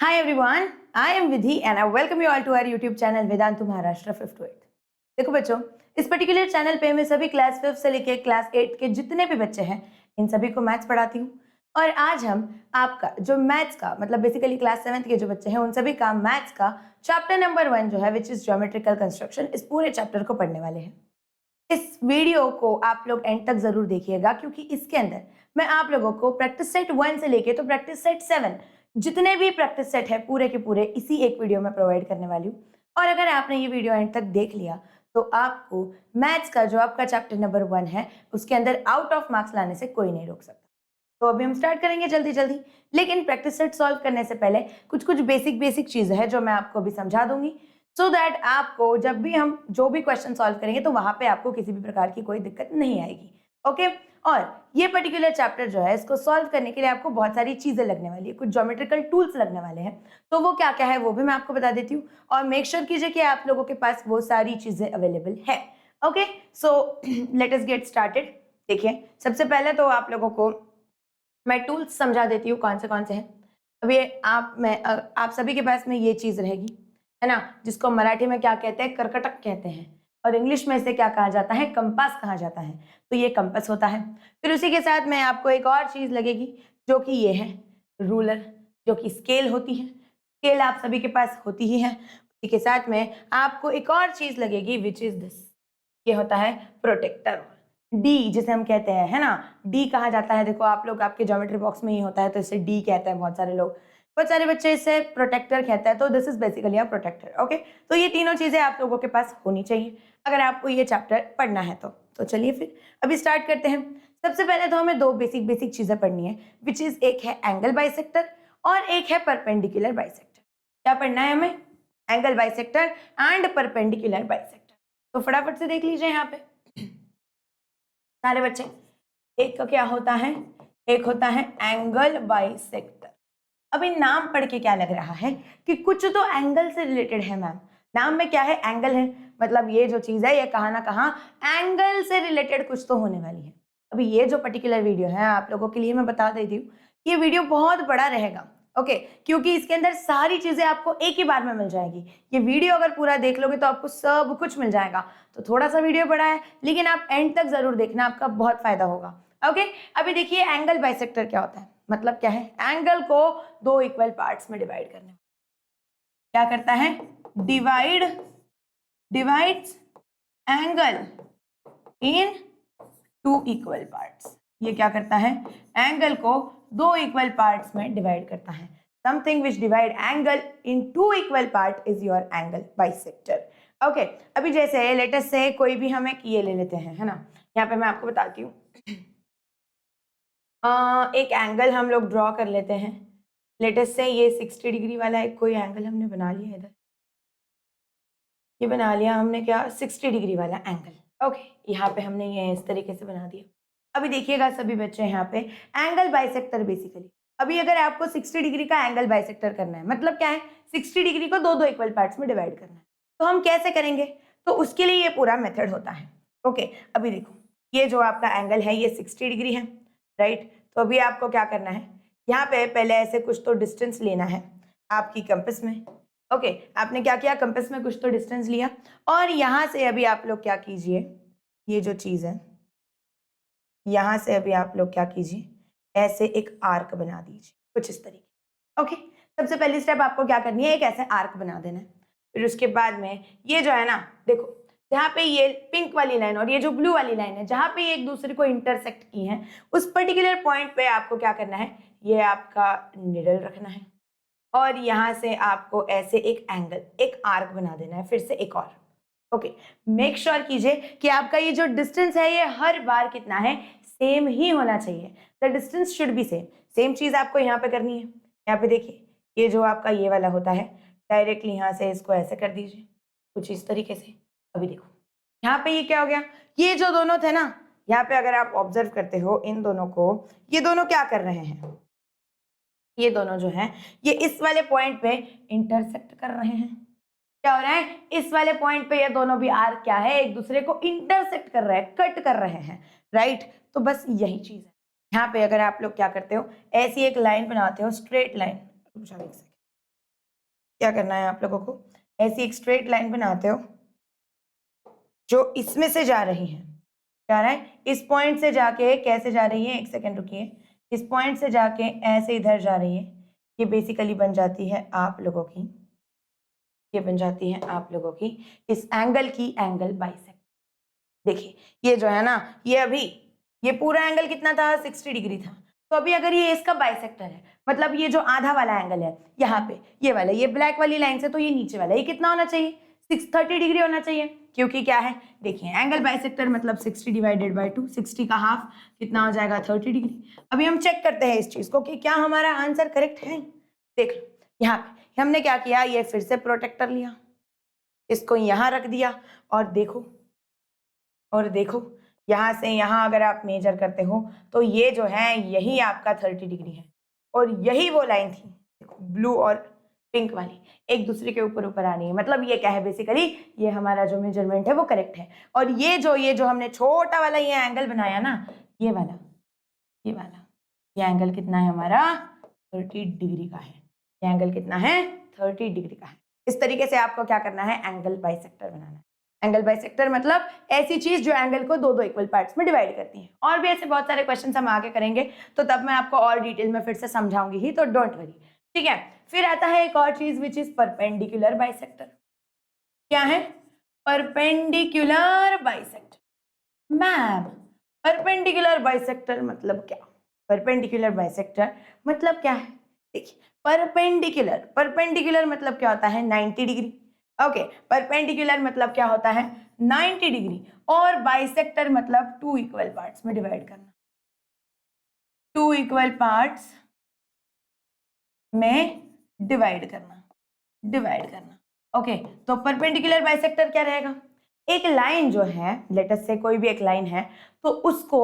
Hi everyone, I am Vidhi and I welcome you all to our YouTube channel Vedantu Maharashtra 5th to 8th। देखो बच्चों, इस particular channel पे मैं सभी class 5 से लेके क्लास 8 के जितने भी बच्चे हैं इन सभी को मैथ्स पढ़ाती हूँ। और आज हम आपका जो मैथ्स का मतलब बेसिकली क्लास 7th के जो बच्चे हैं उन सभी का मैथ्स का चैप्टर नंबर 1 जो है विच इज ज्योमेट्रिकल कंस्ट्रक्शन, इस पूरे चैप्टर को पढ़ने वाले हैं। इस वीडियो को आप लोग एंड तक जरूर देखिएगा क्योंकि इसके अंदर मैं आप लोगों को प्रैक्टिस सेट 1 से लेके तो प्रैक्टिस सेट 7 जितने भी प्रैक्टिस सेट है पूरे के पूरे इसी एक वीडियो में प्रोवाइड करने वाली हूँ। और अगर आपने ये वीडियो एंड तक देख लिया तो आपको मैथ्स का जो आपका चैप्टर नंबर 1 है उसके अंदर आउट ऑफ मार्क्स लाने से कोई नहीं रोक सकता। तो अभी हम स्टार्ट करेंगे जल्दी जल्दी, लेकिन प्रैक्टिस सेट सॉल्व करने से पहले कुछ कुछ बेसिक चीजें हैं जो मैं आपको अभी समझा दूंगी सो दैट आपको जब भी हम जो भी क्वेश्चन सॉल्व करेंगे तो वहां पे आपको किसी भी प्रकार की कोई दिक्कत नहीं आएगी। ओके, और ये पर्टिकुलर चैप्टर जो है इसको सॉल्व करने के लिए आपको बहुत सारी चीजें लगने वाली है, कुछ ज्योमेट्रिकल टूल्स लगने वाले हैं। तो वो क्या क्या है वो भी मैं आपको बता देती हूँ और मेक श्योर कीजिए कि आप लोगों के पास वो सारी चीजें अवेलेबल है। Okay, so let us get started. देखिए, सबसे पहले तो आप लोगों को मैं टूल्स समझा देती हूँ कौन से हैं। अभी आप सभी के पास में ये चीज रहेगी, है ना, जिसको मराठी में क्या कहते हैं, कर्कटक कहते हैं, और इंग्लिश में इसे क्या कहा जाता है, कंपास कहा जाता है। तो ये कंपास होता है। फिर उसी के साथ में आपको एक और चीज लगेगी जो कि ये है रूलर, जो कि स्केल होती है। स्केल आप सभी के पास होती ही है। उसी के साथ में आपको एक और चीज लगेगी विच इज दिस, ये होता है प्रोटेक्टर, डी जिसे हम कहते हैं, है ना, डी कहा जाता है। देखो आप लोग आपके ज्योमेट्री बॉक्स में ही होता है तो इसे डी कहते हैं बहुत सारे लोग, बहुत सारे बच्चे इसे प्रोटेक्टर कहते हैं। तो this is basically a protector. Okay, तो ये तीनों चीजें आप लोगों के पास होनी चाहिए अगर आपको ये चैप्टर पढ़ना है तो चलिए फिर अभी स्टार्ट करते हैं। सबसे पहले तो हमें दो बेसिक चीजें पढ़नी है विच इज एक है एंगल बाइसेक्टर और एक है परपेंडिकुलर बाइसेक्टर। क्या पढ़ना है हमें? Angle bisector and perpendicular bisector. तो फटाफट से देख लीजिए यहाँ पे सारे बच्चे, एक का क्या होता है, एक होता है एंगल बाइसेक्टर। अभी नाम पढ़ के क्या लग रहा है कि कुछ तो एंगल से रिलेटेड है मैम। नाम में क्या है, एंगल है, मतलब ये जो चीज है ये कहाँ ना कहाँ एंगल से रिलेटेड कुछ तो होने वाली है। अभी ये जो पर्टिकुलर वीडियो है आप लोगों के लिए मैं बता देती हूँ, ये वीडियो बहुत बड़ा रहेगा। ओके, क्योंकि इसके अंदर सारी चीजें आपको एक ही बार में मिल जाएगी। ये वीडियो अगर पूरा देख लोगे तो आपको सब कुछ मिल जाएगा। तो थोड़ा सा वीडियो बड़ा है लेकिन आप एंड तक जरूर देखना, आपका बहुत फायदा होगा। ओके, अभी देखिए एंगल बाइसेक्टर क्या होता है, मतलब क्या है, एंगल को दो इक्वल पार्ट्स में डिवाइड करने, क्या करता है, divides angle in two equal parts. ये क्या करता है, एंगल को दो इक्वल पार्ट्स में डिवाइड करता है। Something which divide angle in two equal part is your angle bisector. Okay, अभी जैसे लेटेस्ट से कोई भी हम एक ये ले लेते हैं, है ना, यहाँ पे मैं आपको बताती हूँ। एक एंगल हम लोग ड्रॉ कर लेते हैं। लेटेस्ट से ये 60 डिग्री वाला एक कोई एंगल हमने बना लिया इधर, ये बना लिया हमने क्या, 60 डिग्री वाला एंगल। ओके, यहाँ पे हमने ये इस तरीके से बना दिया। अभी देखिएगा सभी बच्चे यहाँ पे एंगल बाइसेक्टर बेसिकली, अभी अगर आपको 60 डिग्री का एंगल बाइसेक्टर करना है मतलब क्या है, 60 डिग्री को दो दो इक्वल पार्ट्स में डिवाइड करना है। तो हम कैसे करेंगे, तो उसके लिए ये पूरा मेथड होता है। ओके, अभी देखो ये जो आपका एंगल है ये 60 डिग्री है, राइट। तो अभी आपको क्या करना है, यहाँ पे पहले ऐसे कुछ तो डिस्टेंस लेना है आपकी कंपास में। ओके, आपने क्या किया, कंपास में कुछ तो डिस्टेंस लिया और यहाँ से अभी आप लोग क्या कीजिए, ये जो चीज है यहाँ से अभी आप लोग क्या कीजिए, ऐसे एक आर्क बना दीजिए कुछ इस तरीके। ओके, सबसे पहली स्टेप आपको क्या करनी है, एक ऐसे आर्क बना देना है। फिर उसके बाद में ये जो है ना, देखो जहाँ पे ये पिंक वाली लाइन और ये जो ब्लू वाली लाइन है जहाँ पे ये एक दूसरे को इंटरसेक्ट की हैं उस पर्टिकुलर पॉइंट पे आपको क्या करना है, ये आपका निडल रखना है और यहाँ से आपको ऐसे एक एंगल, एक आर्क बना देना है, फिर से एक और। ओके, मेक श्योर कीजिए कि आपका ये जो डिस्टेंस है ये हर बार कितना है, सेम ही होना चाहिए। The distance should be same. Same चीज आपको यहाँ पे करनी है। यहाँ पे देखिए ये जो आपका ये वाला होता है, डायरेक्टली यहाँ से इसको ऐसे कर दीजिए कुछ इस तरीके से। अभी देखो यहाँ पे ये क्या हो गया, ये जो दोनों थे ना, यहाँ पे अगर आप ऑब्जर्व करते हो इन दोनों को, ये दोनों क्या कर रहे हैं, ये दोनों जो हैं ये इस वाले पॉइंट पे इंटरसेक्ट कर रहे हैं। क्या हो रहा है, इस वाले पॉइंट पे ये दोनों भी आर्क क्या है, एक दूसरे को इंटरसेक्ट कर रहे हैं, कट कर रहे हैं, राइट। तो बस यही चीज है। यहाँ पे अगर आप लोग क्या करते हो, ऐसी एक लाइन बनाते हो, स्ट्रेट लाइन, क्या करना है आप लोगों को, ऐसी एक स्ट्रेट लाइन बनाते हो जो इसमें से जा रही है, जा रहा है इस पॉइंट से जाके, कैसे जा रही है, एक सेकेंड रुकिए, इस पॉइंट से जाके ऐसे इधर जा रही है, ये बेसिकली बन जाती है आप लोगों की, ये बन जाती है आप लोगों की इस एंगल की एंगल बाइसेक्टर। देखिए ये जो है ना, ये अभी ये पूरा एंगल कितना था, 60 डिग्री था, तो अभी अगर ये इसका बाइसेक्टर है, मतलब ये जो आधा वाला एंगल है यहाँ पे, ये वाला, ये ब्लैक वाली लाइन से, तो ये नीचे वाला, ये कितना होना चाहिए, 630 डिग्री होना चाहिए, क्योंकि क्या है, देखिए एंगल बाइसेक्टर मतलब 60 डिवाइडेड बाई 2, 60 का हाफ कितना हो जाएगा, 30 डिग्री। अभी हम चेक करते हैं इस चीज को कि क्या हमारा आंसर करेक्ट है। देख लो यहाँ पे हमने क्या किया, ये फिर से प्रोटेक्टर लिया, इसको यहाँ रख दिया, और देखो यहाँ से यहाँ अगर आप मेजर करते हो तो ये जो है यही आपका 30 डिग्री है, और यही वो लाइन थी, देखो ब्लू और पिंक वाली एक दूसरे के ऊपर ऊपर आ रही है, मतलब ये क्या है, बेसिकली ये हमारा जो मेजरमेंट है वो करेक्ट है। और ये जो हमने छोटा वाला ये एंगल बनाया ना, ये वाला ये एंगल कितना है हमारा, 30 डिग्री का है, ये एंगल कितना है, 30 डिग्री का है। इस तरीके से आपको क्या करना है, एंगल बाइसेक्टर बनाना है। एंगल बाइसेक्टर मतलब ऐसी चीज जो एंगल को दो इक्वल पार्ट्स में डिवाइड करती है। और भी ऐसे बहुत सारे क्वेश्चन हम आगे करेंगे, तो तब मैं आपको और डिटेल में फिर से समझाऊंगी ही, तो डोंट वरी, ठीक है। फिर आता है एक और चीज विच इज परपेंडिकुलर बाइसेक्टर। क्या है, perpendicular bisector. Ma'am perpendicular bisector मतलब क्या, परपेंडिकुलर बाइसेक्टर मतलब क्या है, देखिए परपेंडिकुलर मतलब क्या होता है, 90 डिग्री। ओके, परपेंडिकुलर मतलब क्या होता है, 90 डिग्री, और बाइसेक्टर मतलब 2 इक्वल पार्ट्स में डिवाइड करना, 2 इक्वल पार्ट्स में डिवाइड करना। ओके, तो परपेंडिकुलर बाइसेक्टर क्या रहेगा, एक लाइन जो है, लेट अस से कोई भी एक लाइन है, तो उसको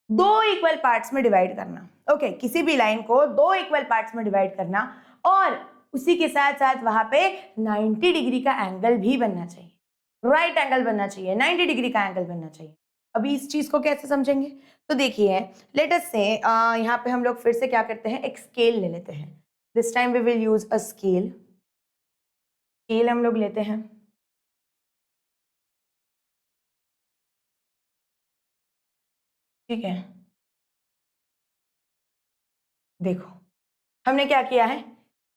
2 इक्वल पार्ट्स में डिवाइड करना। ओके, किसी भी लाइन को 2 इक्वल पार्ट्स में डिवाइड करना, और उसी के साथ साथ वहां पे 90 डिग्री का एंगल भी बनना चाहिए, राइट एंगल बनना चाहिए, 90 डिग्री का एंगल बनना चाहिए। अभी इस चीज को कैसे समझेंगे, तो देखिए लेट अस से यहाँ पे हम लोग फिर से क्या करते हैं, एक स्केल ले लेते हैं। This time we will use a scale हम लोग लेते हैं। ठीक है, देखो हमने क्या किया है,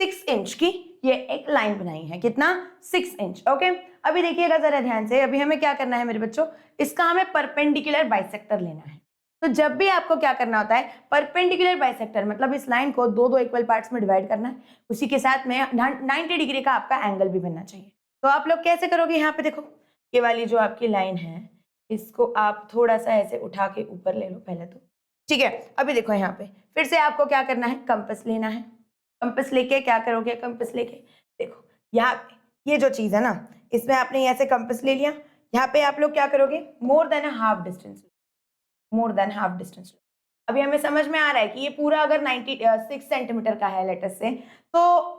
6 इंच की ये एक लाइन बनाई है, कितना, 6 इंच। ओके, अभी देखिएगा जरा ध्यान से, अभी हमें क्या करना है मेरे बच्चों, इसका हमें परपेंडिकुलर बाइसेक्टर लेना है। तो जब भी आपको क्या करना होता है, परपेंडिकुलर बाइसेक्टर मतलब इस लाइन को 2 इक्वल पार्ट्स में डिवाइड करना है, उसी के साथ में 90 डिग्री का आपका एंगल भी बनना चाहिए। तो आप लोग कैसे करोगे, यहाँ पे देखो ये वाली जो आपकी लाइन है, इसको आप थोड़ा सा ऐसे उठा के ऊपर ले लो पहले तो, ठीक है। अभी देखो यहाँ पे फिर से आपको क्या करना है, कंपास लेना है। कंपास लेके क्या करोगे, कंपास लेके देखो यहाँ पे ये जो चीज है ना, इसमें आपने ऐसे कंपास ले लिया, यहाँ पे आप लोग क्या करोगे, more than half distance, more than half distance. अभी हमें समझ में आ रहा है कि ये पूरा अगर 96 सेंटीमीटर का है लेटर से, तो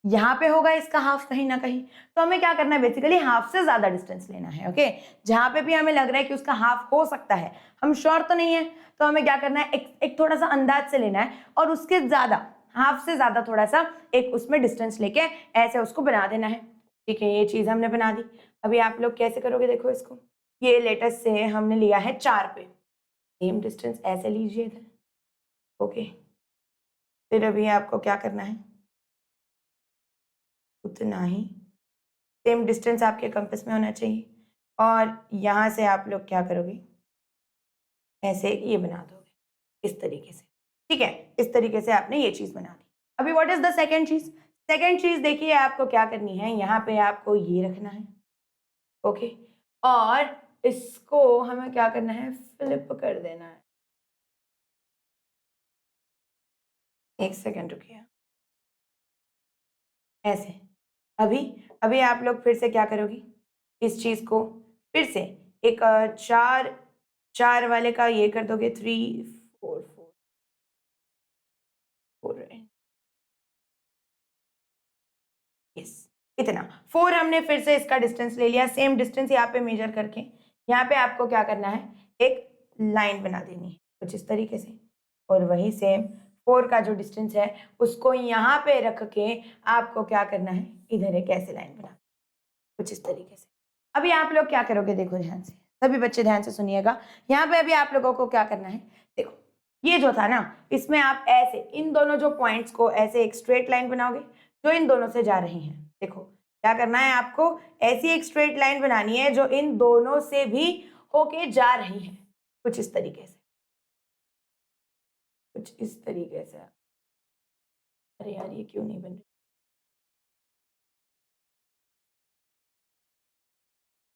यहाँ पे होगा इसका हाफ कहीं ना कहीं, तो हमें क्या करना है, बेसिकली हाफ से ज्यादा डिस्टेंस लेना है। ओके, जहां पे भी हमें लग रहा है कि उसका हाफ हो सकता है, हम श्योर तो नहीं है, तो हमें क्या करना है, एक थोड़ा सा अंदाज से लेना है, और उसके ज्यादा, हाफ से ज्यादा थोड़ा सा एक उसमें डिस्टेंस लेके ऐसे उसको बना देना है। ठीक है, ये चीज हमने बना दी। अभी आप लोग कैसे करोगे, देखो इसको, ये लेटेस्ट से हमने लिया है 4 पे, सेम डिस्टेंस ऐसे लीजिए इधर। ओके, फिर अभी आपको क्या करना है, उतना ही सेम डिस्टेंस आपके कंपास में होना चाहिए, और यहाँ से आप लोग क्या करोगे, ऐसे ये बना दोगे इस तरीके से। ठीक है, इस तरीके से आपने ये चीज बना दी। अभी व्हाट इज द सेकंड चीज, सेकंड चीज देखिए आपको क्या करनी है, यहाँ पे आपको ये रखना है। ओके, और इसको हमें क्या करना है, फ्लिप कर देना है। एक सेकेंड रुकिए, ऐसे। अभी अभी आप लोग फिर से क्या करोगे, इस चीज को फिर से एक 4 वाले का ये कर दोगे, 3 4 4 यस, इतना 4 हमने फिर से इसका डिस्टेंस ले लिया, सेम डिस्टेंस यहाँ पे मेजर करके यहाँ पे आपको क्या करना है, एक लाइन बना देनी है कुछ इस तरीके से, और वही सेम 4 का जो डिस्टेंस है उसको यहाँ पे रख के आपको क्या करना है, इधर एक ऐसे लाइन बना, कुछ इस तरीके से। अभी आप लोग क्या करोगे, देखो ध्यान से, सभी बच्चे ध्यान से सुनिएगा। यहाँ पे अभी आप लोगों को क्या करना है, देखो ये जो था ना, इसमें आप ऐसे इन दोनों जो पॉइंट्स को ऐसे एक स्ट्रेट लाइन बनाओगे जो इन दोनों से जा रही है। देखो क्या करना है आपको, ऐसी एक स्ट्रेट लाइन बनानी है जो इन दोनों से भी होके जा रही है, कुछ इस तरीके से, कुछ इस तरीके से। अरे यार ये क्यों नहीं बन रही,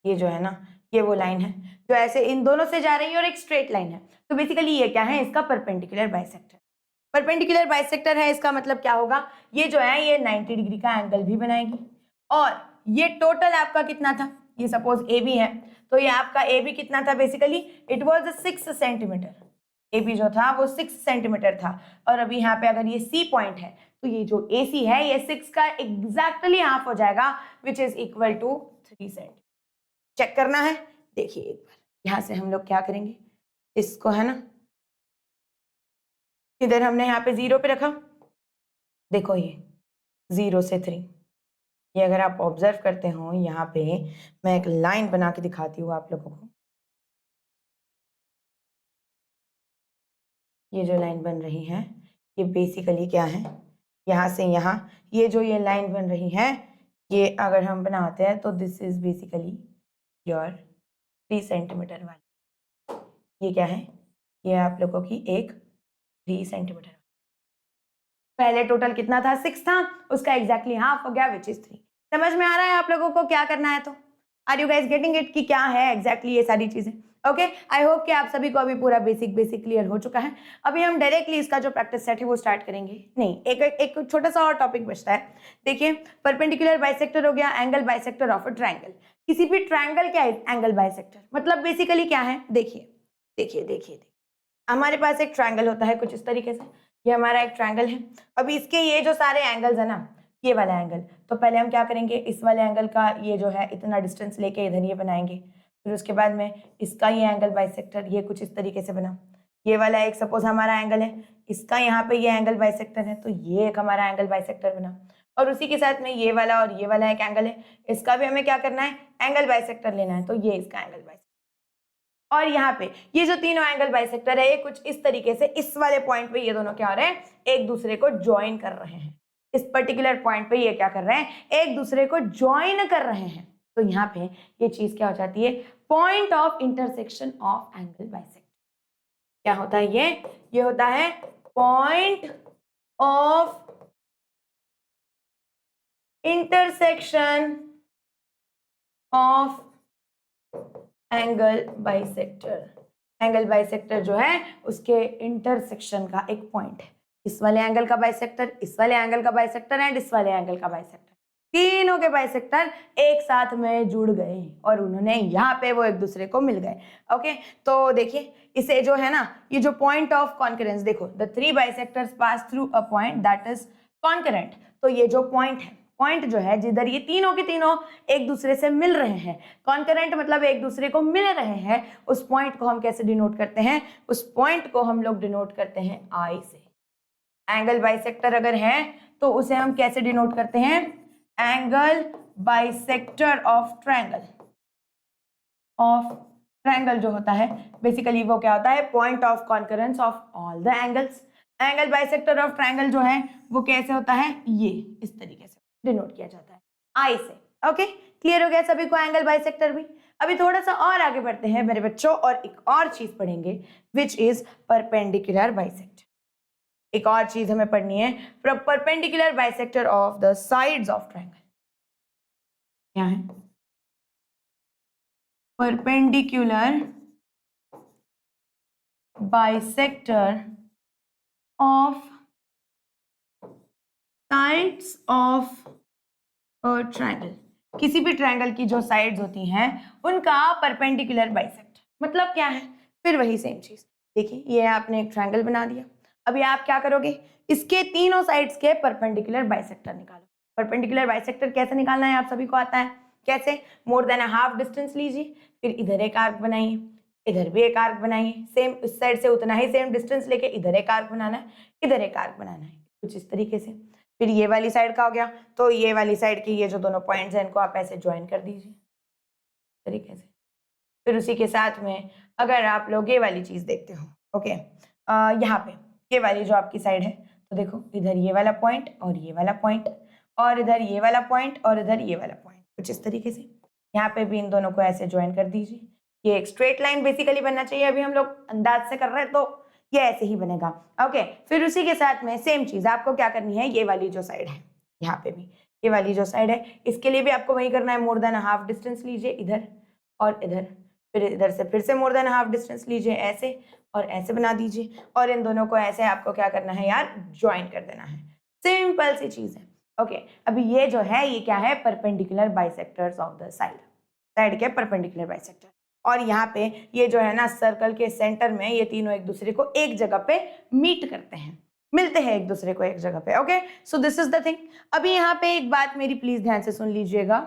ये जो है ना, ये वो लाइन है जो ऐसे इन दोनों से जा रही है और एक स्ट्रेट लाइन है। तो बेसिकली ये क्या है, इसका परपेंडिकुलर बाइसेक्टर। परपेंडिकुलर बाइसेक्टर है, इसका मतलब क्या होगा, ये जो है ये 90 डिग्री का एंगल भी बनाएगी। और ये टोटल आपका कितना था, ये सपोज ए बी है, तो ये आपका ए बी कितना था, basically it was 6 centimetre. A B जो था वो 6 सेंटीमीटर था। और अभी यहाँ पे अगर ये सी पॉइंट है तो ये जो ए सी है ये 6 का एग्जैक्टली हाफ हो जाएगा, which is equal to 3 centimetre. Check करना है, देखिए एक बार यहाँ से हम लोग क्या करेंगे, इसको है ना, इधर हमने यहाँ पे 0 पे रखा, देखो ये 0 से 3, ये अगर आप ऑब्जर्व करते हो यहाँ पे, मैं एक लाइन बना के दिखाती हूँ आप लोगों को। ये जो लाइन बन रही है ये बेसिकली क्या है, यहाँ से यहाँ ये जो ये लाइन बन रही है, ये अगर हम बनाते हैं तो this is basically your 3 centimetre वाली। ये क्या है, ये आप लोगों की एक 3 सेंटीमीटर। पहले टोटल कितना था, 6 था, उसका एग्जैक्टली हाफ हो गया, विच इज 3। समझ में आ रहा है आप लोगों को क्या करना है, तो are you guys getting it कि क्या है एग्जैक्टली ये सारी चीजें। ओके, आई होप कि आप सभी को अभी पूरा बेसिक क्लियर हो चुका है। अभी हम डायरेक्टली इसका जो प्रैक्टिस सेट है वो स्टार्ट करेंगे। नहीं, एक छोटा सा और टॉपिक बचता है। देखिए, परपेंडिकुलर बाइसेक्टर हो गया, angle bisector of a triangle. किसी भी ट्रायंगल क्या है, एंगल बाइसेक्टर मतलब बेसिकली क्या है, देखिए देखिए देखिए, हमारे पास एक ट्रायंगल होता है कुछ इस तरीके से, ये हमारा एक ट्रायंगल है। अभी इसके ये जो सारे एंगल्स है ना, ये वाला एंगल, तो पहले हम क्या करेंगे, इस वाले एंगल का ये जो है इतना डिस्टेंस लेके इधर ये बनाएंगे। फिर उसके बाद में इसका ये एंगल बाइसेक्टर ये कुछ इस तरीके से बना। ये वाला एक सपोज हमारा एंगल है, इसका यहाँ पे ये एंगल बाइसेक्टर है, तो ये एक हमारा एंगल बाइसेक्टर बना। और उसी के साथ में ये वाला और ये वाला एक एंगल है, इसका भी हमें क्या करना है, एंगल बाइसेक्टर लेना है, तो ये इसका एंगल बाइसेक्टर। और यहाँ पे ये जो तीनों एंगल बाइसेक्टर है ये कुछ इस तरीके से इस वाले पॉइंट पे ये दोनों क्या हो रहे हैं, एक दूसरे को ज्वाइन कर रहे हैं। इस पर्टिकुलर पॉइंट पे ये क्या कर रहे हैं, एक दूसरे को ज्वाइन कर रहे हैं। तो यहाँ पे ये चीज क्या हो जाती है, point of intersection of angle bisector. क्या होता है ये होता है point of intersection of angle bisector. Angle bisector जो है उसके इंटरसेक्शन का एक पॉइंट है, इस वाले एंगल का बाइसेक्टर, इस वाले एंगल का बाइसेक्टर एंड इस वाले एंगल का बाइसेक्टर, तीनों के बाइसेक्टर एक साथ में जुड़ गए और उन्होंने यहाँ पे वो एक दूसरे को मिल गए। ओके, तो देखिए इसे जो है ना, ये जो पॉइंट ऑफ कॉन्करेंस, देखो the 3 bisectors pass through a point that is concurrent. तो ये जो पॉइंट है, पॉइंट जो है जिधर ये तीनों के तीनों एक दूसरे से मिल रहे हैं, कॉन्करेंट मतलब एक दूसरे को मिल रहे हैं, उस पॉइंट को हम कैसे डिनोट करते हैं, उस पॉइंट को हम लोग डिनोट करते हैं आई से। एंगल बाइसेक्टर अगर है तो उसे हम कैसे डिनोट करते हैं, एंगल बाइसेक्टर ऑफ ट्रायंगल। जो होता है बेसिकली वो क्या होता है, point of concurrence of all the angles. Angle bisector of triangle जो है वो कैसे होता है, ये इस तरीके से डिनोट किया जाता है आई से। ओके, क्लियर हो गया सभी को एंगल बाइसेक्टर भी। अभी थोड़ा सा और आगे बढ़ते हैं मेरे बच्चों और एक और चीज पढ़ेंगे विच इज परपेंडिकुलर बाइसेक्टर। एक और चीज हमें पढ़नी है, perpendicular bisector of the sides of triangle. क्या है, perpendicular bisector of sides of a triangle. किसी भी ट्रायंगल की जो साइड्स होती हैं उनका परपेंडिकुलर बाइसेक्टर मतलब क्या है, फिर वही सेम चीज। देखिए ये आपने एक ट्रायंगल बना दिया, अभी आप क्या करोगे, इसके तीनों साइड्स के परपेंडिकुलर बाइसेक्टर निकालो। परपेंडिकुलर बाइसेक्टर कैसे निकालना है आप सभी को आता है, कैसे, more than a half distance लीजिए, फिर इधर एक आर्क बनाइए, इधर भी एक आर्क बनाइए, सेम इस साइड से उतना ही सेम डिस्टेंस लेके इधर एक आर्क बनाना है, इधर एक आर्क बनाना है, कुछ इस तरीके से। फिर ये वाली साइड का हो गया, तो ये वाली साइड की ये जो दोनों पॉइंट्स हैं इनको आप ऐसे ज्वाइन कर दीजिए तरीके से। फिर उसी के साथ में अगर आप लोग ये वाली चीज देखते हो, ओके, यहाँ पे ये वाली जो आपकी साइड है, तो देखो इधर ये वाला पॉइंट और ये वाला पॉइंट, और इधर ये वाला पॉइंट और इधर ये वाला पॉइंट, कुछ इस तरीके से। यहाँ पे भी इन दोनों को ऐसे ज्वाइन कर दीजिए। ये एक स्ट्रेट लाइन बेसिकली बनना चाहिए, अभी हम लोग अंदाज से कर रहे हैं तो ये ऐसे ही बनेगा। ओके, फिर उसी के साथ में सेम चीज आपको क्या करनी है, ये वाली जो साइड है, यहाँ पे भी ये वाली जो साइड है, इसके लिए भी आपको वही करना है, मोर देन हाफ डिस्टेंस लीजिए इधर और इधर, फिर इधर से फिर से मोर देन हाफ डिस्टेंस लीजिए ऐसे और ऐसे बना दीजिए, और इन दोनों को ऐसे आपको क्या करना है यार, ज्वाइन कर देना है। सिंपल सी चीज है। ओके, अभी ये जो है ये क्या है, perpendicular bisectors of the side, side के परपेंडिकुलर बाइसेक्टर। और यहाँ पे ये जो है ना सर्कल के सेंटर में ये तीनों एक दूसरे को एक जगह पे मीट करते हैं, मिलते हैं एक दूसरे को एक जगह पे। Okay, so this is the thing. अभी यहाँ पे एक बात मेरी प्लीज ध्यान से सुन लीजिएगा,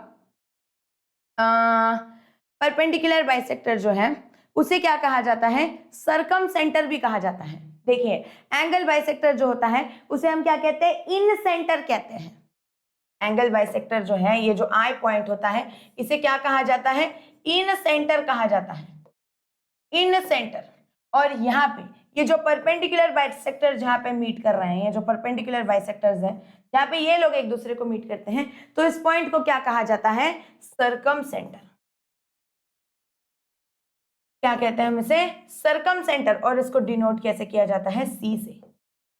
परपेंडिकुलर बाइसेक्टर जो है उसे क्या कहा जाता है, सरकम सेंटर भी कहा जाता है। देखिए, एंगल बाइसेक्टर जो होता है उसे हम क्या कहते हैं, इन सेंटर कहते हैं। एंगल बाइसेक्टर जो है, ये जो आई पॉइंट होता है इसे क्या कहा जाता है, इन सेंटर कहा जाता है, इन सेंटर। और यहाँ पे ये जो परपेंडिकुलर बाइसेक्टर जहाँ पे मीट कर रहे हैं, ये जो परपेंडिकुलर बाइसेक्टर्स हैं जहाँ पे ये लोग एक दूसरे को मीट करते हैं, तो इस पॉइंट को क्या कहा जाता है, सरकम सेंटर। क्या कहते हैं हम इसे, सरकम सेंटर। और इसको डिनोट कैसे किया जाता है, सी से।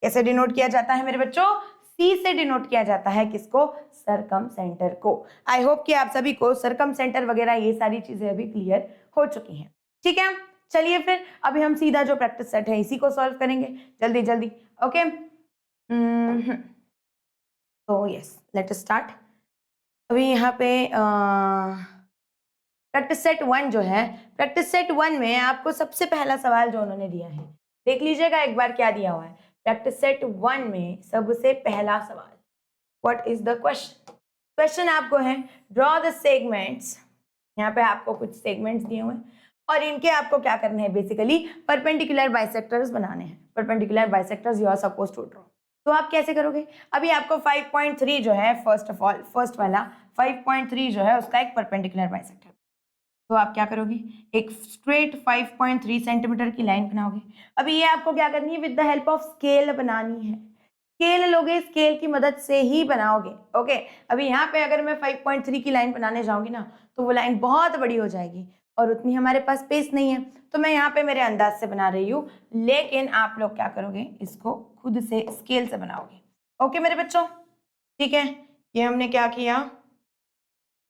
कैसे डिनोट किया जाता है मेरे बच्चों, सी से डिनोट किया जाता है किसको, सरकम सेंटर को। आई होप कि आप सभी को सरकम सेंटर वगैरह ये सारी चीजें अभी क्लियर हो चुकी हैं। ठीक है, चलिए फिर अभी हम सीधा जो प्रैक्टिस सेट है इसी को सॉल्व करेंगे जल्दी जल्दी। ओके, तो यस, लेट अस स्टार्ट। अभी यहाँ पे प्रैक्टिस सेट 1 जो है, प्रैक्टिस सेट 1 में आपको सबसे पहला सवाल जो उन्होंने दिया है, देख लीजिएगा एक बार क्या दिया हुआ है। प्रैक्टिस सेट 1 में सबसे पहला सवाल, what is the question. Question आपको है, ड्रॉ द सेगमेंट्स। यहाँ पे आपको कुछ सेगमेंट्स दिए हुए हैं और इनके आपको क्या करने हैं, बेसिकली परपेंडिकुलर बाइसेक्टर्स बनाने हैं। Perpendicular bisectors you are suppose to draw. तो आप कैसे करोगे, अभी आपको 5.3 जो है, फर्स्ट ऑफ ऑल फर्स्ट वाला 5.3 जो है उसका एक परपेंडिकुलर बाइसेक्टर, तो आप क्या करोगे, एक स्ट्रेट 5.3 सेंटीमीटर की लाइन बनाओगे। अभी ये आपको क्या करनी है, with the help of scale बनानी है। स्केल लोगे, स्केल की मदद से ही बनाओगे। ओके, अभी यहाँ पे अगर मैं 5.3 की लाइन बनाने जाऊंगी ना तो वो लाइन बहुत बड़ी हो जाएगी और उतनी हमारे पास स्पेस नहीं है, तो मैं यहाँ पे मेरे अंदाज से बना रही हूँ, लेकिन आप लोग क्या करोगे, इसको खुद से स्केल से बनाओगे। ओके मेरे बच्चों, ठीक है, ये हमने क्या किया,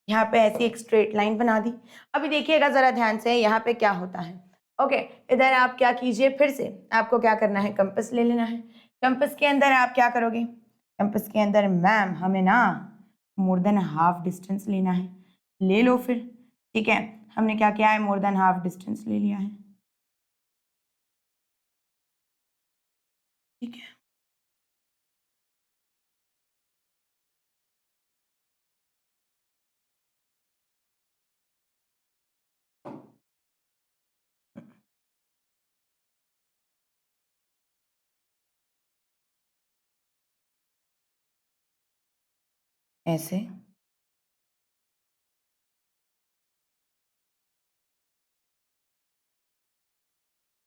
यहाँ पे ऐसी एक स्ट्रेट लाइन बना दी। अभी देखिएगा जरा ध्यान से, यहाँ पे क्या होता है। ओके, इधर आप क्या कीजिए, फिर से आपको क्या करना है, कंपास ले लेना है। कंपास के अंदर आप क्या करोगे, कंपास के अंदर मैम हमें ना मोर देन हाफ डिस्टेंस लेना है, ले लो फिर। ठीक है, हमने क्या किया है, मोर देन हाफ डिस्टेंस ले लिया है। ठीक है, ऐसे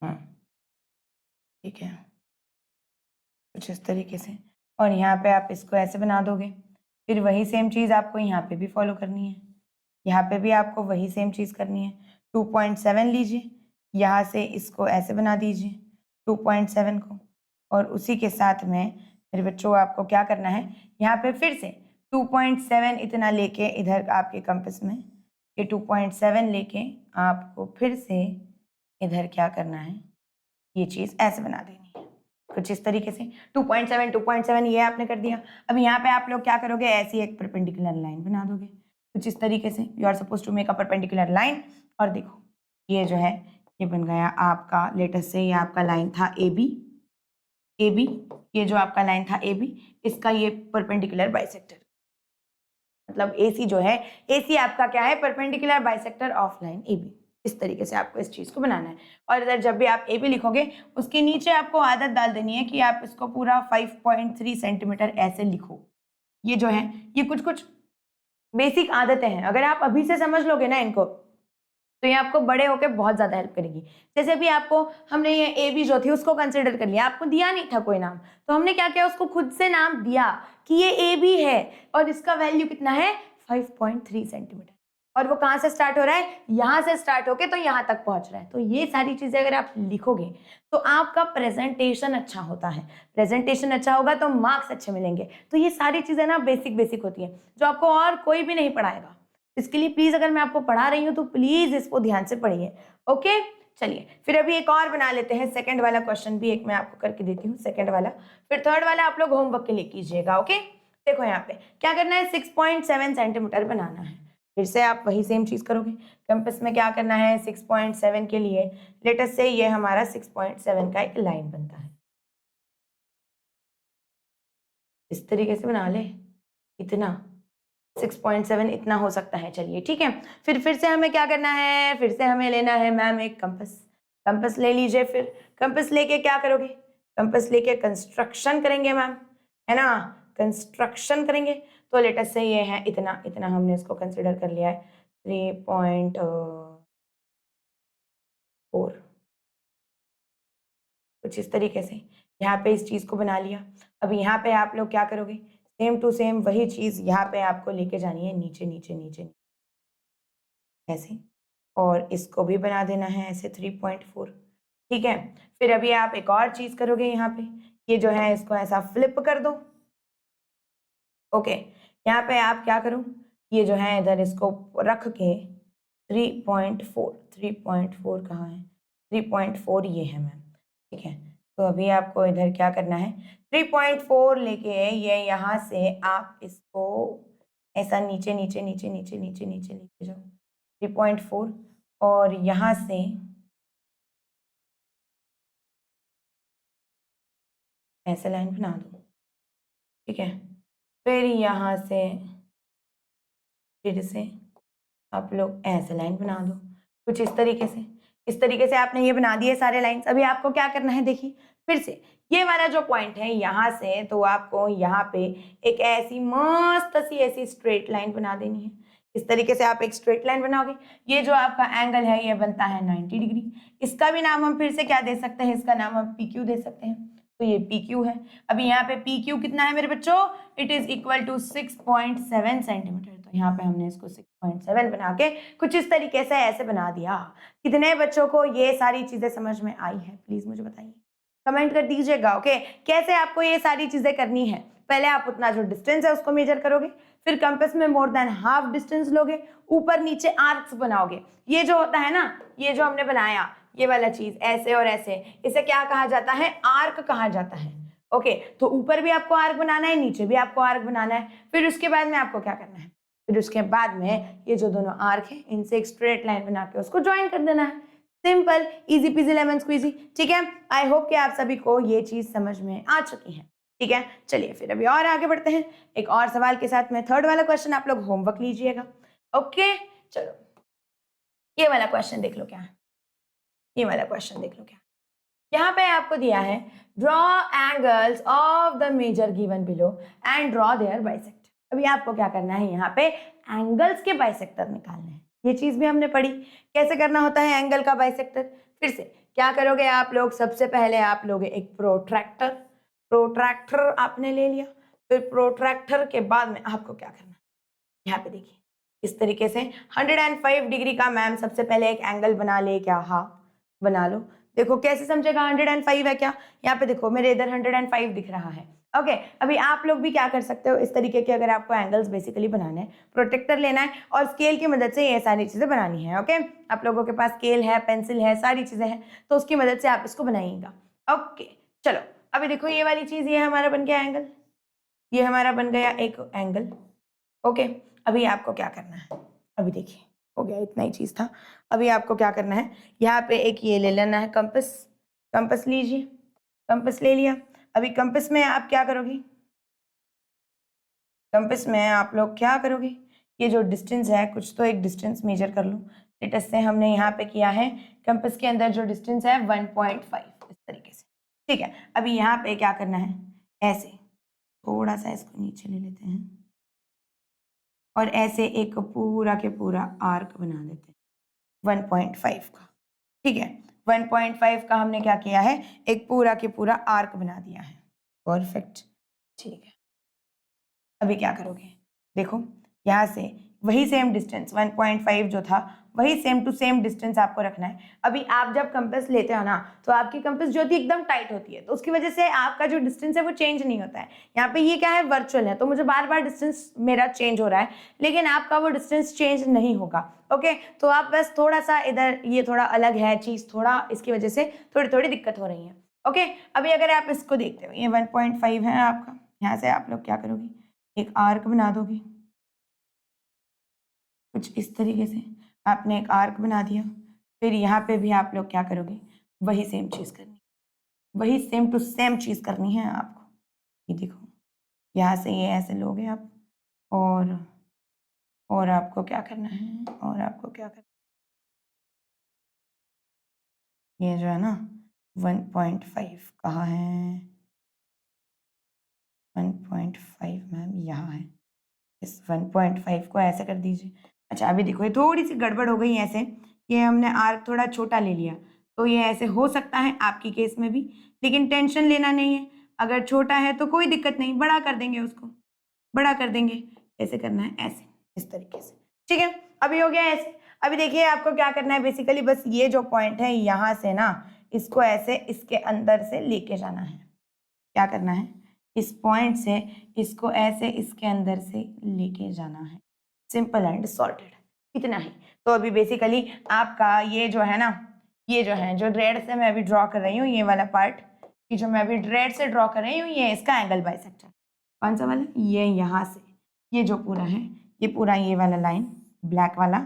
हाँ, ठीक है, कुछ इस तरीके से। और यहाँ पे आप इसको ऐसे बना दोगे। फिर वही सेम चीज़ आपको यहाँ पे भी फॉलो करनी है, यहाँ पे भी आपको वही सेम चीज़ करनी है। 2.7 लीजिए, यहाँ से इसको ऐसे बना दीजिए 2.7 को, और उसी के साथ में मेरे बच्चों आपको क्या करना है, यहाँ पे फिर से 2.7 इतना लेके इधर आपके कंपास में ये 2.7 लेके आपको फिर से इधर क्या करना है, ये चीज़ ऐसे बना देनी है कुछ इस तरीके से। 2.7 ये आपने कर दिया। अब यहाँ पे आप लोग क्या करोगे, ऐसी एक परपेंडिकुलर लाइन बना दोगे कुछ इस तरीके से। You are suppose to make a perpendicular line. और देखो ये जो है ये बन गया आपका, लेटेस्ट से ये आपका लाइन था ए बी, ये जो आपका लाइन था ए बी, इसका ये परपेंडिकुलर बाइसेक्टर, मतलब AC जो है, AC आपका क्या है, perpendicular bisector of line AB। इस तरीके से आपको इस चीज़ को बनाना है। और इधर जब भी आप ए बी लिखोगे उसके नीचे आपको आदत डाल देनी है कि आप इसको पूरा 5.3 सेंटीमीटर ऐसे लिखो। ये जो है ये कुछ कुछ बेसिक आदतें हैं, अगर आप अभी से समझ लोगे ना इनको तो ये आपको बड़े होकर बहुत ज़्यादा हेल्प करेगी। जैसे भी आपको हमने ये ए बी जो थी उसको कंसिडर कर लिया, आपको दिया नहीं था कोई नाम, तो हमने क्या किया उसको खुद से नाम दिया कि ये ए बी है और इसका वैल्यू कितना है 5.3 सेंटीमीटर, और वो कहाँ से स्टार्ट हो रहा है, यहाँ से स्टार्ट होके तो यहाँ तक पहुँच रहा है। तो ये सारी चीज़ें अगर आप लिखोगे तो आपका प्रेजेंटेशन अच्छा होता है, प्रेजेंटेशन अच्छा होगा तो मार्क्स अच्छे मिलेंगे। तो ये सारी चीज़ें ना बेसिक बेसिक होती हैं जो आपको और कोई भी नहीं पढ़ाएगा। इसके लिए प्लीज अगर मैं आपको पढ़ा रही हूँ तो प्लीज इसको ध्यान से पढ़िए। ओके, चलिए फिर अभी एक और बना लेते हैं, सेकंड वाला क्वेश्चन भी एक मैं आपको करके देती हूँ, सेकंड वाला, फिर थर्ड वाला आप लोग होमवर्क के लिए कीजिएगा। ओके, देखो यहाँ पे क्या करना है, 6.7 सेंटीमीटर बनाना है। फिर से आप वही सेम चीज करोगे, कंपास में क्या करना है 6.7 के लिए लेट अस से ये हमारा 6.7 का एक लाइन बनता है, इस तरीके से बना ले, इतना 6.7 इतना हो सकता है। चलिए ठीक है, फिर से हमें क्या करना है, फिर से हमें लेना है मैम एक कंपास, कंपास ले लीजिए। फिर कंपास लेके क्या करोगे, कंपास लेके कंस्ट्रक्शन करेंगे मैम, है ना, कंस्ट्रक्शन करेंगे। तो लेट अस से ये है इतना, इतना हमने इसको कंसिडर कर लिया है 3.4, कुछ इस तरीके से यहाँ पे इस चीज़ को बना लिया। अब यहाँ पे आप लोग क्या करोगे, सेम टू सेम वही चीज़ यहाँ पे आपको लेके जानी है, नीचे नीचे नीचे ऐसे, और इसको भी बना देना है ऐसे 3.4। ठीक है, फिर अभी आप एक और चीज़ करोगे, यहाँ पे ये जो है इसको ऐसा फ्लिप कर दो। ओके, यहाँ पे आप क्या करो, ये जो है इधर इसको रख के 3.4, 3.4 कहाँ है, 3.4 ये है मैम। ठीक है, तो अभी आपको इधर क्या करना है, 3.4 लेके ये यहाँ से आप इसको ऐसा नीचे नीचे नीचे नीचे नीचे नीचे लेके जाओ 3.4, और यहाँ से ऐसे लाइन बना दो। ठीक है, फिर यहाँ से फिर से आप लोग ऐसे लाइन बना दो, कुछ इस तरीके से। इस तरीके से आपने ये बना दिए सारे लाइंस। अभी आपको क्या करना है, देखिए फिर से ये वाला जो पॉइंट है यहाँ से, तो आपको यहाँ पे एक ऐसी मस्त सी ऐसी स्ट्रेट लाइन बना देनी है। इस तरीके से आप एक स्ट्रेट लाइन बनाओगे, ये जो आपका एंगल है ये बनता है 90 डिग्री। इसका भी नाम हम फिर से क्या दे सकते हैं, इसका नाम हम पी क्यू दे सकते हैं। तो ये पी क्यू है। अभी यहाँ पे पी क्यू कितना है मेरे बच्चों, it is equal to 6.7 centimetre. तो यहाँ पे हमने इसको 6.7 बना के कुछ इस तरीके से ऐसे बना दिया। कितने बच्चों को ये सारी चीजें समझ में आई है, प्लीज मुझे बताइए, कमेंट कर दीजिएगा। ओके, कैसे आपको ये सारी चीजें करनी है, पहले आप उतना जो डिस्टेंस है उसको मेजर करोगे, फिर कंपास में मोर देन हाफ डिस्टेंस लोगे, ऊपर नीचे आर्क्स बनाओगे। ये जो होता है ना, ये जो हमने बनाया ये वाला चीज ऐसे और ऐसे, इसे क्या कहा जाता है, आर्क कहा जाता है। ओके, तो ऊपर भी आपको आर्क बनाना है, नीचे भी आपको आर्क बनाना है। फिर उसके बाद में आपको क्या करना है, फिर उसके बाद में ये जो दोनों आर्क है इनसे एक स्ट्रेट लाइन बना के उसको ज्वाइन कर देना है। Simple, easy peasy lemon squeezy. ठीक है, आई होप कि आप सभी को ये चीज समझ में आ चुकी है। ठीक है, चलिए फिर अभी और आगे बढ़ते हैं एक और सवाल के साथ में। थर्ड वाला क्वेश्चन आप लोग होमवर्क लीजिएगा। ओके, चलो ये वाला क्वेश्चन देख लो क्या है, ये वाला क्वेश्चन देख लो क्या। यहाँ पे आपको दिया है draw angles of the measure given below and draw their bisector. अभी आपको क्या करना है, यहाँ पे एंगल्स के बाइसेक्टर निकालने हैं। ये चीज भी हमने पढ़ी कैसे करना होता है एंगल का बाइसेक्टर। फिर से क्या करोगे आप लोग, सबसे पहले आप लोग एक प्रोट्रैक्टर, प्रोट्रैक्टर आपने ले लिया। फिर प्रोट्रैक्टर के बाद में आपको क्या करना है, यहाँ पे देखिए इस तरीके से 105 डिग्री का मैम सबसे पहले एक एंगल बना ले, क्या, हाँ बना लो। देखो कैसे समझेगा 105 है क्या, यहाँ पे देखो मेरे इधर 105 दिख रहा है। ओके, अभी आप लोग भी क्या कर सकते हो, इस तरीके के अगर आपको एंगल्स बेसिकली बनाने हैं, प्रोटेक्टर लेना है और स्केल की मदद से ये सारी चीजें बनानी है। ओके, आप लोगों के पास स्केल है, पेंसिल है, सारी चीजें हैं, तो उसकी मदद से आप इसको बनाइएगा। ओके, चलो अभी देखो ये वाली चीज, ये हमारा बन गया एंगल, ये हमारा बन गया एक एंगल। ओके, अभी आपको क्या करना है, अभी देखिए हो गया, इतना ही चीज था। अभी आपको क्या करना है, यहाँ पे एक ये ले लेना है कंपास, कंपास लीजिए, कंपास ले लिया। अभी कंपास में आप क्या करोगे, कंपास में आप लोग क्या करोगे, ये जो डिस्टेंस है कुछ तो एक डिस्टेंस मेजर कर लो। लेटस से हमने यहाँ पे किया है कंपास के अंदर जो डिस्टेंस है 1.5 इस तरीके से, ठीक है। अभी यहाँ पे क्या करना है, ऐसे थोड़ा सा इसको नीचे ले लेते हैं और ऐसे एक पूरा के पूरा आर्क बना देते हैं 1.5 का, ठीक है। 1.5 का हमने क्या किया है, एक पूरा के पूरा आर्क बना दिया है, परफेक्ट, ठीक है। अभी क्या करोगे, देखो यहाँ से वही सेम डिस्टेंस 1.5 जो था वही सेम टू सेम डिस्टेंस आपको रखना है। अभी आप जब कंपास लेते हो ना तो आपकी कंपास जो थी एकदम टाइट होती है, तो उसकी वजह से आपका जो डिस्टेंस है वो चेंज नहीं होता है। यहाँ पे ये क्या है, वर्चुअल है, तो मुझे बार बार डिस्टेंस मेरा चेंज हो रहा है, लेकिन आपका वो डिस्टेंस चेंज नहीं होगा। ओके, तो आप बस थोड़ा सा इधर, ये थोड़ा अलग है चीज़, थोड़ा इसकी वजह से थोड़ी थोड़ी दिक्कत हो रही है। ओके, अभी अगर आप इसको देखते हो, ये 1.5 है आपका, यहाँ से आप लोग क्या करोगे, एक आर्क बना दोगे कुछ इस तरीके से। आपने एक आर्क बना दिया, फिर यहाँ पे भी आप लोग क्या करोगे, वही सेम चीज़ करनी, वही सेम टू सेम चीज़ करनी है आपको। ये देखो, यहाँ से ये ऐसे लोगे आप, और आपको क्या करना है, और आपको क्या करना है, ये जो है ना 1.5 कहाँ है, 1.5 मैम यहाँ है, इस 1.5 को ऐसे कर दीजिए। अच्छा अभी देखो, ये थोड़ी सी गड़बड़ हो गई ऐसे, ये हमने आर्क थोड़ा छोटा ले लिया, तो ये ऐसे हो सकता है आपकी केस में भी, लेकिन टेंशन लेना नहीं है। अगर छोटा है तो कोई दिक्कत नहीं, बड़ा कर देंगे उसको, बड़ा कर देंगे। ऐसे करना है, ऐसे इस तरीके से, ठीक है। अभी हो गया ऐसे। अभी देखिए आपको क्या करना है, बेसिकली बस ये जो पॉइंट है यहाँ से ना, इसको ऐसे इसके अंदर से लेके जाना है। क्या करना है, इस पॉइंट से इसको ऐसे इसके अंदर से लेके जाना है, सिंपल एंड सॉर्टेड, इतना ही। तो अभी बेसिकली आपका ये जो है ना, ये जो है, जो रेड से मैं अभी ड्रॉ कर रही हूँ, ये वाला पार्ट, ये जो मैं अभी रेड से ड्रॉ कर रही हूँ, ये इसका एंगल बाइसेक्टर। कौन सा वाला, ये यहाँ से, ये जो पूरा है, ये पूरा ये वाला लाइन ब्लैक वाला,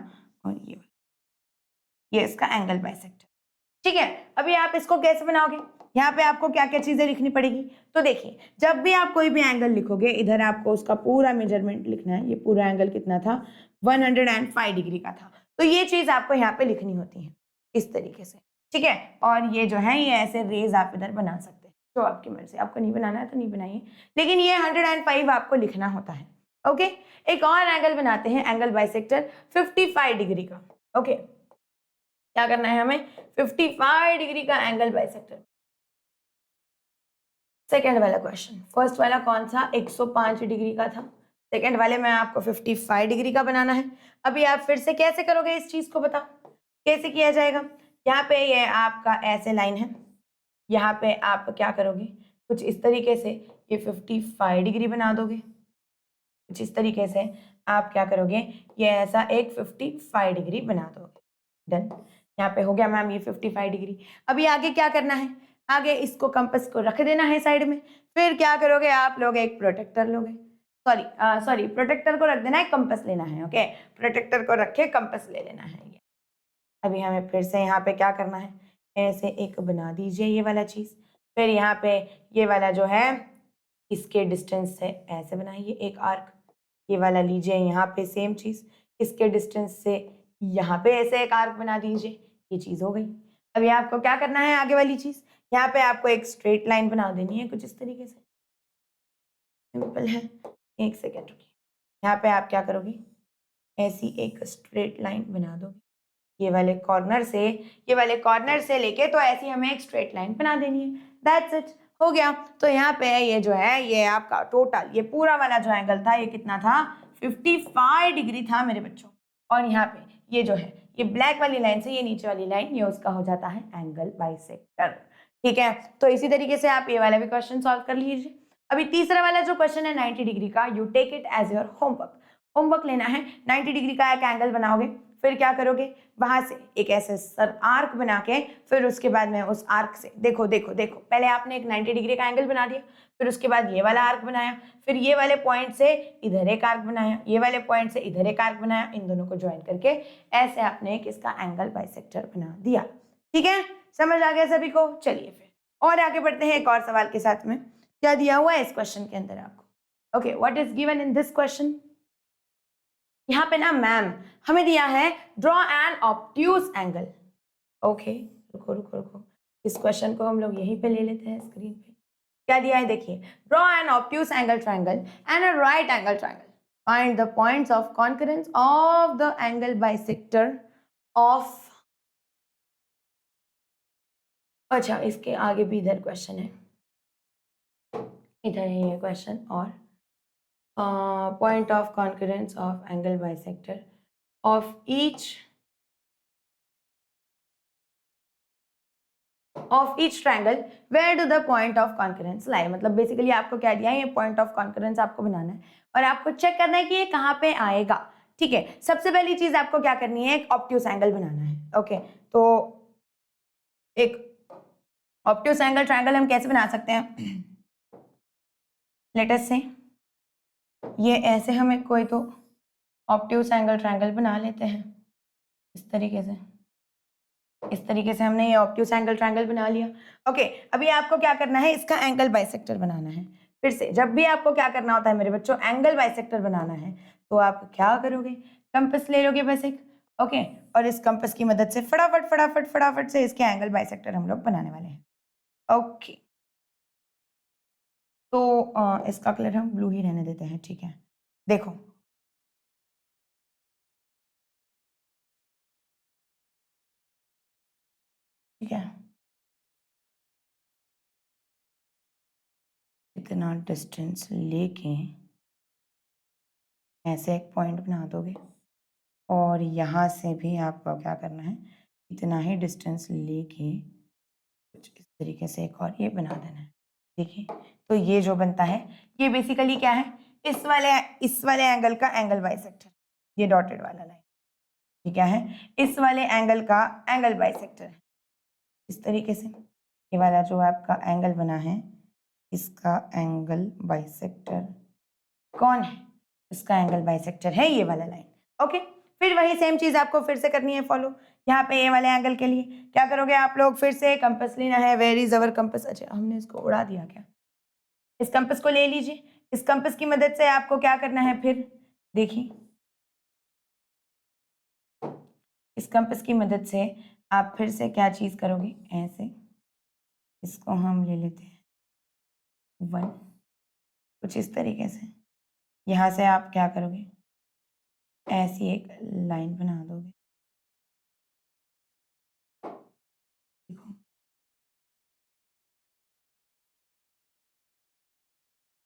और ये वाला, ये इसका एंगल बाइसेक्टर, ठीक है। अभी आप इसको कैसे बनाओगे, यहाँ पे आपको क्या क्या चीजें लिखनी पड़ेगी। तो देखिए, जब भी आप कोई भी एंगल लिखोगे, इधर आपको उसका पूरा मेजरमेंट लिखना है। ये पूरा एंगल कितना था, 105 डिग्री का था, तो ये चीज आपको यहाँ पे लिखनी होती है इस तरीके से, ठीक है। और ये जो है, ये ऐसे रेज आप इधर बना सकते हैं, जो आपकी मर्जी, आपको नहीं बनाना है तो नहीं बनाइए, लेकिन ये 105 आपको लिखना होता है। ओके, एक और एंगल बनाते हैं, एंगल बाइसेक्टर 55 डिग्री का। ओके, क्या करना है हमें, 55 डिग्री का एंगल बाइसेक्टर। सेकेंड वाला क्वेश्चन, फर्स्ट वाला कौन सा, 105 डिग्री का था, सेकेंड वाले में आपको 55 डिग्री का बनाना है। अभी आप फिर से कैसे करोगे इस चीज को, बताओ कैसे किया जाएगा। यहाँ पे ये आपका ऐसे लाइन है, यहाँ पे आप क्या करोगे, कुछ इस तरीके से ये 55 डिग्री बना दोगे, कुछ इस तरीके से आप क्या करोगे, ये ऐसा एक 55 डिग्री बना दोगे। डन, यहाँ पे हो गया मैम ये 55 डिग्री। अभी आगे क्या करना है, आगे इसको कंपास को रख देना है साइड में। फिर क्या करोगे, आप लोग एक प्रोटेक्टर लोगे, सॉरी प्रोटेक्टर को रख देना है, कंपास लेना है। ओके, प्रोटेक्टर को रख के कंपास ले लेना है। ये अभी हमें फिर से यहाँ पे क्या करना है, ऐसे एक बना दीजिए ये वाला चीज। फिर यहाँ पे ये वाला जो है, इसके डिस्टेंस से ऐसे बनाइए एक आर्क, ये वाला लीजिए यहाँ पे सेम चीज, इसके डिस्टेंस से यहाँ पे ऐसे एक आर्क बना दीजिए, ये चीज हो गई। अभी आपको क्या करना है, आगे वाली चीज, यहाँ पे आपको एक स्ट्रेट लाइन बना देनी है कुछ इस तरीके से, सिंपल है। एक सेकेंड रुकिए, यहाँ पे आप क्या करोगे, ऐसी एक स्ट्रेट लाइन बना दोगे, ये वाले कॉर्नर से, ये वाले कॉर्नर से लेके तो ऐसी हमें एक स्ट्रेट लाइन बना देनी है। दैट्स इट, हो गया। तो यहाँ पे ये जो है, ये आपका टोटल, ये पूरा वाला जो एंगल था, ये कितना था, 55 डिग्री था मेरे बच्चों। और यहाँ पे ये जो है, ये ब्लैक वाली लाइन से ये नीचे वाली लाइन, ये उसका हो जाता है एंगल बाइसेक्टर, ठीक है। तो इसी तरीके से आप ये वाला भी क्वेश्चन सॉल्व कर लीजिए। अभी तीसरा वाला जो क्वेश्चन है 90 डिग्री का, you take it as your homework. Homework लेना है, 90 डिग्री का एक एंगल बनाओगे, फिर क्या करोगे, वहां से एक ऐसे सर आर्क बना के, फिर उसके बाद में उस आर्क से, देखो देखो देखो, पहले आपने एक 90 डिग्री का एंगल बना दिया, फिर उसके बाद ये वाला आर्क बनाया, फिर ये वाले पॉइंट से इधर एक आर्क बनाया, ये वाले पॉइंट से इधर एक आर्क बनाया, इन दोनों को ज्वाइन करके ऐसे आपने एक इसका एंगल बाइसेक्टर बना दिया, ठीक है। समझ आ गया सभी को, चलिए फिर और आगे बढ़ते हैं एक और सवाल के साथ में। क्या दिया हुआ है इस क्वेश्चन के अंदर आपको, okay, what is given in this question, यहाँ पे ना मैम हमें दिया है draw an obtuse angle. Okay, रुको रुको रुको, इस क्वेश्चन को हम लोग यहीं पे ले लेते हैं स्क्रीन पे। क्या दिया है देखिए, draw an obtuse angle triangle and a right angle triangle, find the points of concurrence of the angle bisector of. अच्छा, इसके आगे भी इधर क्वेश्चन है, इधर है ये क्वेश्चन, और point of concurrence of angle bisector of each triangle where do the point of concurrence lie। मतलब बेसिकली आपको क्या दिया है, ये पॉइंट ऑफ कॉन्करेंस आपको बनाना है और आपको चेक करना है कि ये कहाँ पे आएगा। ठीक है, सबसे पहली चीज आपको क्या करनी है, एक ऑब्ट्यूज एंगल बनाना है। ओके, तो एक ऑब्ट्यूज एंगल ट्रायंगल हम कैसे बना सकते हैं, लेट अस से ये ऐसे हमें कोई तो ऑब्ट्यूज एंगल ट्रायंगल बना लेते हैं इस तरीके से। इस तरीके से हमने ये ऑब्ट्यूज एंगल ट्रायंगल बना लिया। ओके, अभी आपको क्या करना है, इसका एंगल बाइसेक्टर बनाना है। फिर से जब भी आपको क्या करना होता है मेरे बच्चों, एंगल बाइसेक्टर बनाना है, तो आप क्या करोगे, कंपास ले लोगे बस एक। ओके, और इस कंपास की मदद से फटाफट फटाफट फटाफट से इसके एंगल बाइसेक्टर हम लोग बनाने वाले हैं। ओके, तो इसका कलर हम ब्लू ही रहने देते हैं। ठीक है, देखो ठीक है, इतना डिस्टेंस लेके ऐसे एक पॉइंट बना दोगे और यहाँ से भी आपको क्या करना है, इतना ही डिस्टेंस लेके कुछ इस तरीके से एक और ये बना देना है। देखिए, तो ये जो बनता है ये बेसिकली क्या है, इस वाले एंगल का एंगल बाइसेक्टर, ये डॉटेड वाला लाइन, ये क्या है, इस वाले एंगल का एंगल बाइसेक्टर है। इस तरीके से ये वाला जो आपका एंगल बना है, इसका एंगल बाइसेक्टर कौन है, इसका एंगल बाइसेक्टर है ये वाला लाइन। ओके, फिर वही सेम चीज आपको फिर से करनी है फॉलो। यहाँ पे ये वाले एंगल के लिए क्या करोगे आप लोग, फिर से कंपास लेना है। वेयर इज अवर कंपास, अच्छा हमने इसको उड़ा दिया क्या, इस कंपास को ले लीजिए। इस कंपास की मदद से आपको क्या करना है, फिर देखिए इस कंपास की मदद से आप फिर से क्या चीज करोगे, ऐसे इसको हम ले लेते हैं 1, कुछ इस तरीके से। यहाँ से आप क्या करोगे, ऐसी एक लाइन बना दोगे। देखो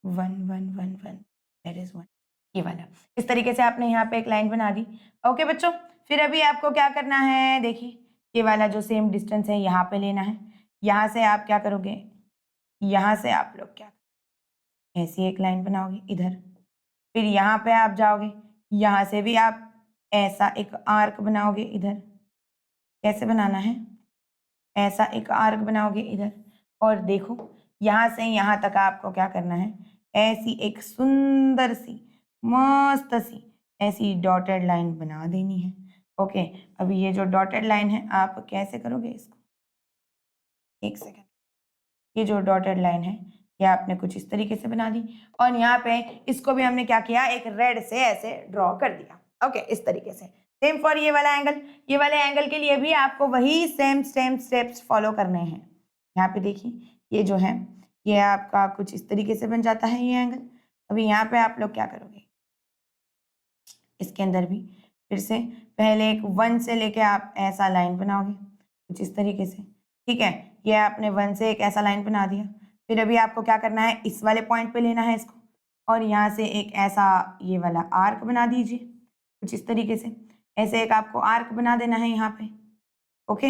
1 1 1 1, दैट इज 1, ये वाला। इस तरीके से आपने यहाँ पे एक लाइन बना दी। ओके बच्चों, फिर अभी आपको क्या करना है, देखिए ये वाला जो सेम डिस्टेंस है यहाँ पे लेना है। यहाँ से आप क्या करोगे, यहाँ से आप लोग क्या, ऐसी एक लाइन बनाओगे इधर। फिर यहाँ पे आप जाओगे, यहाँ से भी आप ऐसा एक आर्क बनाओगे इधर। कैसे बनाना है, ऐसा एक आर्क बनाओगे इधर। और देखो यहाँ से यहाँ तक आपको क्या करना है, ऐसी एक सुंदर सी मस्त सी ऐसी डॉटेड लाइन बना देनी है। ओके, अभी ये जो डॉटेड लाइन है आप कैसे करोगे इसको, एक सेकेंड, ये जो डॉटेड लाइन है ये आपने कुछ इस तरीके से बना दी और यहाँ पे इसको भी हमने क्या किया, एक रेड से ऐसे ड्रॉ कर दिया। ओके, इस तरीके से सेम फॉर ये वाला एंगल। ये वाले एंगल के लिए भी आपको वही सेम स्टेप्स फॉलो करने हैं। यहाँ पे देखिए ये जो है ये आपका कुछ इस तरीके से बन जाता है ये एंगल। अभी यहाँ पे आप लोग क्या करोगे, इसके अंदर भी फिर से पहले एक 1 से लेके आप ऐसा लाइन बनाओगे कुछ इस तरीके से। ठीक है, ये आपने 1 से एक ऐसा लाइन बना दिया। फिर अभी आपको क्या करना है, इस वाले पॉइंट पे लेना है इसको और यहाँ से एक ऐसा ये वाला आर्क बना दीजिए कुछ इस तरीके से। ऐसे एक आपको आर्क बना देना है यहाँ पे। ओके,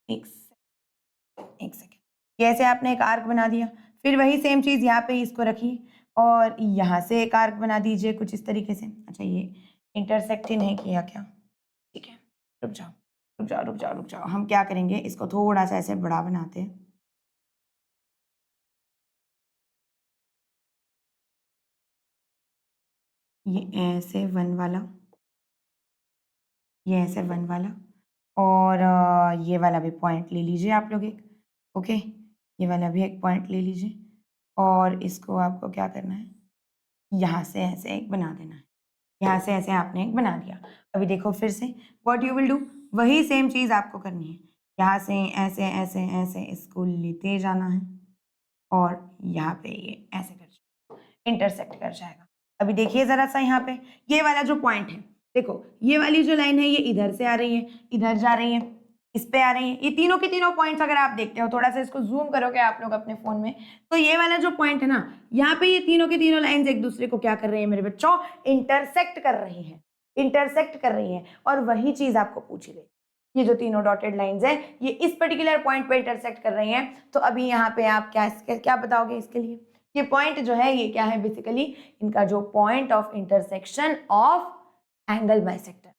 एक सेकेंड, ये ऐसे आपने एक आर्क बना दिया। फिर वही सेम चीज़ यहाँ पे इसको रखिए और यहाँ से एक आर्क बना दीजिए कुछ इस तरीके से। अच्छा, ये इंटरसेक्ट ही नहीं किया क्या, ठीक है, रुक जाओ रुक जाओ रुक जाओ रुक जाओ, हम क्या करेंगे इसको थोड़ा सा ऐसे बड़ा बनाते हैं। ये ऐसे 1 वाला, ये ऐसे 1 वाला और ये वाला भी पॉइंट ले लीजिए आप लोग एक। ओके, ये वाला भी एक पॉइंट ले लीजिए और इसको आपको क्या करना है, यहाँ से ऐसे एक बना देना है। यहाँ से ऐसे आपने एक बना दिया। अभी देखो फिर से व्हाट यू विल डू, वही सेम चीज आपको करनी है। यहाँ से ऐसे ऐसे ऐसे इसको लेते जाना है और यहाँ पे ये ऐसे कर इंटरसेक्ट कर जाएगा। अभी देखिए जरा सा यहाँ पे ये वाला जो पॉइंट है, देखो ये वाली जो लाइन है ये इधर से आ रही है, इधर जा रही है, इस पे आ रही है। ये तीनों के तीनों पॉइंट्स अगर आप देखते हो, थोड़ा सा इसको जूम करोगे आप लोग अपने फोन में, तो ये वाला जो पॉइंट है ना, यहाँ पे ये तीनों के तीनों लाइंस एक दूसरे को क्या कर रही है मेरे बच्चों, इंटरसेक्ट कर रही है, इंटरसेक्ट कर रही है। और वही चीज आपको पूछी गई, ये जो तीनों डॉटेड लाइंस है ये इस पर्टिकुलर पॉइंट पे इंटरसेक्ट कर रही हैं। तो अभी यहाँ पे आप क्या बताओगे इसके लिए, ये पॉइंट जो है ये क्या है, बेसिकली इनका जो point of intersection of angle bisector.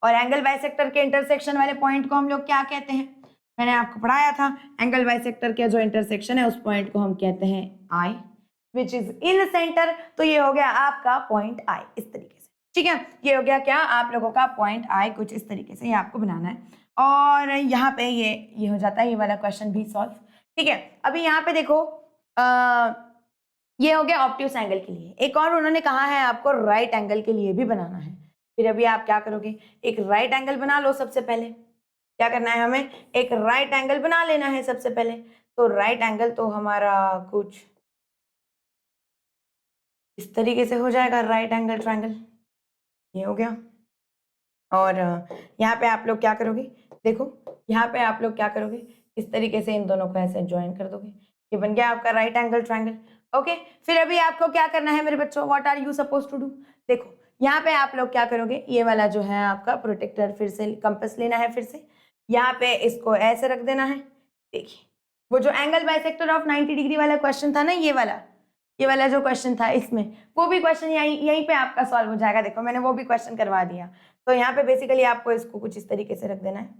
और एंगल बाइसेक्टर के इंटरसेक्शन वाले पॉइंट को हम लोग क्या कहते हैं, मैंने आपको पढ़ाया था, एंगल बाइसेक्टर का जो इंटरसेक्शन है उस पॉइंट को हम कहते हैं आई, विच इज इन सेंटर। तो ये हो गया आपका पॉइंट आई इस तरीके से, ठीक है। ये हो गया क्या, आप लोगों का पॉइंट आई कुछ इस तरीके से, ये आपको बनाना है। और यहाँ पे ये हो जाता है, ये वाला क्वेश्चन भी सॉल्व, ठीक है। अभी यहाँ पे देखो ये हो गया ऑब्ट्यूस एंगल के लिए। एक और उन्होंने कहा है आपको राइट एंगल के लिए भी बनाना है। फिर अभी आप क्या करोगे, एक राइट एंगल बना लो। सबसे पहले क्या करना है, हमें एक राइट एंगल बना लेना है सबसे पहले। तो राइट एंगल तो हमारा कुछ इस तरीके से हो जाएगा, राइट एंगल ट्रायंगल, ये हो गया। और यहाँ पे आप लोग क्या करोगे, देखो यहाँ पे आप लोग क्या करोगे, इस तरीके से इन दोनों को ऐसे ज्वाइन कर दोगे, ये बन गया आपका राइट एंगल ट्रायंगल। ओके, फिर अभी आपको क्या करना है मेरे बच्चों, what are you suppose to do. देखो यहाँ पे आप लोग क्या करोगे, ये वाला जो है आपका प्रोटेक्टर, फिर से कंपास लेना है, फिर से यहाँ पे इसको ऐसे रख देना है। देखिए वो जो एंगल बाइसेक्टर ऑफ 90 डिग्री वाला क्वेश्चन था ना, ये वाला जो क्वेश्चन था, इसमें वो भी क्वेश्चन यहीं पे आपका सॉल्व हो जाएगा। देखो मैंने वो भी क्वेश्चन करवा दिया। तो यहाँ पे बेसिकली आपको इसको कुछ इस तरीके से रख देना है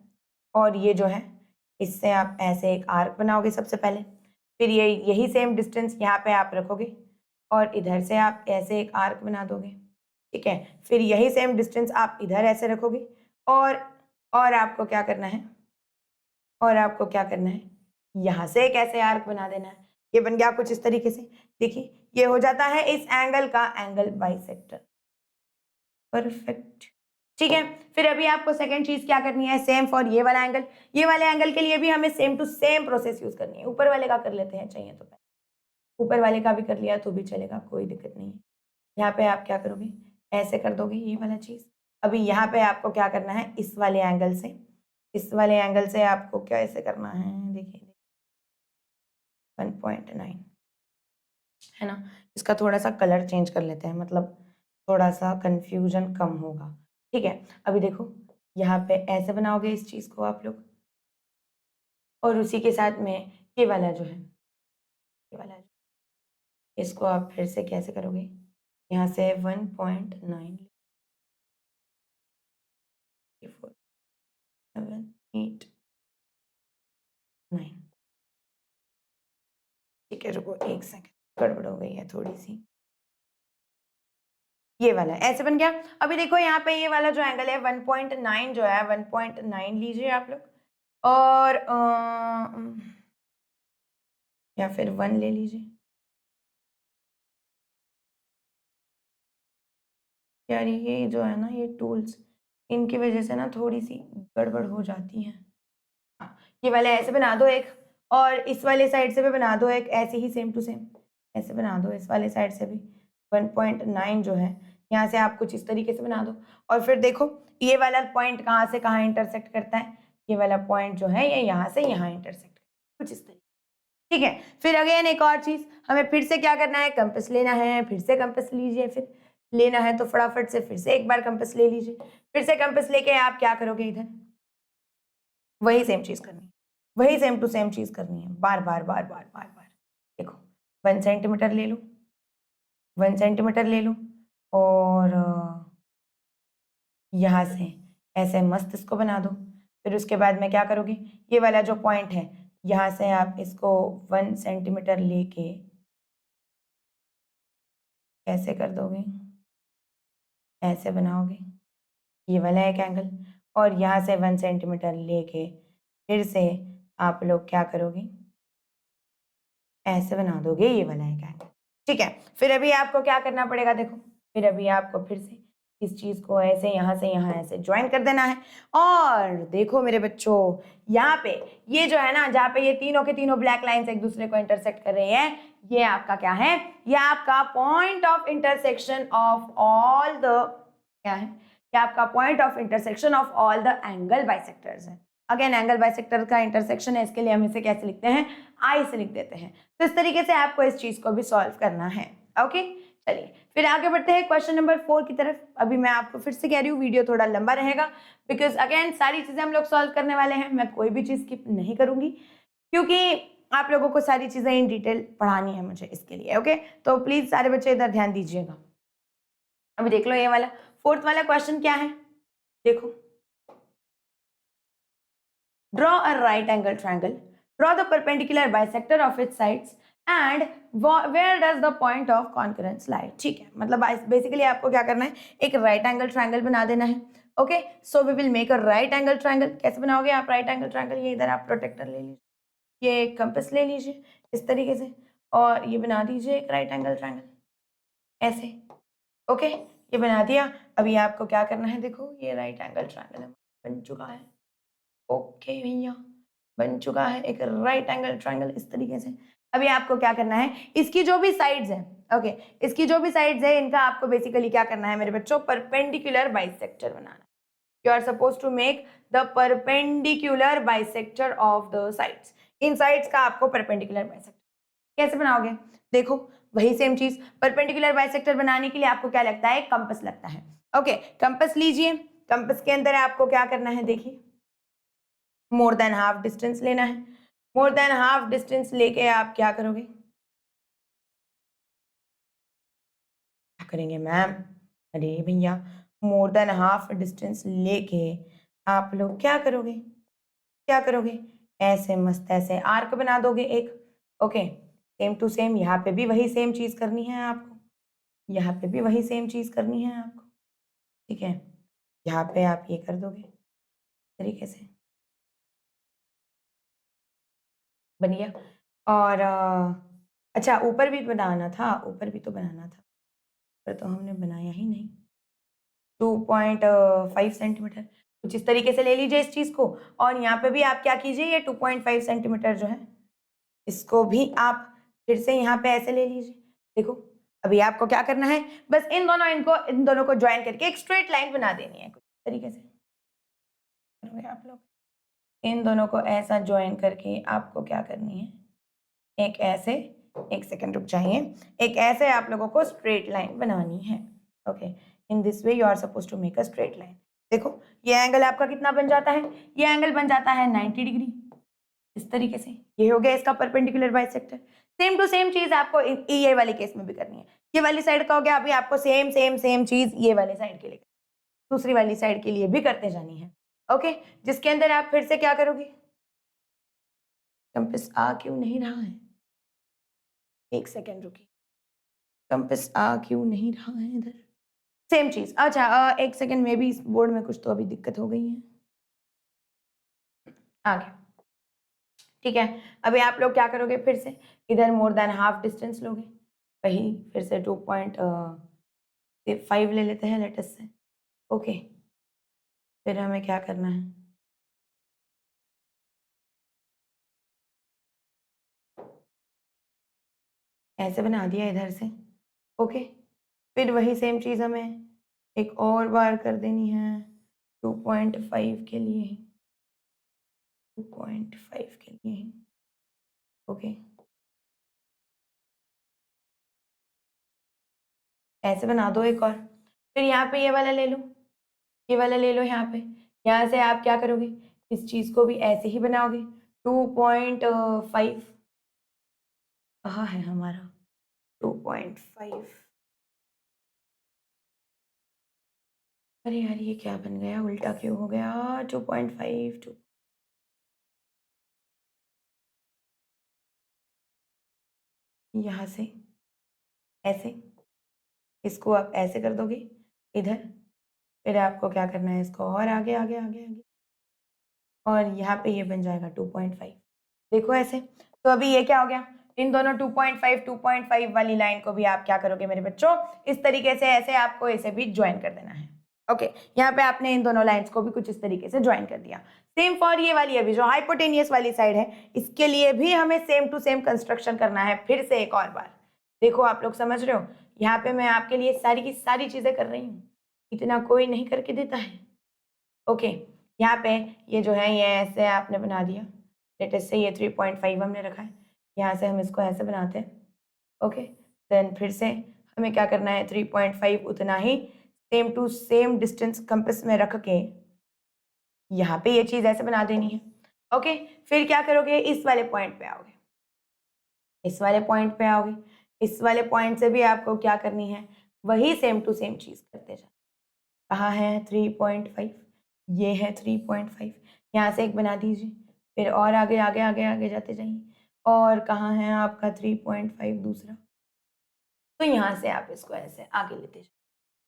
और ये जो है इससे आप ऐसे एक आर्क बनाओगे सबसे पहले। फिर यही सेम डिस्टेंस यहाँ पे आप रखोगे और इधर से आप ऐसे एक आर्क बना दोगे, ठीक है। फिर यही सेम डिस्टेंस आप इधर ऐसे रखोगे और आपको क्या करना है, यहाँ से एक ऐसे आर्क बना देना है। ये बन गया कुछ इस तरीके से। देखिए ये हो जाता है इस एंगल का एंगल बाइसेक्टर, परफेक्ट, ठीक है। फिर अभी आपको सेकंड चीज क्या करनी है, सेम फॉर ये वाला एंगल, ये वाले एंगल के लिए भी हमें same to same process use करनी है। ऊपर वाले का कर लेते हैं चाहिए तो, पहले ऊपर वाले का भी कर लिया तो भी चलेगा, कोई दिक्कत नहीं है। यहाँ पे आप क्या करोगे, ऐसे कर दोगे ये वाला चीज। अभी यहाँ पे आपको क्या करना है, इस वाले एंगल से आपको क्या ऐसे करना है, देखिए 1.9 है ना। इसका थोड़ा सा कलर चेंज कर लेते हैं, मतलब थोड़ा सा कंफ्यूजन कम होगा, ठीक है। अभी देखो यहाँ पे ऐसे बनाओगे इस चीज को आप लोग, और उसी के साथ में ये वाला जो है, इसको आप फिर से कैसे करोगे, यहाँ से 1.9 4 7 8 9, ठीक है। रुको एक सेकंड, गड़बड़ हो गई है थोड़ी सी, ये वाला ऐसे बन गया। अभी देखो यहाँ पे ये वाला जो एंगल है 1.9 जो है, 1.9 लीजिए आप लोग, और या फिर 1 ले लीजिए। यार ये जो है ना, ये टूल्स, इनकी वजह से ना थोड़ी सी गड़बड़ हो जाती है। हाँ, ये वाले ऐसे बना दो एक, और इस वाले साइड से भी बना दो एक, ऐसे ही सेम टू सेम ऐसे बना दो इस वाले साइड से भी। 1.9 जो है यहाँ से आप कुछ इस तरीके से बना दो, और फिर देखो ये वाला पॉइंट कहाँ से कहाँ इंटरसेक्ट करता है, ये वाला पॉइंट जो है ये यहाँ से यहाँ इंटरसेक्ट कुछ इस तरीके, ठीक है। फिर अगेन एक और चीज, हमें फिर से क्या करना है, कंपास लेना है, फिर से कंपास लीजिए। फिर लेना है तो फटाफट से फिर से एक बार कंपास ले लीजिए। फिर से कंपास लेके आप क्या करोगे, इधर वही सेम चीज करनी है, वही सेम टू सेम चीज करनी है, बार बार बार बार बार बार। देखो 1 सेंटीमीटर ले लो, 1 सेंटीमीटर ले लो, और यहाँ से ऐसे मस्त इसको बना दो। फिर उसके बाद में क्या करोगे, ये वाला जो पॉइंट है यहाँ से आप इसको 1 सेंटीमीटर लेके कैसे कर दोगे, ऐसे बनाओगे ये वाला एक एंगल, और यहाँ से 1 सेंटीमीटर लेके फिर से आप लोग क्या करोगे, ऐसे बना दोगे ये वाला एक एंगल, ठीक है। फिर अभी आपको क्या करना पड़ेगा, देखो फिर अभी आपको फिर से इस चीज को ऐसे यहाँ से यहाँ ऐसे ज्वाइन कर देना है। और देखो मेरे बच्चों, यहाँ पे ये जो है ना, जहाँ पे ये तीनों के तीनों ब्लैक लाइंस एक दूसरे को इंटरसेक्ट कर रही है, ये आपका क्या है, ये आपका point of intersection of all the, क्या है, ये आपका point of intersection of all the angle bisectors है। अगेन एंगल बाइसेक्टर का इंटरसेक्शन है, इसके लिए हम इसे कैसे लिखते हैं, आई से लिख देते हैं। तो इस तरीके से आपको इस चीज को भी सॉल्व करना है। ओके, चलिए फिर आगे बढ़ते हैं क्वेश्चन नंबर 4 की तरफ। अभी मैं आपको फिर से कह रही हूँ वीडियो थोड़ा लंबा रहेगा, बिकॉज अगेन सारी चीजें हम लोग सॉल्व करने वाले हैं, मैं कोई भी चीज स्किप नहीं करूंगी, क्योंकि आप लोगों को सारी चीजें इन डिटेल पढ़ानी है मुझे इसके लिए। ओके, तो प्लीज सारे बच्चे इधर ध्यान दीजिएगा। अभी देख लो ये वाला 4th वाला क्वेश्चन क्या है, देखो, draw a right angle triangle, draw the perpendicular bisector of its sides and where does the point of concurrence lie. ठीक है, मतलब बेसिकली आपको क्या करना है, एक राइट एंगल ट्रायंगल बना देना है। Okay, so we will make a right angle triangle. कैसे बनाओगे आप राइट एंगल ट्रायंगल, ये इधर आप प्रोटेक्टर ले लीजिए, ये कंपास ले लीजिए इस तरीके से, और ये बना दीजिए एक राइट एंगल ट्रायंगल ऐसे। ओके, ये बना दिया। अभी आपको क्या करना है, देखो ये राइट एंगल ट्रायंगल बन चुका है। ओके भैया, बन चुका है एक राइट एंगल ट्रायंगल इस तरीके से। अभी आपको क्या करना है, इसकी जो भी साइड्स हैं, ओके, इसकी जो भी साइड्स है, इनका आपको बेसिकली क्या करना है मेरे बच्चों, परपेंडिकुलर बाइसेक्टर बनाना। You are suppose to make the perpendicular bisector of the sides. इन साइड्स का आपको परपेंडिकुलर बाइसेक्टर कैसे बनाओगे, देखो वही सेम चीज, परपेंडिकुलर बाइसेक्टर बनाने के लिए आपको क्या लगता है, कंपास लगता है। ओके, कंपास लीजिए, कंपास के अंदर आपको क्या करना है, देखिए मोर देन हाफ डिस्टेंस लेना है। मोर देन हाफ डिस्टेंस लेके आप क्या करोगे, क्या करेंगे मैम, अरे भैया मोर देन हाफ डिस्टेंस लेके आप लोग क्या करोगे, क्या करोगे, ऐसे मस्त ऐसे आर्क बना दोगे एक। ओके, सेम टू सेम यहाँ पे भी वही सेम चीज करनी है आपको, यहाँ पे भी वही सेम चीज करनी है आपको। ठीक है, यहाँ पे आप ये कर दोगे तरीके से, बन गया। और अच्छा ऊपर भी बनाना था, ऊपर भी तो बनाना था, पर तो हमने बनाया ही नहीं। 2.5 सेंटीमीटर कुछ इस तरीके से ले लीजिए इस चीज को, और यहाँ पे भी आप क्या कीजिए, ये 2.5 सेंटीमीटर जो है इसको भी आप फिर से यहाँ पे ऐसे ले लीजिए। देखो अभी आपको क्या करना है, बस इन दोनों को ज्वाइन करके एक स्ट्रेट लाइन बना देनी है कुछ तरीके से। करोगे आप लोग, इन दोनों को ऐसा ज्वाइन करके आपको क्या करनी है, एक ऐसे, एक सेकंड रुक जाइए, एक ऐसे आप लोगों को स्ट्रेट लाइन बनानी है। Okay, in this way you are suppose to make a straight line. देखो ये एंगल आपका कितना बन जाता है, ये एंगल बन जाता है 90 डिग्री इस तरीके से। ये हो गया इसका perpendicular bisector. Same to same चीज आपको ये वाले केस में भी करनी है। ये वाली साइड का हो गया, अभी आपको सेम सेम सेम चीज ये वाली साइड के लिए, दूसरी वाली साइड के लिए भी करते जानी है। ओके, जिसके अंदर आप फिर से क्या करोगे, कंपास आ क्यों नहीं रहा है, एक सेकेंड रुकिए, कंपास आ क्यों नहीं रहा है इधर, सेम चीज। अच्छा एक सेकेंड में भी इस बोर्ड में कुछ तो अभी दिक्कत हो गई है, आ गया। ठीक है, अभी आप लोग क्या करोगे, फिर से इधर मोर देन हाफ डिस्टेंस लोगे, वही फिर से 2.5 ले लेते हैं लेटेस्ट से। ओके, फिर हमें क्या करना है, ऐसे बना दिया इधर से। ओके, फिर वही सेम चीज़ हमें एक और बार कर देनी है 2.5 के लिए ही, 2.5 के लिए ही। ओके, ऐसे बना दो एक और, फिर यहाँ पे ये वाला ले लो, ये वाला ले लो यहाँ पे। यहाँ से आप क्या करोगे, इस चीज़ को भी ऐसे ही बनाओगे 2.5, कहाँ है हमारा 2.5, अरे यार ये क्या बन गया, उल्टा क्यों हो गया, 2.5 टू, यहाँ से ऐसे, इसको आप ऐसे कर दोगे इधर, फिर आपको क्या करना है, इसको और आगे आगे आगे आगे, और यहाँ पे ये बन जाएगा 2.5। देखो ऐसे, तो अभी ये क्या हो गया, इन दोनों 2.5 वाली लाइन को भी आप क्या करोगे मेरे बच्चों, इस तरीके से ऐसे आपको इसे भी ज्वाइन कर देना है। ओके, यहाँ पे आपने इन दोनों लाइंस को भी कुछ इस तरीके से ज्वाइन कर दिया। सेम फॉर ये वाली अभी जो हाइपोटेनियस वाली साइड है, इसके लिए भी हमें सेम टू सेम कंस्ट्रक्शन करना है। फिर से एक और बार देखो, आप लोग समझ रहे हो, यहाँ पे मैं आपके लिए सारी की सारी चीजें कर रही हूँ, इतना कोई नहीं करके देता है। ओके, यहाँ पे ये जो है ये ऐसे आपने बना दिया, लेटेस्ट से ये 3.5 हमने रखा है, यहाँ से हम इसको ऐसे बनाते हैं। ओके, देन फिर से हमें क्या करना है, 3.5 उतना ही same to same distance compass में रख के यहाँ पे ये चीज ऐसे बना देनी है। ओके, फिर क्या करोगे, इस वाले पॉइंट पे आओगे, इस वाले पॉइंट पे आओगे, इस वाले पॉइंट से भी आपको क्या करनी है, वही सेम टू सेम चीज करते जाओ। कहाँ है 3.5, ये है 3.5, यहाँ से एक बना दीजिए, फिर और आगे आगे आगे आगे जाते जाइए, और कहाँ है आपका 3.5 दूसरा, तो यहाँ से आप इसको ऐसे आगे लेते जाओ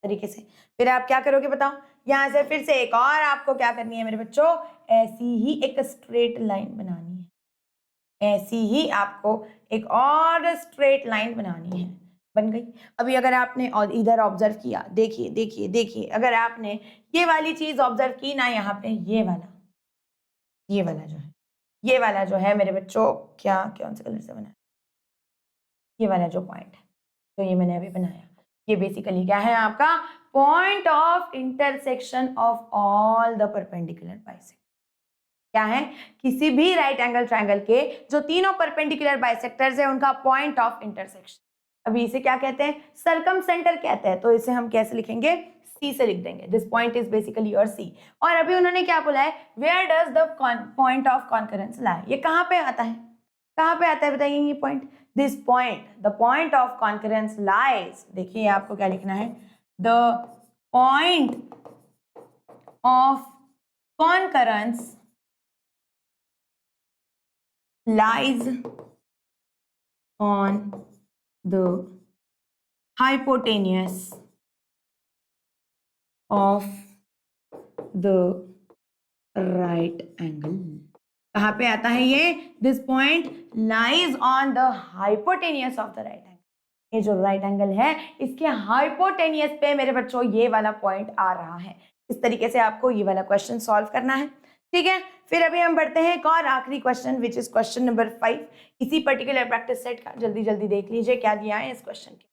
तरीके से। फिर आप क्या करोगे बताओ, यहाँ से फिर से एक और आपको क्या करनी है मेरे बच्चों, ऐसी ही एक स्ट्रेट लाइन बनानी है, ऐसी ही आपको एक और स्ट्रेट लाइन बनानी है। बन गई। अभी अगर आपने और इधर ऑब्जर्व किया, देखिए देखिए देखिए, अगर आपने ये वाली चीज ऑब्जर्व की ना, यहाँ पे ये वाला जो है, ये वाला जो है मेरे बच्चों, क्या कौन से कलर से बना है, ये वाला जो पॉइंट है, तो ये मैंने अभी बनाया, ये बेसिकली क्या है आपका point of intersection of all the perpendicular bisector. क्या है, किसी भी राइट एंगल ट्रायंगल के जो तीनों परपेंडिकुलर बाइसेक्टर्स है उनका पॉइंट ऑफ इंटरसेक्शन। अभी इसे क्या कहते हैं, सरकमसेंटर कहते हैं, तो इसे हम कैसे लिखेंगे, सी से लिख देंगे, this point is basically your C. और अभी उन्होंने क्या बोला है, where does the point of concurrence lie, ये कहाँ पे आता है, कहाँ पे आता है बताइए ये point, this point, the point of concurrence lies, देखिए आपको क्या लिखना है, the point of concurrence lies on the hypotenuse of the right angle। कहाँ पे आता है ये, this point lies on the hypotenuse of the right angle, ये जो राइट एंगल है इसके हाइपोटेनियस पे मेरे बच्चों ये वाला पॉइंट आ रहा है। इस तरीके से आपको ये वाला क्वेश्चन सॉल्व करना है, ठीक है। फिर अभी हम बढ़ते हैं एक और आखिरी question, which is question number 5, इसी पर्टिकुलर प्रैक्टिस सेट का। जल्दी जल्दी देख लीजिए क्या दिया है इस क्वेश्चन के,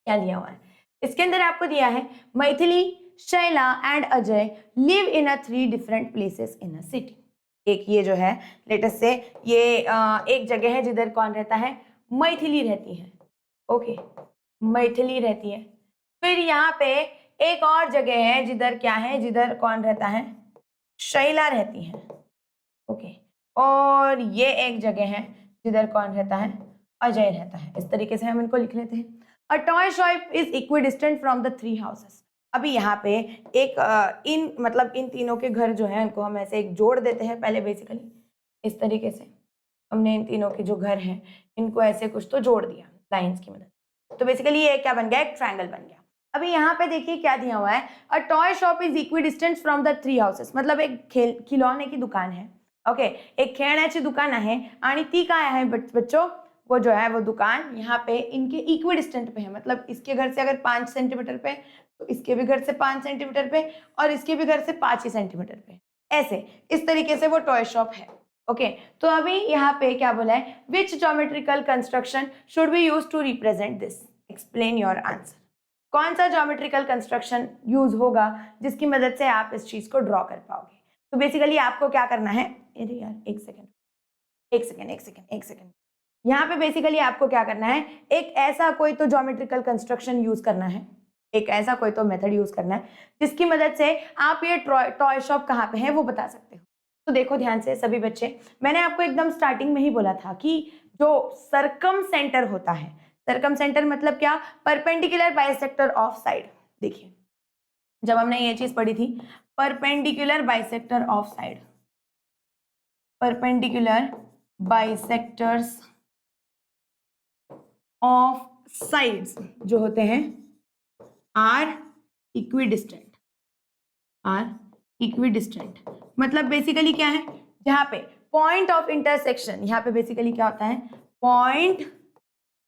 क्या दिया हुआ है इसके अंदर। आपको दिया है Maithili, Shaila and Ajay live in a 3 different places in a city. एक ये जो है लेटेस्ट से ये एक जगह है जिधर कौन रहता है, मैथिली रहती है। ओके, मैथिली रहती है। फिर यहाँ पे एक और जगह है जिधर क्या है, जिधर कौन रहता है, शैला रहती है। ओके, और ये एक जगह है जिधर कौन रहता है, अजय रहता है। इस तरीके से हम इनको लिख लेते हैं। A toy shop is equidistant from the 3 houses. अभी यहाँ पे एक इन मतलब इन तीनों के घर जो है इनको हम ऐसे एक जोड़ देते हैं पहले, बेसिकली इस तरीके से हमने इन तीनों के जो घर हैं इनको ऐसे कुछ तो जोड़ दिया लाइंस की मदद, तो बेसिकली ये क्या बन गया, एक ट्रायंगल बन गया। अभी यहाँ पे देखिए क्या दिया हुआ है, a toy shop is equidistant from the 3 houses, मतलब एक खिलौने की दुकान है। ओके, एक खेळण्याची दुकान आहे आणि ती काय आहे बच्चों, वो जो है वो दुकान यहाँ पे इनके इक्विडिस्टेंट पे है, मतलब इसके घर से अगर 5 सेंटीमीटर पे तो इसके भी घर से 5 सेंटीमीटर पे और इसके भी घर से 5 ही सेंटीमीटर पे, ऐसे इस तरीके से वो टॉय शॉप है। ओके, तो अभी यहाँ पे क्या बोला है, which geometrical construction should be use to represent this, explain your answer. कौन सा ज्योमेट्रिकल कंस्ट्रक्शन यूज होगा जिसकी मदद से आप इस चीज को ड्रॉ कर पाओगे। तो बेसिकली आपको क्या करना है, अरे यार एक सेकेंड, यहाँ पे बेसिकली आपको क्या करना है, एक ऐसा कोई तो ज्योमेट्रिकल कंस्ट्रक्शन यूज करना है, एक ऐसा कोई तो मेथड यूज करना है जिसकी मदद से आप ये टॉय शॉप कहाँ पे है वो बता सकते हो। तो देखो ध्यान से सभी बच्चे, मैंने आपको एकदम स्टार्टिंग में ही बोला था कि जो सरकम सेंटर होता है, सरकम सेंटर मतलब क्या, परपेंडिकुलर बाइसेक्टर ऑफ साइड। देखिए जब हमने ये चीज पढ़ी थी, perpendicular bisector of side, perpendicular bisectors of sides जो होते हैं आर इक्विडिस्टेंट, मतलब बेसिकली क्या है, जहां पे पॉइंट ऑफ इंटरसेक्शन, यहाँ पे बेसिकली क्या होता है, point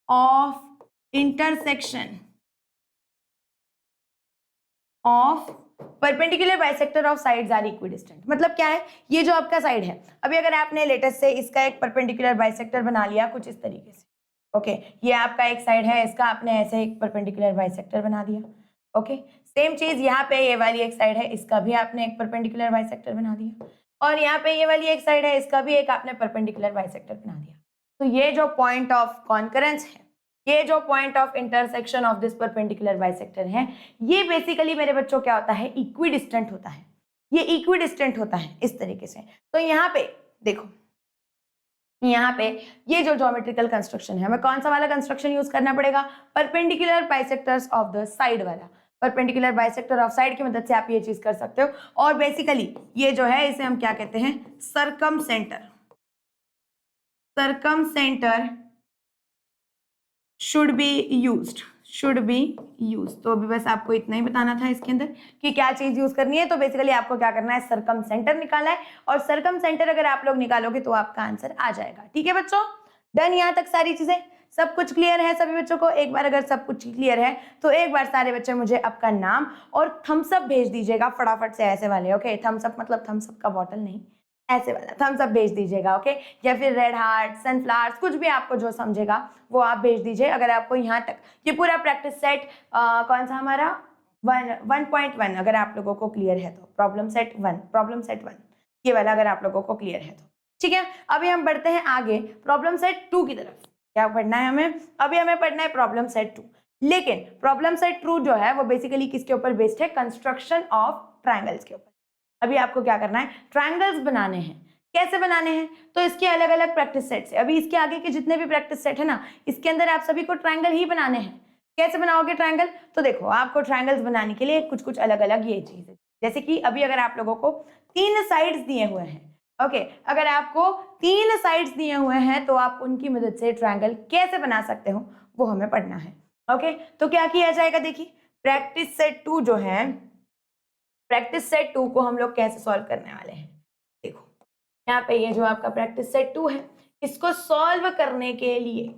of intersection of perpendicular bisector of sides are equidistant. मतलब क्या है, ये जो आपका साइड है, अभी अगर आपने लेटेस्ट से इसका एक परपेंडिकुलर बाइसेक्टर बना लिया कुछ इस तरीके से, ओके, ये आपका एक साइड है, इसका आपने ऐसे एक परपेंडिकुलर बाइसेक्टर बना दिया, ओके। सेम चीज यहाँ पे ये वाली एक साइड है, इसका भी आपने एक परपेंडिकुलर बाइसेक्टर बना दिया, और यहाँ पे ये वाली एक साइड है, इसका भी एक आपने परपेंडिकुलर बाइसेक्टर बना दिया। तो ये जो पॉइंट ऑफ कॉन्करेंस है, ये जो point of intersection of this perpendicular bisector है, ये बेसिकली मेरे बच्चों क्या होता है, इक्विडिस्टेंट होता है। ये इक्विडिस्टेंट होता है इस तरीके से। तो यहाँ पे देखो, यहाँ पे ये जो ज्योमेट्रिकल कंस्ट्रक्शन है, हमें कौन सा वाला कंस्ट्रक्शन यूज करना पड़ेगा, perpendicular bisectors of the side वाला। परपेंडिकुलर बाइसेक्टर ऑफ साइड की मदद से आप ये चीज कर सकते हो। और बेसिकली ये जो है, इसे हम क्या कहते हैं, circumcentre. Circumcentre should be used, should be use. तो अभी बस आपको इतना ही बताना था इसके अंदर कि क्या चीज यूज करनी है। तो बेसिकली आपको क्या करना है, सरकम सेंटर निकालना है, और सरकम सेंटर अगर आप लोग निकालोगे तो आपका आंसर आ जाएगा। ठीक है बच्चों, डन, यहाँ तक सारी चीजें, सब कुछ क्लियर है सभी बच्चों को। एक बार अगर सब कुछ क्लियर है तो एक बार सारे बच्चे मुझे आपका नाम और थम्स अप भेज दीजिएगा फटाफट से, ऐसे वाले, ओके। थम्स अप मतलब थम्स अप का बॉटल नहीं, ऐसे वाला थम्स अप भेज दीजिएगा, ओके। या फिर रेड हार्ट, सनफ्लावर्स, कुछ भी आपको जो समझेगा वो आप भेज दीजिए। अगर आपको यहाँ तक ये पूरा प्रैक्टिस सेट कौन सा हमारा 1.1 अगर आप लोगों को क्लियर है तो, प्रॉब्लम सेट 1 ये वाला अगर आप लोगों को क्लियर है तो ठीक है। अभी हम बढ़ते हैं आगे प्रॉब्लम सेट 2 की तरफ। क्या पढ़ना है हमें, अभी हमें पढ़ना है प्रॉब्लम सेट 2। लेकिन प्रॉब्लम सेट 2 जो है वो बेसिकली किसके ऊपर बेस्ड है, कंस्ट्रक्शन ऑफ ट्राइंगल्स के ऊपर। अभी आपको क्या करना है, ट्राइंगल्स बनाने हैं। कैसे बनाने हैं, तो इसके अलग अलग प्रैक्टिस सेट है। अभी इसके आगे के जितने भी प्रैक्टिस सेट है ना, इसके अंदर आप सभी को ट्राइंगल ही बनाने हैं। कैसे बनाओगे ट्राइंगल, तो देखो आपको ट्राइंगल्स बनाने के लिए कुछ कुछ अलग अलग ये चीज है। जैसे कि अभी अगर आप लोगों को 3 साइड्स दिए हुए हैं, ओके, अगर आपको 3 साइड्स दिए हुए हैं तो आप उनकी मदद से ट्राइंगल कैसे बना सकते हो वो हमें पढ़ना है, ओके। तो क्या किया जाएगा, देखिए प्रैक्टिस सेट 2 जो है, प्रैक्टिस सेट 2 को हम लोग कैसे सॉल्व करने वाले हैं। देखो यहाँ पे ये जो आपका प्रैक्टिस सेट 2 है, इसको सॉल्व करने के लिए,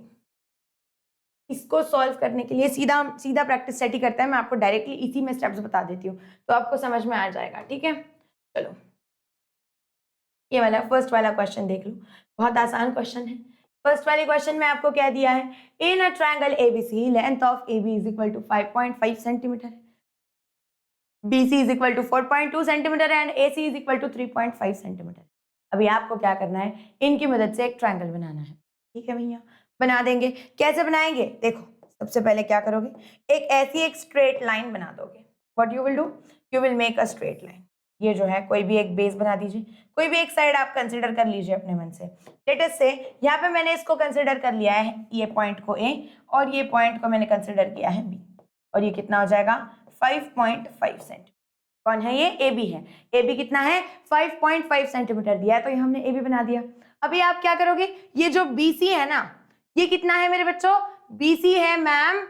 इसको सॉल्व करने के लिए सीधा सीधा प्रैक्टिस सेट ही करता है। मैं आपको डायरेक्टली इसी में स्टेप्स बता देती हूँ तो आपको समझ में आ जाएगा, ठीक है। चलो ये वाला फर्स्ट वाला क्वेश्चन देख लो, बहुत आसान क्वेश्चन है। फर्स्ट वाले क्वेश्चन में आपको क्या दिया है, in a triangle ABC length of AB is equal to 5.5 centimetre, BC is equal to 4.2 centimetre and AC is equal to 3.5 centimetre. अभी आपको क्या करना है, इनकी मदद से एक ट्रायंगल बनाना है, ठीक है भैया। बना देंगे, कैसे बनाएंगे, देखो सबसे पहले क्या करोगे, एक ऐसी एक स्ट्रेट लाइन बना दोगे। What you will do, you will make a straight line. ये जो है कोई भी एक बेस बना दीजिए, कोई भी एक साइड आप कंसिडर कर लीजिए अपने मन से। लेटेस्ट से यहाँ पे मैंने इसको कंसिडर कर लिया है, ये पॉइंट को A और ये पॉइंट को मैंने कंसिडर किया है B, और ये कितना हो जाएगा 5.5 सेंटीमीटर। कौन है ये, AB है। AB कितना है, 5.5 सेंटीमीटर दिया है, तो ये हमने AB बना दिया। अभी आप क्या करोगे, ये जो BC है ना, ये कितना है मेरे बच्चों, BC है मैम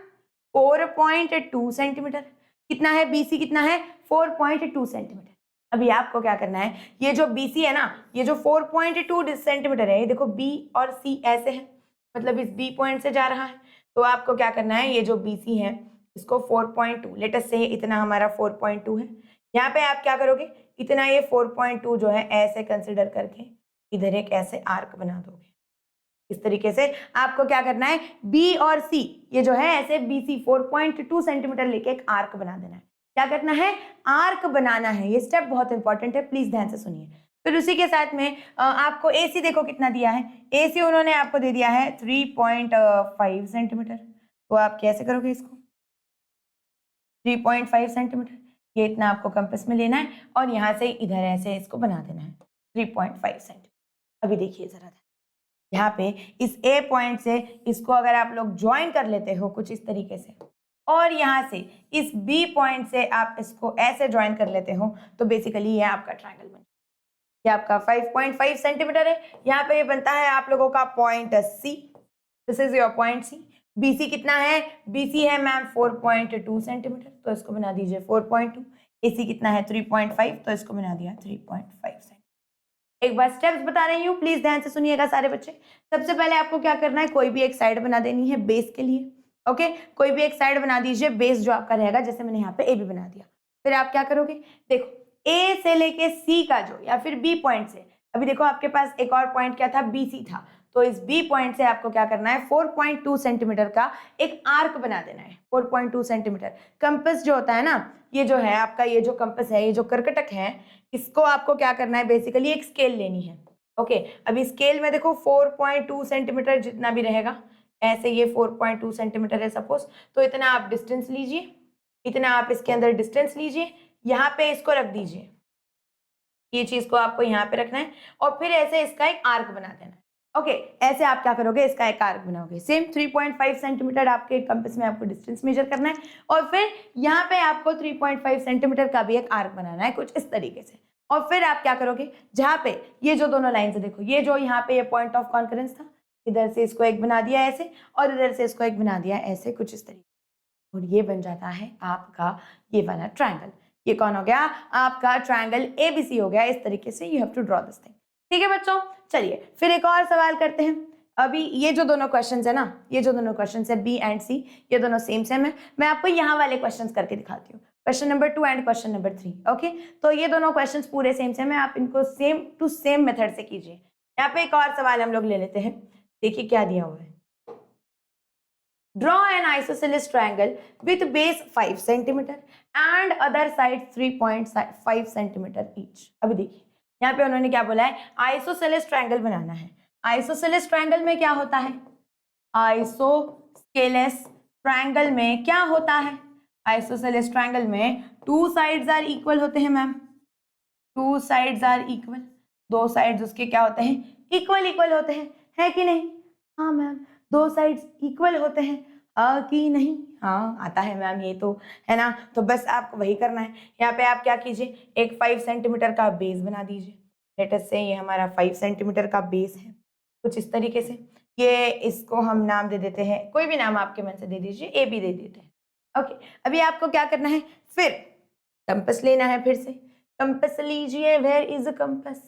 4.2 सेंटीमीटर। कितना है BC, कितना है 4.2 सेंटीमीटर। अभी आपको क्या करना है, ये जो BC है ना, ये जो 4.2 सेंटीमीटर है, ये देखो B और C ऐसे है, मतलब इस B पॉइंट से जा रहा है। तो आपको क्या करना है, ये जो BC है इसको 4.2, लेटेस्ट से इतना हमारा 4.2 है, यहाँ पे आप क्या करोगे, इतना ये 4.2 जो है ऐसे कंसिडर करके इधर एक ऐसे आर्क बना दोगे। इस तरीके से आपको क्या करना है, B और C ये जो है ऐसे BC 4.2 सेंटीमीटर लेके एक आर्क बना देना है। क्या करना है, आर्क बनाना है। ये स्टेप बहुत इंपॉर्टेंट है, प्लीज ध्यान से सुनिए। फिर उसी के साथ में आपको AC देखो कितना दिया है, AC उन्होंने आपको दे दिया है 3.5 सेंटीमीटर। तो आप कैसे करोगे इसको, 3.5 सेंटीमीटर, ये इतना आपको कंपास में लेना है और यहाँ से इधर ऐसे इसको बना देना है 3.5 सेंटीमीटर। अभी देखिए जरा, यहाँ पे इस A पॉइंट से इसको अगर आप लोग ज्वाइन कर लेते हो कुछ इस तरीके से, और यहाँ से इस B पॉइंट से आप इसको ऐसे ज्वाइन कर लेते हो, तो बेसिकली ये आपका ट्रायंगल बन, ये आपका 5.5 सेंटीमीटर है। यहाँ पे ये बनता है आप लोगों का point C, this is your point C। BC कितना है, BC है मैम 4.2 सेंटीमीटर, तो इसको बना दीजिए 4.2। AC कितना है 3.5, तो इसको बना दिया 3.5 सेंटीमीटर। एक बार स्टेप्स बता रही हूँ, प्लीज ध्यान से सुनिएगा सारे बच्चे। सबसे पहले आपको क्या करना है, कोई भी एक साइड बना देनी है बेस के लिए। ओके, कोई भी एक साइड बना दीजिए, बेस जो आपका रहेगा, जैसे मैंने यहाँ पे ए भी बना दिया। फिर आप क्या करोगे, देखो ए से लेके सी का जो, या फिर बी पॉइंट से, अभी देखो आपके पास एक और पॉइंट क्या था, बी सी था, तो इस बी पॉइंट से आपको क्या करना है, 4.2 सेंटीमीटर का एक आर्क बना देना है। 4.2 सेंटीमीटर। कंपास जो होता है ना, ये जो है आपका, ये जो कंपास है, ये जो कर्कटक है, इसको आपको क्या करना है, बेसिकली एक स्केल लेनी है। ओके, अभी स्केल में देखो 4.2 सेंटीमीटर जितना भी रहेगा, ऐसे ये 4.2 सेंटीमीटर है सपोज, तो इतना आप डिस्टेंस लीजिए, इतना आप इसके अंदर डिस्टेंस लीजिए, यहाँ पे इसको रख दीजिए, ये चीज को आपको यहाँ पे रखना है, और फिर ऐसे इसका एक आर्क बना देना है। ओके, ऐसे आप क्या करोगे, इसका एक आर्क बनाओगे। सेम 3.5 सेंटीमीटर आपके कंपास में आपको डिस्टेंस मेजर करना है, और फिर यहाँ पे आपको 3.5 सेंटीमीटर का भी एक आर्क बनाना है, कुछ इस तरीके से। और फिर आप क्या करोगे, जहाँ पे ये जो दोनों लाइन से देखो, ये जो यहाँ पे ये पॉइंट ऑफ कॉन्करेंस था, इधर से इसको एक बना दिया ऐसे, और इधर से इसको एक बना दिया ऐसे, कुछ इस तरीके, और ये बन जाता है आपका ये वाला ट्रायंगल। ये कौन हो गया, आपका ट्रायंगल एबीसी हो गया। इस तरीके से you have to draw this thing. ठीक है बच्चों, चलिए फिर एक और सवाल करते हैं। अभी ये जो दोनों क्वेश्चंस है ना, ये जो दोनों क्वेश्चंस है बी एंड सी, ये दोनों सेम सेम है। मैं आपको यहाँ वाले क्वेश्चंस करके दिखाती हूँ, question number 2 and question number 3। Okay, तो ये दोनों क्वेश्चंस पूरे सेम सेम है, आप इनको सेम टू सेम मेथड से कीजिए। यहाँ पे एक और सवाल हम लोग ले लेते हैं, देखिए क्या दिया हुआ है। Draw an isosceles triangle with base 5 centimeter and other sides 3.5 centimeter each। अभी देखिए यहाँ पे उन्होंने क्या बोला है, आइसोसेलेस ट्रायंगल बनाना है। आइसोसेलेस ट्रायंगल में क्या होता है, आइसोसेलेस ट्रायंगल में क्या होता है, आइसोसेलेस ट्रायंगल में 2 साइड्स आर इक्वल होते हैं ma'am, 2 sides are equal, 2 sides उसके क्या होते हैं, इक्वल इक्वल होते हैं, है कि नहीं। हाँ मैम, 2 साइड्स इक्वल होते हैं, कि नहीं, हाँ आता है मैम, ये तो है ना। तो बस आपको वही करना है। यहाँ पे आप क्या कीजिए, एक 5 सेंटीमीटर का बेस बना दीजिए। लेट अस से ये हमारा 5 सेंटीमीटर का बेस है, कुछ इस तरीके से। ये इसको हम नाम दे देते हैं, कोई भी नाम आपके मन से दे दीजिए, ए बी दे देते हैं। ओके, अभी आपको क्या करना है, फिर कंपास लेना है, फिर से कंपास लीजिए। वेयर इज कंपास,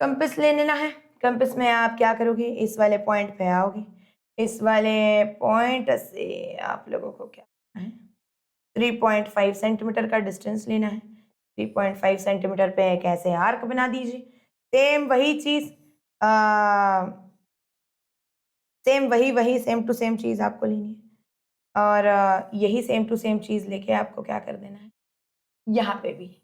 कंपास ले लेना है। कंपास में आप क्या करोगे, इस वाले पॉइंट पे आओगे, इस वाले पॉइंट से आप लोगों को क्या करना है, 3.5 सेंटीमीटर का डिस्टेंस लेना है। 3.5 सेंटीमीटर पे एक ऐसे आर्क बना दीजिए। सेम वही चीज, सेम वही सेम टू सेम चीज आपको लेनी है, और यही सेम टू सेम चीज लेके आपको क्या कर देना है, यहाँ पे भी,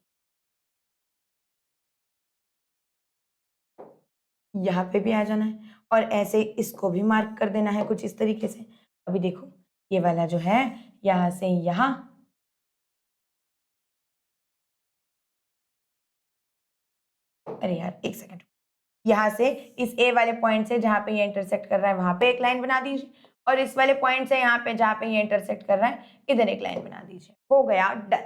यहाँ पे भी आ जाना है, और ऐसे इसको भी मार्क कर देना है, कुछ इस तरीके से। अभी देखो ये वाला जो है, यहाँ से यहाँ, अरे यार एक सेकंड, यहाँ से इस ए वाले पॉइंट से जहाँ पे ये इंटरसेक्ट कर रहा है वहां पे एक लाइन बना दीजिए, और इस वाले पॉइंट से यहाँ पे जहाँ पे ये इंटरसेक्ट कर रहा है इधर एक लाइन बना दीजिए। हो गया डन।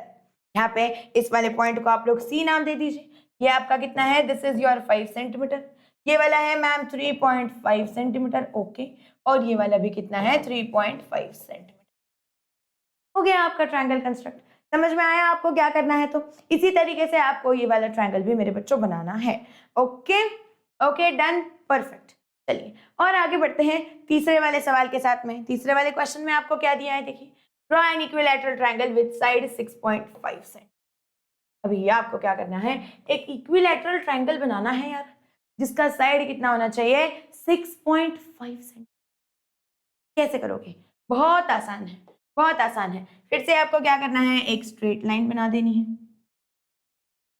यहाँ पे इस वाले पॉइंट को आप लोग सी नाम दे दीजिए। ये आपका कितना है, दिस इज योर 5 सेंटीमीटर। ये वाला है मैम 3.5 सेंटीमीटर। ओके, और ये वाला भी कितना है, 3.5 सेंटीमीटर। हो गया आपका ट्रायंगल कंस्ट्रक्ट। समझ में आया आपको क्या करना है, तो इसी तरीके से आपको ये वाला ट्रायंगल भी मेरे बच्चों बनाना है। Okay okay done, perfect. चलिए और आगे बढ़ते हैं तीसरे वाले सवाल के साथ में। तीसरे वाले क्वेश्चन में आपको क्या दिया है, देखिए, draw an equilateral triangle with side 6.5 centimetre. अभी ये आपको क्या करना है, एक इक्विलैटरल ट्रायंगल बनाना है यार, जिसका साइड कितना होना चाहिए, 6.5 सेंटीमीटर। कैसे करोगे, बहुत आसान है, बहुत आसान है। फिर से आपको क्या करना है, एक स्ट्रेट लाइन बना देनी है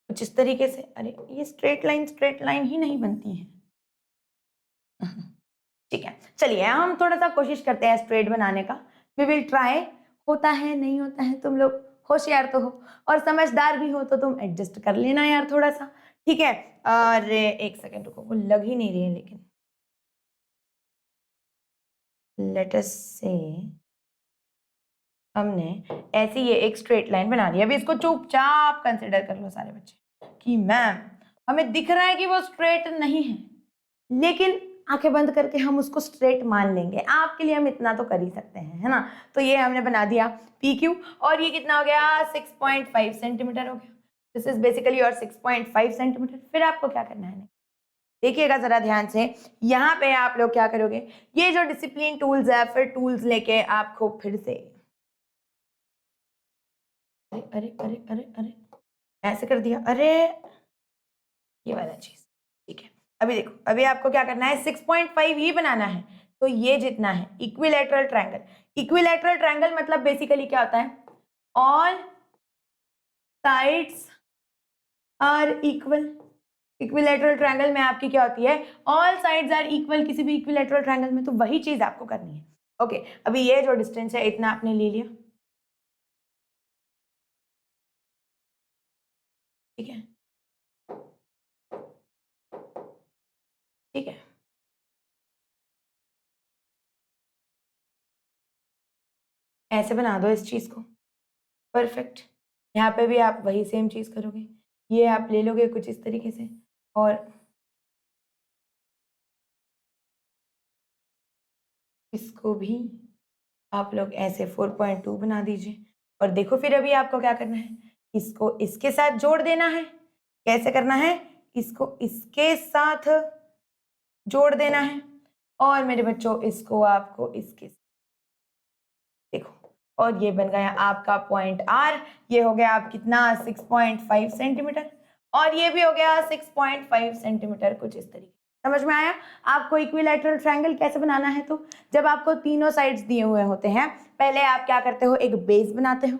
कुछ इस तरीके से। अरे ये स्ट्रेट लाइन ही नहीं बनती है। ठीक है, चलिए हम थोड़ा सा कोशिश करते हैं स्ट्रेट बनाने का। We will try. होता है नहीं होता है, तुम लोग होशियार तो हो और समझदार भी हो, तो तुम एडजस्ट कर लेना यार थोड़ा सा। ठीक है, और एक सेकेंड रुको, वो लग ही नहीं रही है, लेकिन लेट अस से हमने ऐसी ये एक स्ट्रेट लाइन बना दी। अभी इसको चुपचाप कंसिडर कर लो सारे बच्चे कि मैम हमें दिख रहा है कि वो स्ट्रेट नहीं है, लेकिन आंखें बंद करके हम उसको स्ट्रेट मान लेंगे। आपके लिए हम इतना तो कर ही सकते हैं, है ना। तो ये हमने बना दिया पी क्यू, और ये कितना हो गया, 6.5 सेंटीमीटर हो गया। This is basically your 6.5 centimetre. फिर आपको क्या करना है, देखिएगा जरा ध्यान से, यहाँ पे आप लोग क्या करोगे, ये जो डिसिप्लिन टूल्स है, फिर टूल्स लेके आपको फिर से अरे अरे अरे अरे अरे ऐसे कर दिया, अरे ये वाला चीज, ठीक है। अभी देखो, अभी आपको क्या करना है, 6.5 ही बनाना है, तो ये जितना है इक्विलैटरल ट्रायंगल। इक्विलैटरल ट्रायंगल मतलब बेसिकली क्या होता है, all sides are equal. Equilateral triangle में आपकी क्या होती है, ऑल साइड्स आर इक्वल, किसी भी इक्विलैटरल ट्रायंगल में, तो वही चीज आपको करनी है। ओके, अभी ये जो डिस्टेंस है इतना आपने ले लिया, ठीक है, ठीक है। ऐसे बना दो इस चीज को, परफेक्ट। यहाँ पे भी आप वही सेम चीज करोगे, ये आप ले लोगे कुछ इस तरीके से, और इसको भी आप लोग ऐसे 4.2 बना दीजिए। और देखो फिर अभी आपको क्या करना है, इसको इसके साथ जोड़ देना है। कैसे करना है, इसको इसके साथ जोड़ देना है, और मेरे बच्चों इसको आपको इसके, देखो, और ये बन गया आपका पॉइंट आर। ये हो गया आप कितना, 6.5 सेंटीमीटर, और ये भी हो गया 6.5 सेंटीमीटर, कुछ इस तरीके। समझ में आया आपको इक्विलैटरल ट्रायंगल कैसे बनाना है? तो जब आपको तीनों साइड्स दिए हुए होते हैं, पहले आप क्या करते हो, एक बेस बनाते हो।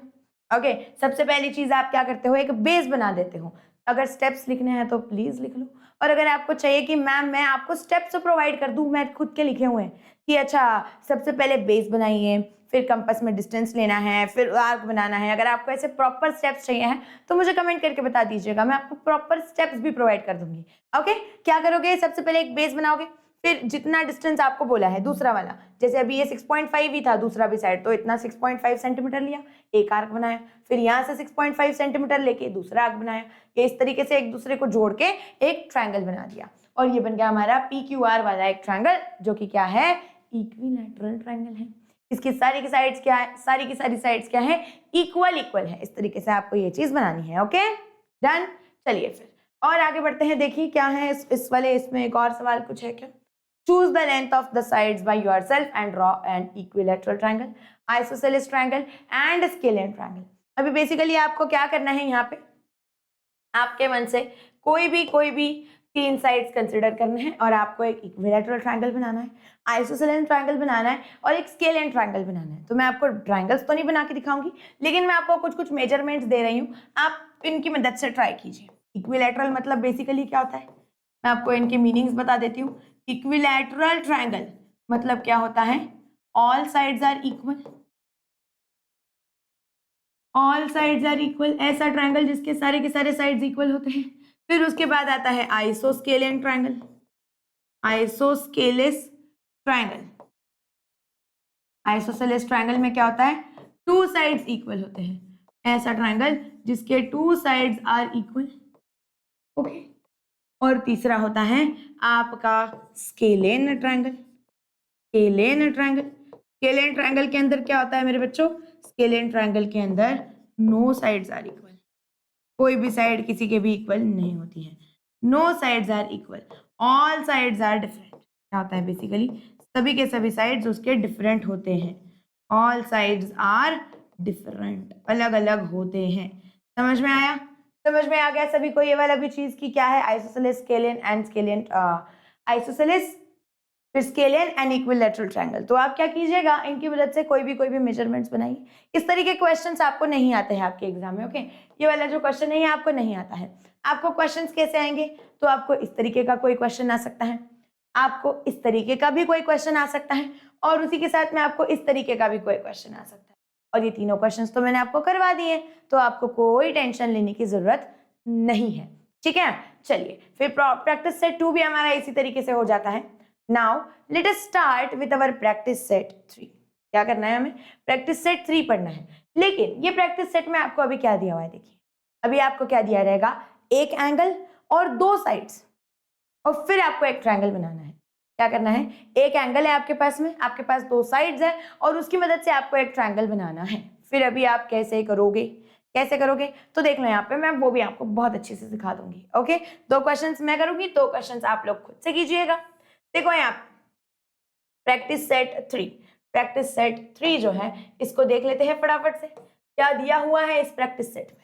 ओके, सबसे पहली चीज आप क्या करते हो, एक बेस बना देते हो। अगर स्टेप्स लिखने हैं तो प्लीज लिख लो, और अगर आपको चाहिए कि मैम मैं आपको स्टेप्स प्रोवाइड कर दूं, मैं खुद के लिखे हुए हैं कि अच्छा सबसे पहले बेस बनाइए, फिर कंपास में डिस्टेंस लेना है, फिर आर्क बनाना है, अगर आपको ऐसे प्रॉपर स्टेप्स चाहिए हैं तो मुझे कमेंट करके बता दीजिएगा, मैं आपको प्रॉपर स्टेप्स भी प्रोवाइड कर दूंगी। ओके, क्या करोगे, सबसे पहले एक बेस बनाओगे, फिर जितना डिस्टेंस आपको बोला है दूसरा वाला, जैसे अभी ये 6.5 ही था दूसरा भी साइड, तो इतना 6.5 सेंटीमीटर लिया, एक आर्क बनाया, फिर यहाँ से 6.5 सेंटीमीटर लेके दूसरा आर्क बनाया, ये इस तरीके से एक दूसरे को जोड़ के एक ट्रायंगल बना दिया, और ये बन गया हमारा PQR वाला एक ट्रायंगल, जो कि क्या है, इक्विलैटरल ट्रायंगल है। इसकी सारी की साइड्स क्या है, सारी की सारी साइड्स क्या है, इक्वल इक्वल है। इस तरीके से आपको ये चीज बनानी है। ओके डन, चलिए फिर और आगे बढ़ते हैं। देखिए क्या है इस वाले, इसमें एक और सवाल कुछ है क्या, choose the length of the sides by yourself and draw an equilateral triangle, isosceles triangle and scalene triangle. अभी बेसिकली आपको क्या करना है, यहाँ पे आपके मन से कोई भी तीन साइड्स कंसिडर करने हैं, और आपको एक इक्विलैटरल ट्रायंगल बनाना है, आइसोसेलेस ट्रायंगल बनाना है, और एक स्केलियन ट्रायंगल बनाना है। तो मैं आपको ट्रायंगल्स तो नहीं बना के दिखाऊंगी, लेकिन मैं आपको कुछ कुछ मेजरमेंट्स दे रही हूँ, आप इनकी मदद से ट्राई कीजिए। इक्विलैटरल मतलब बेसिकली क्या होता है, मैं आपको इनके मीनिंग्स बता देती हूँ। इक्विलैटरल ट्रायंगल मतलब क्या होता है, all sides are equal, all sides are equal, ऐसा ट्रायंगल जिसके सारे के सारे साइड्स इक्वल होते हैं। फिर उसके बाद आता है isosceles triangle, isosceles triangle. Isosceles triangle में क्या होता है, टू साइड्स इक्वल होते हैं, ऐसा ट्रायंगल जिसके two sides are equal. Okay, और तीसरा होता है आपका scalene triangle. Scalene triangle, scalene triangle के अंदर क्या होता है मेरे बच्चों, स्केलियन ट्रायंगल के अंदर नो साइड्स आर इक्वल, कोई भी साइड किसी के भी इक्वल नहीं होती है। No sides are equal, all sides are different. क्या होता है बेसिकली, सभी के सभी साइड्स उसके डिफरेंट होते हैं, ऑल साइड्स आर डिफरेंट, अलग अलग होते हैं। समझ में आया, समझ में आ गया सभी को ये वाला भी चीज की क्या है, isosceles scalene and scalene, isosceles फिर स्केलियन एंड इक्विलैटरल ट्रायंगल। तो आप क्या कीजिएगा, इनकी मदद से कोई भी मेजरमेंट्स बनाइए। इस तरीके के क्वेश्चंस आपको नहीं आते हैं आपके एग्जाम में। ओके, ये वाला जो क्वेश्चन है ये आपको नहीं आता है। आपको क्वेश्चंस कैसे आएंगे, तो आपको इस तरीके का कोई क्वेश्चन आ सकता है, आपको इस तरीके का भी कोई क्वेश्चन आ सकता है, और उसी के साथ में आपको इस तरीके का भी कोई क्वेश्चन आ सकता है। और ये तीनों क्वेश्चन तो मैंने आपको करवा दिए, तो आपको कोई टेंशन लेने की जरूरत नहीं है। ठीक है, चलिए फिर प्रैक्टिस सेट 2 भी हमारा इसी तरीके से हो जाता है। Now let us start with our practice set 3। क्या करना है, हमें प्रैक्टिस सेट 3 पढ़ना है। लेकिन ये प्रैक्टिस सेट में आपको अभी क्या दिया हुआ है, देखिए अभी आपको क्या दिया रहेगा, एक एंगल और दो साइड्स, और फिर आपको एक ट्रायंगल बनाना है। क्या करना है, एक एंगल है आपके पास में, आपके पास दो साइड्स है, और उसकी मदद से आपको एक ट्रायंगल बनाना है। फिर अभी आप कैसे करोगे, कैसे करोगे तो देख लो, यहाँ पे मैं वो भी आपको बहुत अच्छे से सिखा दूंगी। ओके, 2 क्वेश्चंस मैं करूंगी, 2 क्वेश्चंस आप लोग खुद से कीजिएगा। देखो यहाँ प्रैक्टिस सेट 3, प्रैक्टिस सेट 3 जो है इसको देख लेते हैं फटाफट से। क्या दिया हुआ है इस प्रैक्टिस सेट में?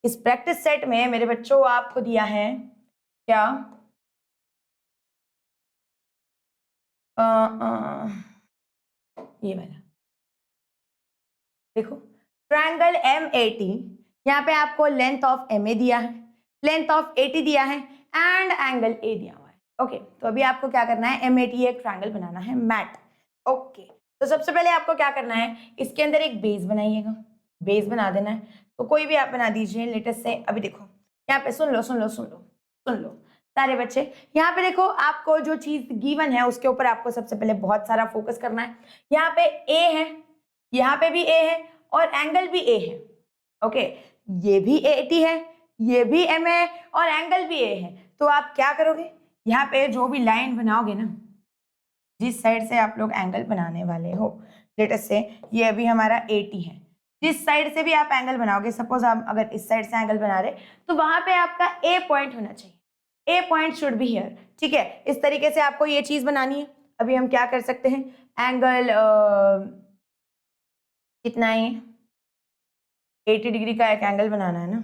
इस प्रैक्टिस सेट में मेरे बच्चों आपको दिया है क्या, ये वाला देखो, ट्रायंगल MAT। यहाँ पे आपको लेंथ ऑफ MA दिया है, लेंथ ऑफ AT दिया है एंड एंगल A दिया हुआ है। ओके, तो अभी आपको क्या करना है, MAT एक ट्रायंगल बनाना है मैट। ओके, तो सबसे पहले आपको क्या करना है, इसके अंदर एक बेस बनाइएगा, बेस बना देना है। तो कोई भी आप बना दीजिए लेटेस्ट से। अभी देखो यहाँ पे सुन लो सुन लो सुन लो सुन लो सारे बच्चे, यहाँ पे देखो आपको जो चीज गिवन है उसके ऊपर आपको सबसे पहले बहुत सारा फोकस करना है। यहाँ पे A है, यहाँ पे भी A है और एंगल भी A है। ओके, ये भी AT है, ये भी MA है और एंगल भी A है। तो आप क्या करोगे, यहाँ पे जो भी लाइन बनाओगे ना, जिस साइड से आप लोग एंगल बनाने वाले हो, लेटेस्ट से ये अभी हमारा AT है, जिस साइड से भी आप एंगल बनाओगे, सपोज आप अगर इस साइड से एंगल बना रहे तो वहां पे आपका A पॉइंट होना चाहिए, A point should be here. ठीक है, इस तरीके से आपको ये चीज बनानी है। अभी हम क्या कर सकते हैं, एंगल कितना है, 80 डिग्री का एक एंगल बनाना है ना,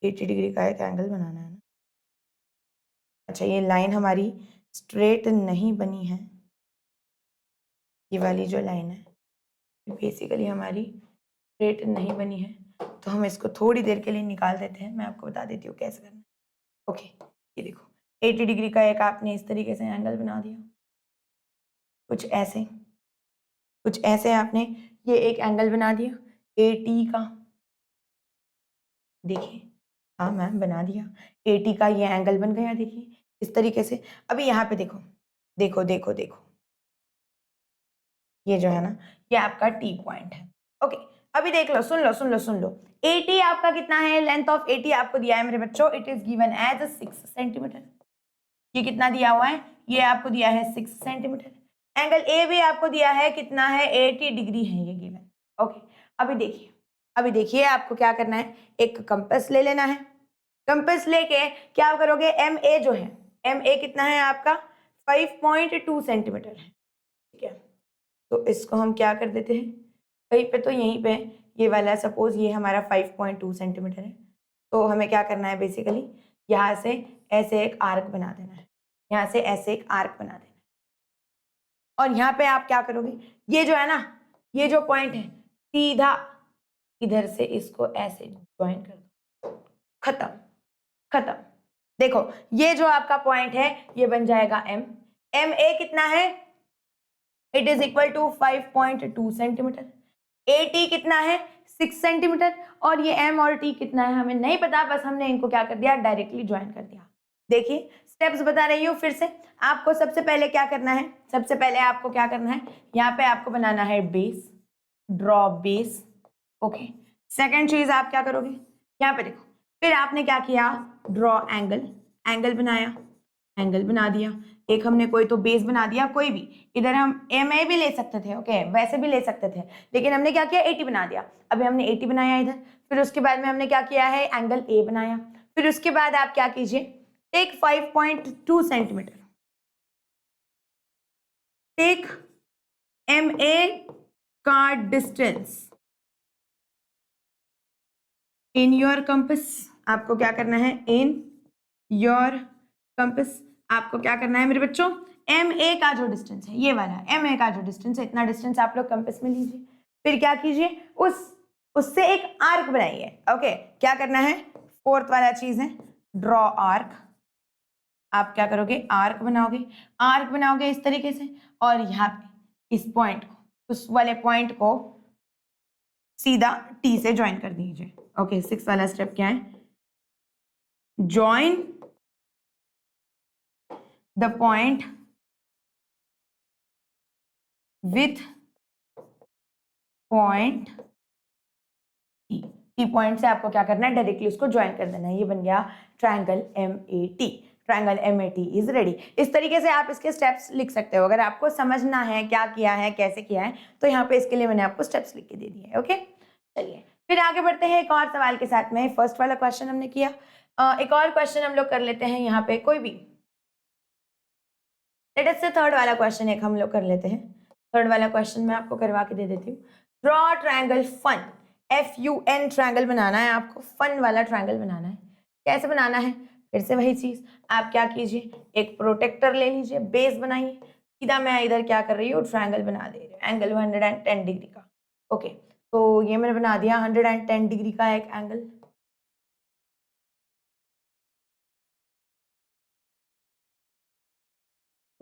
80 डिग्री का एक एंगल बनाना है ना। अच्छा, ये लाइन हमारी स्ट्रेट नहीं बनी है, ये वाली जो लाइन है बेसिकली हमारी स्ट्रेट नहीं बनी है, तो हम इसको थोड़ी देर के लिए निकाल देते हैं। मैं आपको बता देती हूँ कैसे करना है। ओके, ये देखो 80 डिग्री का एक आपने इस तरीके से एंगल बना दिया, कुछ ऐसे आपने ये एक एंगल बना दिया AT का। देखिए, हाँ मैम बना दिया, AT का ये एंगल बन गया, देखिए इस तरीके से। अभी यहाँ पे देखो देखो देखो देखो, ये जो है ना, ये आपका T पॉइंट है। ओके, अभी देख लो, सुन लो सुन लो सुन लो, AT आपका कितना है, लेंथ ऑफ AT आपको दिया है मेरे बच्चों, it is given as 6 centimetre. ये कितना दिया हुआ है, ये आपको दिया है 6 सेंटीमीटर। एंगल A भी आपको दिया है, कितना है, 80 डिग्री है ये गिवन। ओके, अभी देखिए आपको क्या करना है, एक कंपास ले लेना है। कंपास लेके क्या करोगे, MA जो है, MA कितना है आपका 5.2 सेंटीमीटर है। ठीक है, तो इसको हम क्या कर देते हैं, कहीं पे तो यहीं पे ये वाला, सपोज ये हमारा 5.2 सेंटीमीटर है, तो हमें क्या करना है, बेसिकली यहाँ से ऐसे एक आर्क बना देना है, यहाँ से ऐसे एक आर्क बना देना है। और यहाँ पे आप क्या करोगे, ये जो है ना, ये जो पॉइंट है, सीधा इधर से इसको ऐसे ज्वाइन कर दो, खत्म खत्म। देखो ये जो आपका पॉइंट है ये बन जाएगा M। MA कितना है, it is equal to 5.2 centimetre. AT कितना है, 6 सेंटीमीटर। और ये M और T कितना है हमें नहीं पता, बस हमने इनको क्या कर दिया, डायरेक्टली ज्वाइन कर दिया। देखिए स्टेप्स बता रही हूँ फिर से, आपको सबसे पहले क्या करना है, सबसे पहले आपको क्या करना है, यहाँ पे आपको बनाना है base, draw base. Okay, second चीज आप क्या करोगे, यहाँ पे देखो, फिर आपने क्या किया, ड्रॉ एंगल, एंगल बनाया, एंगल बना दिया। एक हमने कोई तो बेस बना दिया, कोई भी, इधर हम MA भी ले सकते थे, ओके वैसे भी ले सकते थे, लेकिन हमने क्या किया, 80 बना दिया। अभी हमने 80 बनाया इधर, फिर उसके बाद में हमने क्या किया है, एंगल A बनाया। फिर उसके बाद आप क्या कीजिए, टेक 5.2 सेंटीमीटर, टेक MA का डिस्टेंस इन योर कंपस। आपको क्या करना है, इन योर कंपस आपको क्या करना है मेरे बच्चों, MA का जो डिस्टेंस है, ये वाला MA का जो डिस्टेंस है, इतना डिस्टेंस आप लोग कंपस में लीजिए। फिर क्या कीजिए, उससे एक आर्क बनाइए। ओके, क्या करना है, फोर्थ वाला चीज है, ड्रॉ आर्क। आप क्या करोगे, आर्क बनाओगे इस तरीके से, और यहाँ पे इस पॉइंट को, उस वाले पॉइंट को सीधा T से ज्वाइन कर दीजिए। ओके, 6 वाला स्टेप क्या है, join the point with point T point से आपको क्या करना है, डायरेक्टली उसको ज्वाइन कर देना है। ये बन गया triangle MAT। Triangle MAT is ready. इस तरीके से आप इसके स्टेप्स लिख सकते हो। अगर आपको समझना है क्या किया है, कैसे किया है, तो यहाँ पे इसके लिए मैंने आपको स्टेप्स लिख के दे दिए। ओके, चलिए फिर आगे बढ़ते हैं एक और सवाल के साथ में। फर्स्ट वाला क्वेश्चन हमने किया, एक और क्वेश्चन हम लोग कर लेते हैं यहाँ पे कोई भी। लेट अस से थर्ड वाला क्वेश्चन एक हम लोग कर लेते हैं। थर्ड वाला क्वेश्चन मैं आपको करवा के दे देती हूँ। Draw triangle FUN, FUN triangle बनाना है आपको, फन वाला ट्रायंगल बनाना है। कैसे बनाना है? फिर से वही चीज, आप क्या कीजिए, एक प्रोटेक्टर ले लीजिए, बेस बनाइए, सीधा मैं इधर क्या कर रही हूँ, ट्रायंगल बना दे रही हूँ, एंगल 110 डिग्री का। ओके, तो ये मैंने बना दिया 110 डिग्री का एक एंगल।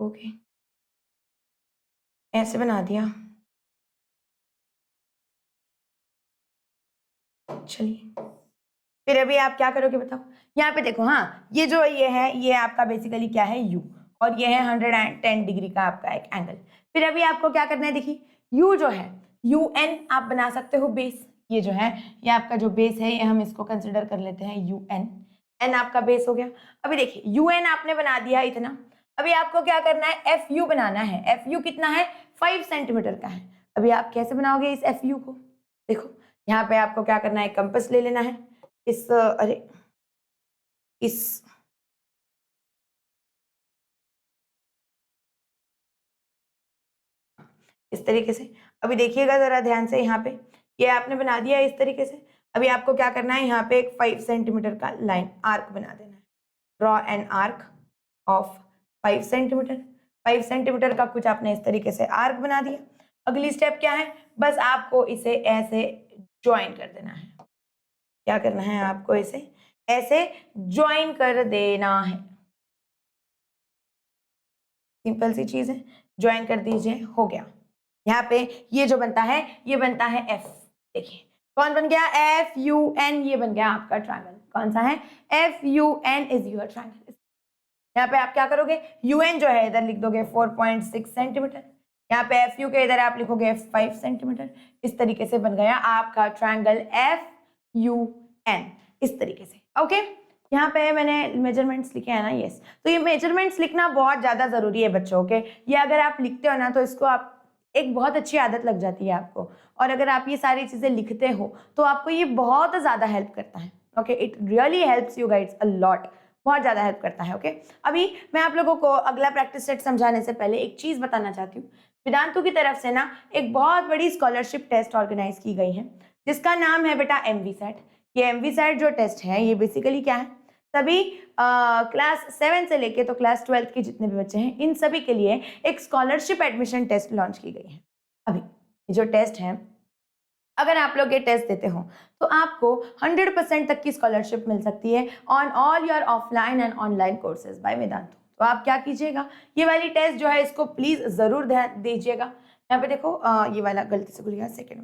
ओके, ऐसे बना दिया। चलिए, फिर अभी आप क्या करोगे बताओ। यहाँ पे देखो, हाँ ये जो ये है, ये आपका बेसिकली क्या है, U, और ये है 110 डिग्री का आपका एक एंगल। फिर अभी आपको क्या करना है, देखिए U जो है, UN आप बना सकते हो बेस। ये जो है, ये आपका जो बेस है, ये हम इसको कंसिडर कर लेते हैं UN। N आपका बेस हो गया। अभी देखिए UN आपने बना दिया इतना। अभी आपको क्या करना है, FU बनाना है। FU कितना है, 5 सेंटीमीटर का है। अभी आप कैसे बनाओगे इस FU को? देखो यहाँ पे आपको क्या करना है, कंपास ले लेना है। अरे इस इस तरीके से। अभी देखिएगा जरा ध्यान से, यहाँ पे ये आपने बना दिया इस तरीके से। अभी आपको क्या करना है, यहाँ पे एक 5 सेंटीमीटर का लाइन आर्क बना देना है। Draw an arc of 5 centimetre. 5 centimetre का कुछ आपने इस तरीके से आर्क बना दिया। अगली स्टेप क्या है, बस आपको इसे ऐसे ज्वाइन कर देना है। क्या करना है आपको, इसे ऐसे ज्वाइन कर देना है। सिंपल सी चीज है, ज्वाइन कर दीजिए, हो गया। यहाँ पे ये जो बनता है, ये बनता है F। देखिए कौन बन गया, FUN, ये बन गया आपका ट्रायंगल। कौन सा है, FUN इज योर ट्रायंगल। यहाँ पे आप क्या करोगे, UN जो है इधर लिख दोगे 4.6 सेंटीमीटर, यहाँ पे FU के इधर आप लिखोगे 5 सेंटीमीटर। इस तरीके से बन गया आपका ट्रायंगल FUN, इस तरीके से। ओके, यहाँ पे मैंने मेजरमेंट्स लिखे हैं ना, यस। तो ये मेजरमेंट्स लिखना बहुत ज्यादा जरूरी है बच्चों के। ये अगर आप लिखते हो ना, तो इसको आप एक बहुत अच्छी आदत लग जाती है आपको। और अगर आप ये सारी चीजें लिखते हो तो आपको ये बहुत ज्यादा हेल्प करता है। Okay, it really helps you guides a lot, बहुत ज्यादा हेल्प करता है। ओके, अभी मैं आप लोगों को अगला प्रैक्टिस सेट समझाने से पहले एक चीज बताना चाहती हूँ। वेदांतु की तरफ से ना एक बहुत बड़ी स्कॉलरशिप टेस्ट ऑर्गेनाइज की गई है, जिसका नाम है बेटा MVSAT। ये MVSAT जो टेस्ट है, ये बेसिकली क्या है, सभी क्लास 7 से लेके तो क्लास 12 के जितने भी बच्चे हैं, इन सभी के लिए एक स्कॉलरशिप एडमिशन टेस्ट लॉन्च की गई है। अभी ये जो टेस्ट है, अगर आप लोग ये टेस्ट देते हो तो आपको 100% तक की स्कॉलरशिप मिल सकती है on all your offline and online courses by Vedantu. तो आप क्या कीजिएगा, ये वाली टेस्ट जो है इसको प्लीज जरूर ध्यान दीजिएगा। यहाँ पे देखो, ये वाला गलती से भूल गया, सेकंड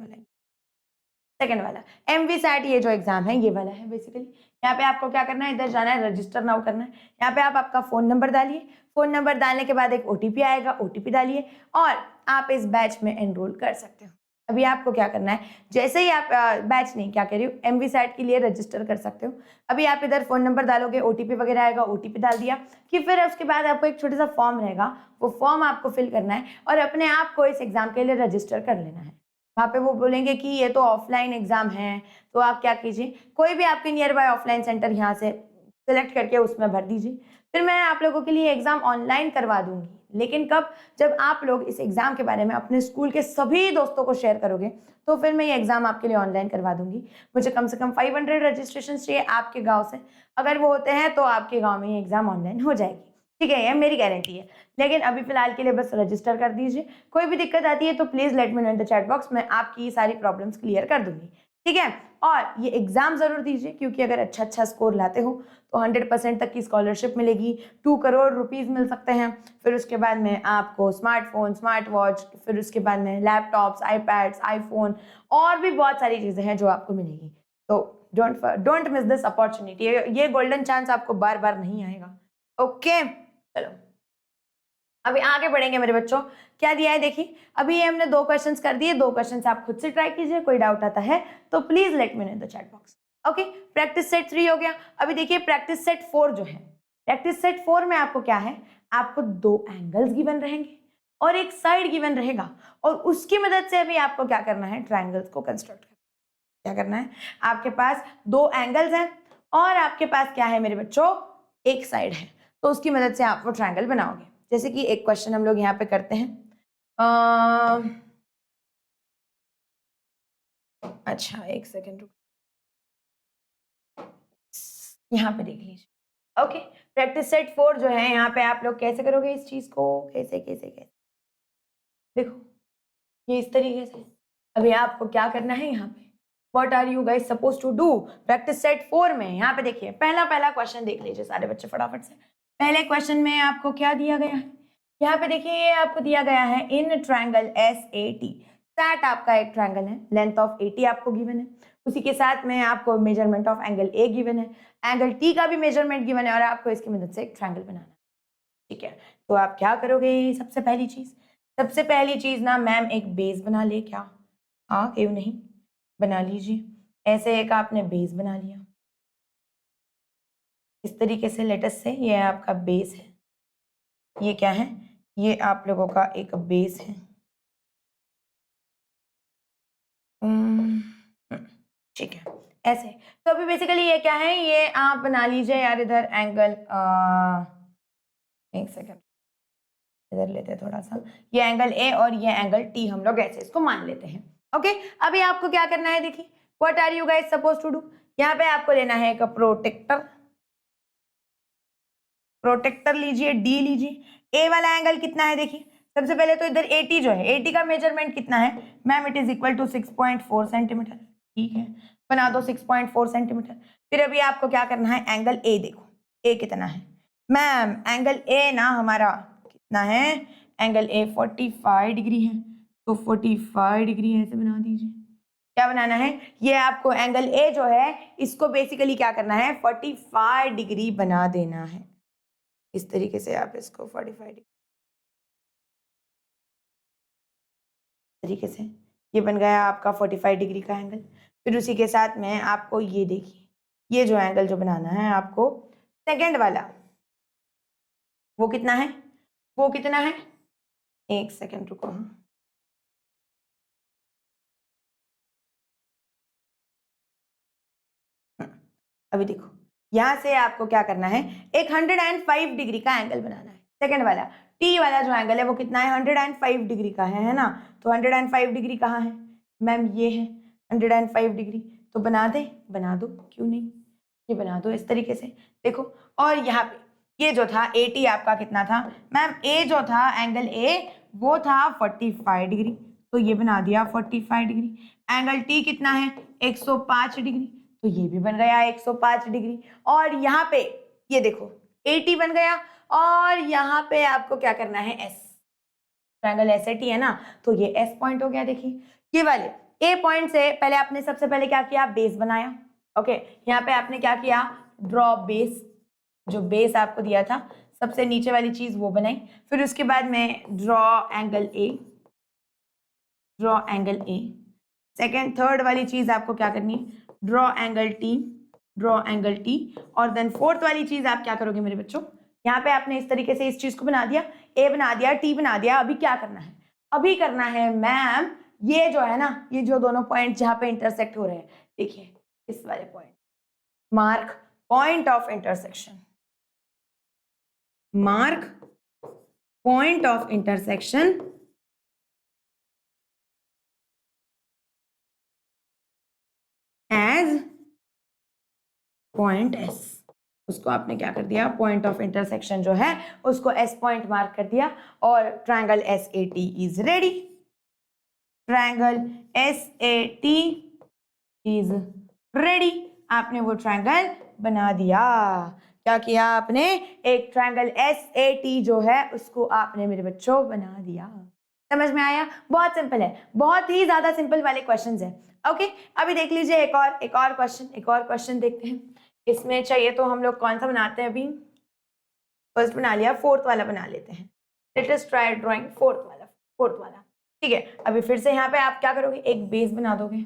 वाला MVSAT, ये जो एग्जाम है ये वाला है बेसिकली। यहाँ पे आपको क्या करना है, इधर जाना है, रजिस्टर नाउ करना है। यहाँ पे आप आपका फोन नंबर डालिए, फोन नंबर डालने के बाद एक OTP आएगा, OTP डालिए और आप इस बैच में एनरोल कर सकते हो। अभी आपको क्या करना है, जैसे ही आप बैच नहीं, क्या कह रही हूँ, MVSAT के लिए रजिस्टर कर सकते हो। अभी आप इधर फोन नंबर डालोगे, OTP वगैरह आएगा, OTP डाल दिया कि फिर उसके बाद आपको एक छोटा सा फॉर्म रहेगा, वो फॉर्म आपको फिल करना है और अपने आप को इस एग्जाम के लिए रजिस्टर कर लेना है। वहाँ पे वो बोलेंगे कि ये तो ऑफलाइन एग्जाम है, तो आप क्या कीजिए, कोई भी आपके नियर बाय ऑफलाइन सेंटर यहाँ से सिलेक्ट करके उसमें भर दीजिए। फिर मैं आप लोगों के लिए एग्जाम ऑनलाइन करवा दूंगी, लेकिन कब, जब आप लोग इस एग्जाम के बारे में अपने स्कूल के सभी दोस्तों को शेयर करोगे, तो फिर मैं ये एग्जाम आपके लिए ऑनलाइन करवा दूंगी। मुझे कम से कम 500 रजिस्ट्रेशन चाहिए आपके गाँव से। अगर वो होते हैं तो आपके गाँव में ये एग्जाम ऑनलाइन हो जाएगी, ठीक है, ये मेरी गारंटी है। लेकिन अभी फिलहाल के लिए बस रजिस्टर कर दीजिए। कोई भी दिक्कत आती है तो please let me know in the chat box, मैं आपकी सारी प्रॉब्लम्स क्लियर कर दूंगी, ठीक है। और ये एग्जाम जरूर दीजिए, क्योंकि अगर अच्छा स्कोर लाते हो तो 100% तक की स्कॉलरशिप मिलेगी, 2 करोड़ रुपीज मिल सकते हैं। फिर उसके बाद में आपको स्मार्टफोन, स्मार्ट वॉच, फिर उसके बाद में लैपटॉप्स, आईपैड्स, आईफोन और भी बहुत सारी चीजें हैं जो आपको मिलेगी। तो डोंट मिस दिस अपॉर्चुनिटी, ये गोल्डन चांस आपको बार बार नहीं आएगा। ओके, चलो अभी आगे बढ़ेंगे मेरे बच्चों। क्या दिया है देखिए, अभी ये हमने 2 क्वेश्चंस कर दिए, 2 क्वेश्चंस आप खुद से ट्राई कीजिए, कोई डाउट आता है तो please let me know in the chat box. Okay, practice set 3 हो गया। अभी देखिए प्रैक्टिस सेट 4 जो है, प्रैक्टिस सेट 4 में आपको क्या है, आपको 2 एंगल्स गिवन रहेंगे और एक साइड गिवन रहेगा, और उसकी मदद से अभी आपको क्या करना है, ट्रायंगल्स को कंस्ट्रक्ट करना। क्या करना है, आपके पास दो एंगल्स हैं और आपके पास क्या है मेरे बच्चों, एक साइड है, तो उसकी मदद से आप वो ट्रायंगल बनाओगे। जैसे कि एक क्वेश्चन हम लोग यहाँ पे करते हैं। अच्छा एक सेकेंड रुक, यहाँ पे देख लीजिए। ओके, प्रैक्टिस सेट 4 जो है यहाँ पे आप लोग कैसे करोगे इस चीज को, कैसे कैसे कैसे, देखो ये इस तरीके से। अभी आपको क्या करना है यहाँ पे, what are you guys suppose to do, practice set 4 में यहाँ पे देखिए पहला क्वेश्चन देख लीजिए सारे बच्चे फटाफट से। पहले क्वेश्चन में आपको क्या दिया गया है, यहाँ पे देखिए ये आपको दिया गया है इन ट्रायंगल SAT, सैट आपका एक ट्रायंगल है, लेंथ ऑफ 80 आपको गिवन है, उसी के साथ में आपको measurement of angle A given है, एंगल T का भी मेजरमेंट गिवन है और आपको इसकी मदद से एक ट्रायंगल बनाना है। ठीक है, तो आप क्या करोगे, सबसे पहली चीज ना मैम एक बेस बना ले, क्या हाँ क्यों नहीं, बना लीजिए। ऐसे एक आपने बेस बना लिया इस तरीके से, लेटस से ये आपका बेस है, ये क्या है, ये आप लोगों का एक बेस है। ठीक है, ऐसे तो अभी बेसिकली ये क्या है, ये आप बना लीजिए यार इधर एंगल, एक सेकेंड इधर लेते हैं थोड़ा सा, ये एंगल A और ये एंगल T हम लोग ऐसे इसको मान लेते हैं। ओके, अभी आपको क्या करना है, देखिए what are you guys suppose to do, यहाँ पे आपको लेना है एक प्रोटेक्टर लीजिए, D लीजिए। A वाला एंगल कितना है, देखिए सबसे पहले तो इधर 80 जो है, 80 का मेजरमेंट कितना है ma'am, it is equal to 6.4 centimetre. ठीक है, बना दो 6.4 सेंटीमीटर। फिर अभी आपको क्या करना है, एंगल A देखो, A कितना है मैम, एंगल A ना हमारा कितना है, एंगल A 45 डिग्री है, तो 45 डिग्री ऐसे बना दीजिए। क्या बनाना है, ये आपको एंगल A जो है इसको बेसिकली क्या करना है, 45 डिग्री बना देना है। इस तरीके से आप इसको 45 डिग्री तरीके से, ये बन गया आपका 45 डिग्री का एंगल। फिर उसी के साथ में आपको ये देखिए, ये जो एंगल जो बनाना है आपको सेकंड वाला, वो कितना है, एक सेकंड रुको, अभी देखो यहां से आपको क्या करना है, एक 105 डिग्री का एंगल बनाना है। सेकंड वाला T वाला जो एंगल है वो कितना है, 105 डिग्री का है ना, तो 105 डिग्री कहाँ है मैम, ये है 105 डिग्री, तो बना दो क्यों नहीं, ये बना दो इस तरीके से। देखो और यहाँ पे ये जो था 80 आपका कितना था मैम, A जो था एंगल A वो था 45 डिग्री, तो ये बना दिया 45 डिग्री। एंगल T कितना है 105 डिग्री, तो ये भी बन गया 105 डिग्री। और यहाँ पे ये देखो 80 बन गया, और यहाँ पे आपको क्या करना है, S, ट्रायंगल SAT है ना, तो ये S पॉइंट हो गया। देखिए ये वाले A पॉइंट से पहले आपने सबसे पहले क्या किया, बेस बनाया। ओके, यहाँ पे आपने क्या किया, ड्रॉ बेस, जो बेस आपको दिया था सबसे नीचे वाली चीज वो बनाई। फिर उसके बाद में draw angle A, second third वाली चीज आपको क्या करनी है, ड्रॉ एंगल T, और देन फोर्थ वाली चीज आप क्या करोगे मेरे बच्चों, यहाँ पे आपने इस तरीके से इस चीज को बना दिया, A बना दिया, T बना दिया। अभी क्या करना है, अभी करना है मैम, ये जो है ना, ये जो दोनों पॉइंट जहाँ पे इंटरसेक्ट हो रहे हैं, देखिए इस वाले point, mark point of intersection, as point S, उसको आपने क्या कर दिया, पॉइंट ऑफ इंटरसेक्शन जो है उसको S पॉइंट मार्क कर दिया, और ट्रायंगल SAT इज रेडी, आपने वो ट्रायंगल बना दिया। क्या किया आपने, एक ट्रायंगल SAT जो है उसको आपने मेरे बच्चों बना दिया। समझ में आया, बहुत सिंपल है, बहुत ही ज्यादा सिंपल वाले क्वेश्चंस है। ओके, अभी देख लीजिए एक और क्वेश्चन देखते हैं। इसमें चाहिए तो हम लोग कौन सा बनाते हैं, अभी फर्स्ट बना लिया, फोर्थ वाला बना लेते हैं। Let us try drawing fourth वाला। ठीक है, अभी फिर से यहाँ पे आप क्या करोगे, एक बेस बना दोगे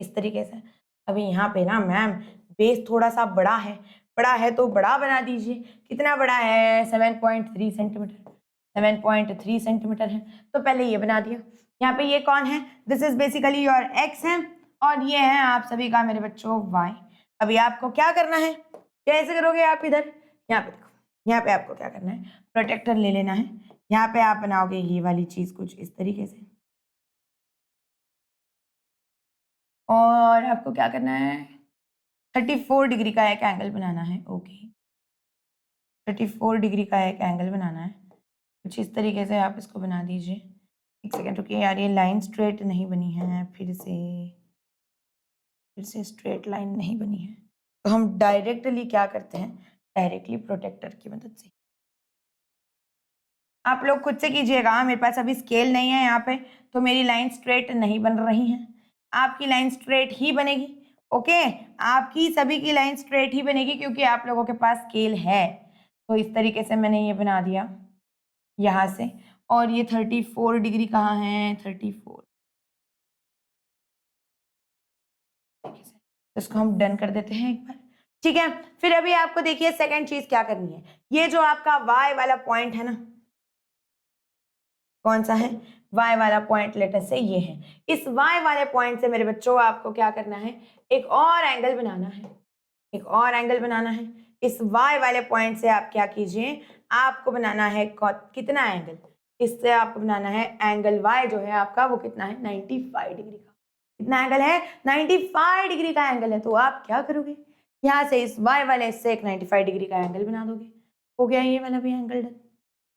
इस तरीके से। अभी यहाँ पे ना मैम बेस थोड़ा सा बड़ा है तो बड़ा बना दीजिए। कितना बड़ा है, 7.3 सेंटीमीटर, 7.3 सेंटीमीटर है, तो पहले ये बना दिया। यहाँ पे ये कौन है, this is basically your x है, और ये है आप सभी का मेरे बच्चों y। अभी आपको क्या करना है, कैसे करोगे आप, इधर यहाँ पे देखो, यहाँ पे आपको क्या करना है, प्रोटेक्टर ले लेना है। यहाँ पे आप बनाओगे ये वाली चीज कुछ इस तरीके से, और आपको क्या करना है, 34 डिग्री का एक एंगल बनाना है। ओके, 34 डिग्री का एक एंगल बनाना है कुछ इस तरीके से, आप इसको बना दीजिए। एक सेकेंड रुकिए यार, ये लाइन स्ट्रेट नहीं बनी है, फिर से स्ट्रेट लाइन नहीं बनी है। तो हम डायरेक्टली क्या करते हैं, डायरेक्टली प्रोटेक्टर की मदद से। आप लोग खुद से कीजिएगा, मेरे पास अभी स्केल नहीं है यहाँ पे, तो मेरी लाइन स्ट्रेट नहीं बन रही है। आपकी लाइन स्ट्रेट ही बनेगी। ओके, आपकी सभी की लाइन स्ट्रेट ही बनेगी क्योंकि आप लोगों के पास स्केल है। तो इस तरीके से मैंने ये बना दिया यहाँ से, और ये 34 डिग्री कहाँ है, 34, इसको हम डन कर देते हैं एक बार। ठीक है, फिर अभी आपको देखिए सेकंड चीज क्या करनी है। ये जो आपका y वाला पॉइंट है ना, कौन सा है, y वाला पॉइंट लेटर से ये है। इस y वाले पॉइंट से मेरे बच्चों आपको क्या करना है, एक और एंगल बनाना है, एक और एंगल बनाना है। इस y वाले पॉइंट से आप क्या कीजिए, आपको बनाना है कितना एंगल, इससे आपको बनाना है एंगल y जो है आपका वो कितना है, 95 डिग्री का। कितना एंगल है, 95 डिग्री का एंगल है। तो आप क्या करोगे, यहाँ से इस y वाले से एक 95 डिग्री का एंगल बना दोगे। हो गया ये वाला भी एंगल डन,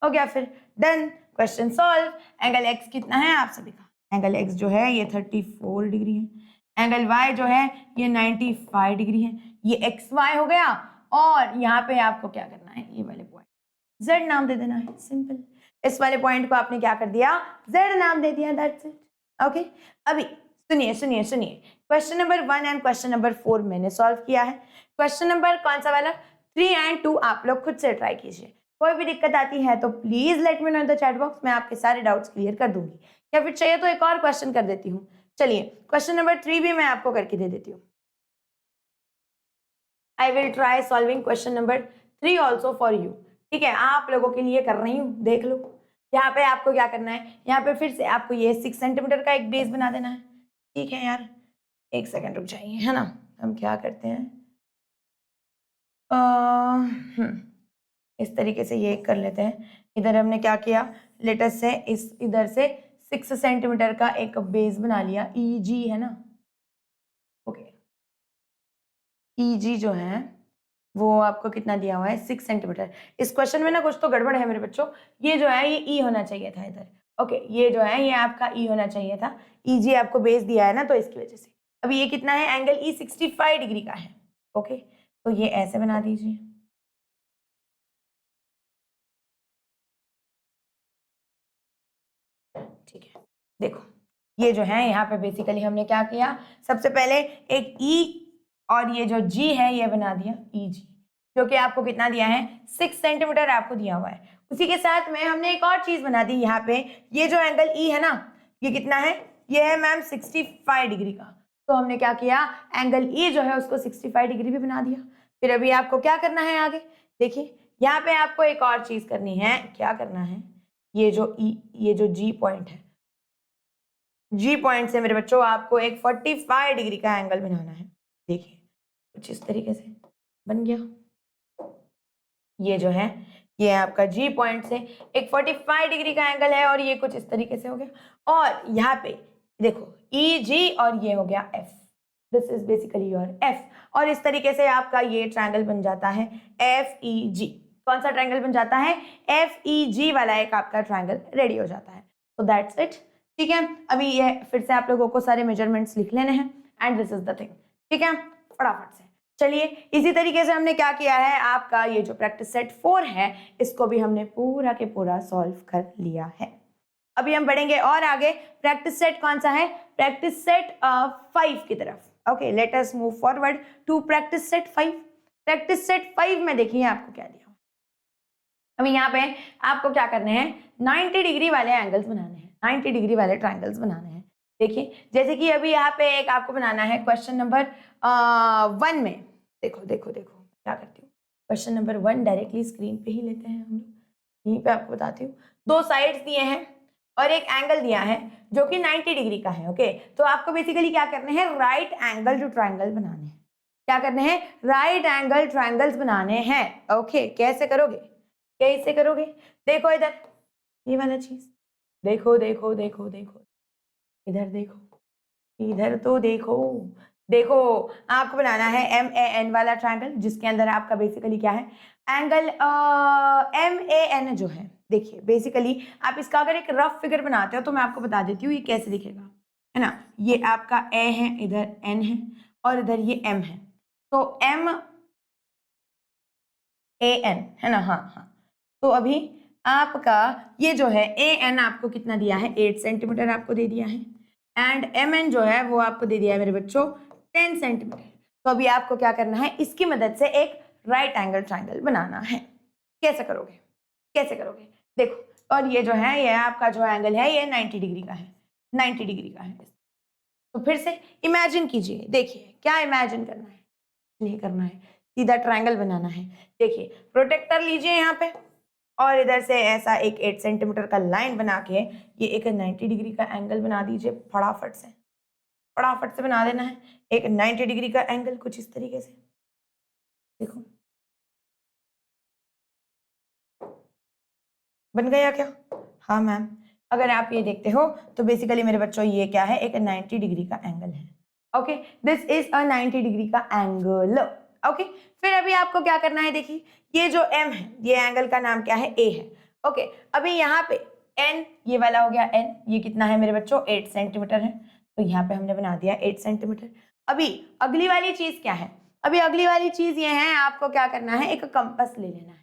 हो गया, फिर done, question solve. Angle x कितना है आप सभी का, एंगल x जो है ये 34 डिग्री है, एंगल y जो है ये 95 डिग्री है, ये एक्स वाई हो गया। और यहाँ पे आपको क्या करना है, ये वाले पॉइंट z नाम दे देना है, सिंपल। इस वाले पॉइंट को आपने क्या कर दिया, z नाम दे दिया, दैट्स इट। ओके, अभी सुनिए सुनिए सुनिए, question number 1 and question number 4 मैंने सॉल्व किया है। क्वेश्चन नंबर कौन सा वाला, 3 एंड 2 आप लोग खुद से ट्राई कीजिए। कोई भी दिक्कत आती है तो please let me know in the chat box, मैं आपके सारे डाउट्स क्लियर कर दूंगी, या फिर चाहिए तो एक और क्वेश्चन कर देती हूँ। चलिए क्वेश्चन नंबर 3 भी मैं आपको करके दे देती हूँ। I will try solving question number 3 also for you. ठीक है, आप लोगों के लिए कर रही हूँ, देख लो। यहाँ पे आपको क्या करना है, यहाँ पे फिर से आपको ये 6 सेंटीमीटर का एक बेस बना देना है। ठीक है यार, एक सेकेंड रुक जाइए, है ना, हम क्या करते हैं, इस तरीके से ये कर लेते हैं। इधर हमने क्या किया, लेटेस्ट से इस इधर से 6 सेंटीमीटर का एक बेस बना लिया, ईजी है ना। ओके, ईजी जो है वो आपको कितना दिया हुआ है, 6 सेंटीमीटर। इस क्वेश्चन में ना कुछ तो गड़बड़ है मेरे बच्चों, ये जो है ये ई होना चाहिए था इधर। ओके, ये जो है ये आपका ई होना चाहिए था, ईजी आपको बेस दिया है ना, तो इसकी वजह से। अभी ये कितना है, एंगल ई 65 डिग्री का है। ओके, तो ये ऐसे बना दीजिए। ठीक है, देखो ये जो है यहाँ पे बेसिकली हमने क्या किया, सबसे पहले एक ई और ये जो जी है ये बना दिया ई जी, जो कि आपको कितना दिया है, 6 सेंटीमीटर आपको दिया हुआ है। उसी के साथ में हमने एक और चीज बना दी यहाँ पे, ये जो एंगल ई है ना, ये कितना है, ये है मैम 65 डिग्री का। तो हमने क्या किया, एंगल ई जो है उसको 65 डिग्री भी बना दिया। फिर अभी आपको क्या करना है आगे, देखिए यहाँ पे आपको एक और चीज करनी है, क्या करना है, ये जो ई, ये जो जी पॉइंट है, जी पॉइंट से मेरे बच्चों आपको एक 45 डिग्री का एंगल बनाना है। देखिए कुछ इस तरीके से बन गया, ये जो है ये आपका जी पॉइंट से एक 45 डिग्री का एंगल है, और ये कुछ इस तरीके से हो गया। और यहाँ पे देखो ई जी, और ये हो गया F, this is basically your F. और इस तरीके से आपका ये ट्रायंगल बन जाता है एफ ई जी। कौन सा ट्रायंगल बन जाता है, एफ ई जी वाला एक आपका ट्रायंगल रेडी हो जाता है। तो दैट्स इट। ठीक है, अभी ये फिर से आप लोगों को सारे मेजरमेंट्स लिख लेने हैं, and this is the thing. ठीक है, फटाफट से चलिए, इसी तरीके से हमने क्या किया है, आपका ये जो प्रैक्टिस सेट 4 है इसको भी हमने पूरा के पूरा सॉल्व कर लिया है। अभी हम बढ़ेंगे और आगे, प्रैक्टिस सेट कौन सा है, प्रैक्टिस सेट 5 की तरफ। Okay, let us move forward to practice set 5। Practice set 5 में देखिए आपको क्या दिया, अभी यहाँ पे आपको क्या करने हैं, 90 डिग्री वाले एंगल्स बनाने हैं, 90 डिग्री वाले ट्रायंगल्स बनाने हैं। देखिए जैसे कि अभी यहाँ पे एक आपको बनाना है क्वेश्चन नंबर 1 में, देखो देखो देखो क्या करती हूँ, क्वेश्चन नंबर 1 डायरेक्टली स्क्रीन पे ही लेते हैं हम लोग, यहीं पे आपको बताती हूँ। 2 साइड्स दिए हैं और एक एंगल दिया है जो कि 90 डिग्री का है। ओके, तो आपको बेसिकली क्या करने हैं, राइट एंगल जो ट्रायंगल बनाने हैं। क्या करने हैं, राइट एंगल ट्रायंगल्स बनाने हैं। ओके, कैसे करोगे, कैसे करोगे, देखो इधर ये वाला चीज, देखो देखो देखो देखो, इधर देखो, इधर तो देखो, देखो आपको बनाना है MAN वाला ट्रायंगल, जिसके अंदर आपका बेसिकली क्या है, एंगल MAN जो है। देखिए बेसिकली आप इसका अगर एक रफ फिगर बनाते हो तो मैं आपको बता देती हूँ ये कैसे दिखेगा, है ना। ये आपका A है, इधर N है और इधर ये M है, तो MAN है ना। हाँ हाँ, तो अभी आपका ये जो है AN आपको कितना दिया है, 8 सेंटीमीटर आपको दे दिया है, एंड MN जो है वो आपको दे दिया है मेरे बच्चों 10 सेंटीमीटर। तो अभी आपको क्या करना है, इसकी मदद से एक राइट एंगल ट्रायंगल बनाना है। कैसे करोगे, कैसे करोगे, देखो, और ये जो है, ये आपका जो एंगल है ये 90 डिग्री का है, 90 डिग्री का है। तो फिर से इमेजिन कीजिए, देखिए क्या इमेजिन करना है, नहीं करना है, सीधा ट्रायंगल बनाना है। देखिए प्रोटेक्टर लीजिए यहाँ पे, और इधर से ऐसा एक 8 सेंटीमीटर का लाइन बना के ये एक 90 डिग्री का एंगल बना दीजिए। फटाफट से, फटाफट से बना देना है एक 90 डिग्री का एंगल, कुछ इस तरीके से। देखो बन गया क्या, हाँ मैम। अगर आप ये देखते हो तो बेसिकली मेरे बच्चों ये क्या है, एक 90 डिग्री का एंगल है। Okay, this is a 90 degree का एंगल। ओके, फिर अभी आपको क्या करना है, देखिए ये जो M है, ये एंगल का नाम क्या है, A है। ओके, अभी यहाँ पे N, ये वाला हो गया N, ये कितना है मेरे बच्चों, 8 सेंटीमीटर है, तो यहाँ पे हमने बना दिया 8 सेंटीमीटर। अभी अगली वाली चीज क्या है, अभी अगली वाली चीज ये है, आपको क्या करना है, एक कंपास ले लेना है।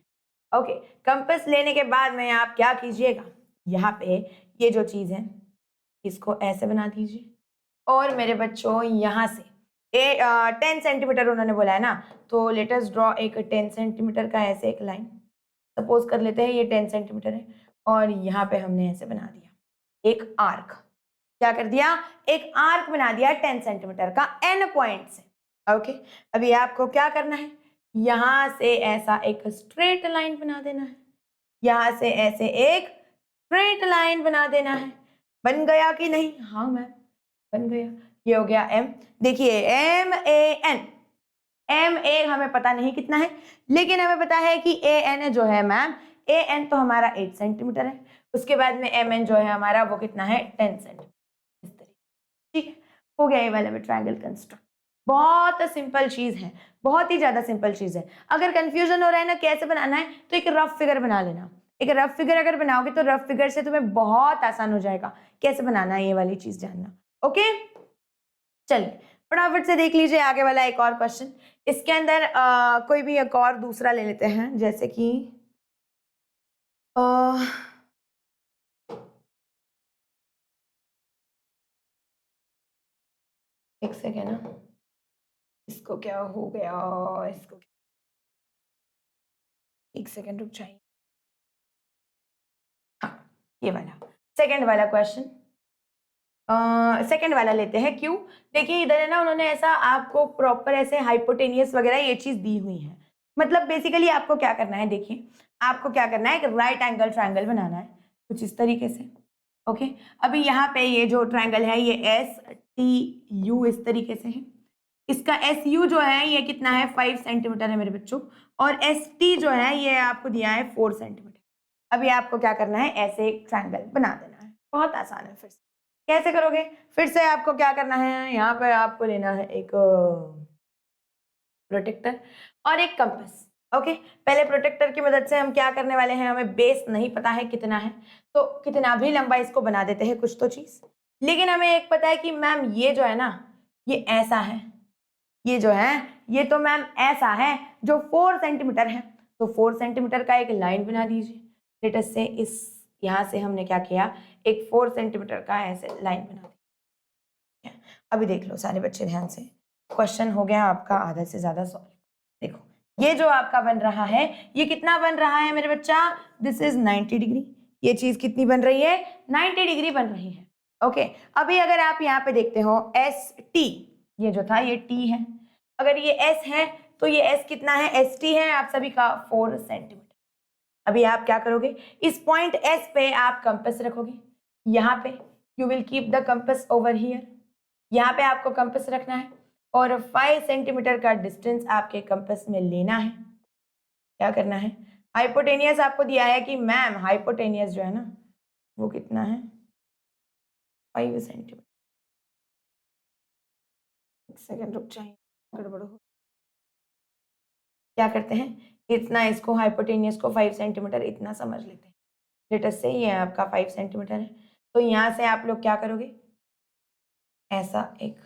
ओके, कंपास लेने के बाद में आप क्या कीजिएगा, यहाँ पे ये जो चीज है इसको ऐसे बना दीजिए, और मेरे बच्चों यहाँ से 10 सेंटीमीटर उन्होंने बोला है ना, तो लेट अस ड्रॉ एक 10 सेंटीमीटर का ऐसे एक लाइन। सपोज कर लेते हैं ये 10 सेंटीमीटर है, और यहाँ पे हमने ऐसे बना दिया एक आर्क। क्या कर दिया, एक आर्क बना दिया 10 सेंटीमीटर का N पॉइंट से। ओके, अभी आपको क्या करना है, यहां से ऐसा एक स्ट्रेट लाइन बना देना है, यहां से ऐसे एक स्ट्रेट लाइन बना देना है। बन गया कि नहीं, हाँ मैम बन गया। ये हो गया M। देखिए MAN, MA हमें पता नहीं कितना है, लेकिन हमें पता है कि AN जो है मैम, AN तो हमारा 8 सेंटीमीटर है, उसके बाद में MN जो है हमारा वो कितना है, 10 सेंटीमीटर। इस तरीके, ठीक है, हो गया ये वाला भी ट्रायंगल कंस्ट्रक्ट। बहुत सिंपल चीज है, बहुत ही ज्यादा सिंपल चीज है। अगर कंफ्यूजन हो रहा है ना कैसे बनाना है, तो एक रफ फिगर बना लेना। एक रफ फिगर अगर बनाओगे तो रफ फिगर से तुम्हें बहुत आसान हो जाएगा कैसे बनाना है, ये वाली चीज जानना। ओके, चलिए फटाफट से देख लीजिए आगे वाला एक और क्वेश्चन। इसके अंदर कोई भी एक और दूसरा ले लेते हैं, जैसे कि एक सेकेंड ना, इसको क्या हो गया, इसको एक सेकेंड रुक जाइए। हाँ, ये वाला सेकेंड वाला क्वेश्चन, सेकेंड वाला लेते हैं। क्यों, देखिए इधर है ना, उन्होंने ऐसा आपको प्रॉपर ऐसे हाइपोटेनियस वगैरह ये चीज दी हुई है। मतलब बेसिकली आपको क्या करना है, देखिए आपको क्या करना है, एक राइट एंगल ट्रायंगल बनाना है कुछ इस तरीके से। ओके, अभी यहाँ पे ये जो ट्रायंगल है ये STU इस तरीके से है। इसका SU जो है ये कितना है, 5 सेंटीमीटर है मेरे बच्चों, और ST जो है ये आपको दिया है 4 सेंटीमीटर। अभी आपको क्या करना है, ऐसे एक ट्रायंगल बना देना है, बहुत आसान है। फिर से कैसे करोगे, फिर से आपको क्या करना है, यहाँ पर आपको लेना है एक प्रोटेक्टर और एक कंपास। ओके, पहले प्रोटेक्टर की मदद से हम क्या करने वाले हैं, हमें बेस नहीं पता है कितना है, तो कितना भी लंबा इसको बना देते हैं कुछ तो चीज। लेकिन हमें एक पता है कि मैम ये जो है ना, ये ऐसा है, ये जो है ये तो मैम ऐसा है जो 4 सेंटीमीटर है, तो 4 सेंटीमीटर का एक लाइन बना दीजिए। लेट अस से इस यहाँ से हमने क्या किया, एक 4 सेंटीमीटर का ऐसे लाइन बना दी। अभी देख लो सारे बच्चे ध्यान से, क्वेश्चन हो गया आपका आधा से ज्यादा सॉल्व। देखो ये जो आपका बन रहा है, ये कितना बन रहा है मेरे बच्चा, दिस इज 90 डिग्री। ये चीज कितनी बन रही है, 90 डिग्री बन रही है। ओके, अभी अगर आप यहाँ पे देखते हो ST, ये जो था ये T है, अगर ये S है तो ये S कितना है, ST है आप सभी का 4 सेंटीमीटर। अभी आप क्या करोगे, इस पॉइंट S पे आप कंपास रखोगे, यहाँ पे you will keep the compass over here, यहाँ पे आपको कंपास रखना है और 5 सेंटीमीटर का डिस्टेंस आपके कंपास में लेना है। क्या करना है, हाइपोटेनियस आपको दिया है कि मैम हाइपोटेनियस जो है ना वो कितना है, 5 सेंटीमीटर। एक सेकेंड रुक जाइए, गड़बड़ हो। क्या करते हैं, इतना इसको हाइपोटेनियस को 5 सेंटीमीटर इतना समझ लेते हैं। लेटस से ये आपका 5 सेंटीमीटर है, तो यहाँ से आप लोग क्या करोगे, ऐसा एक,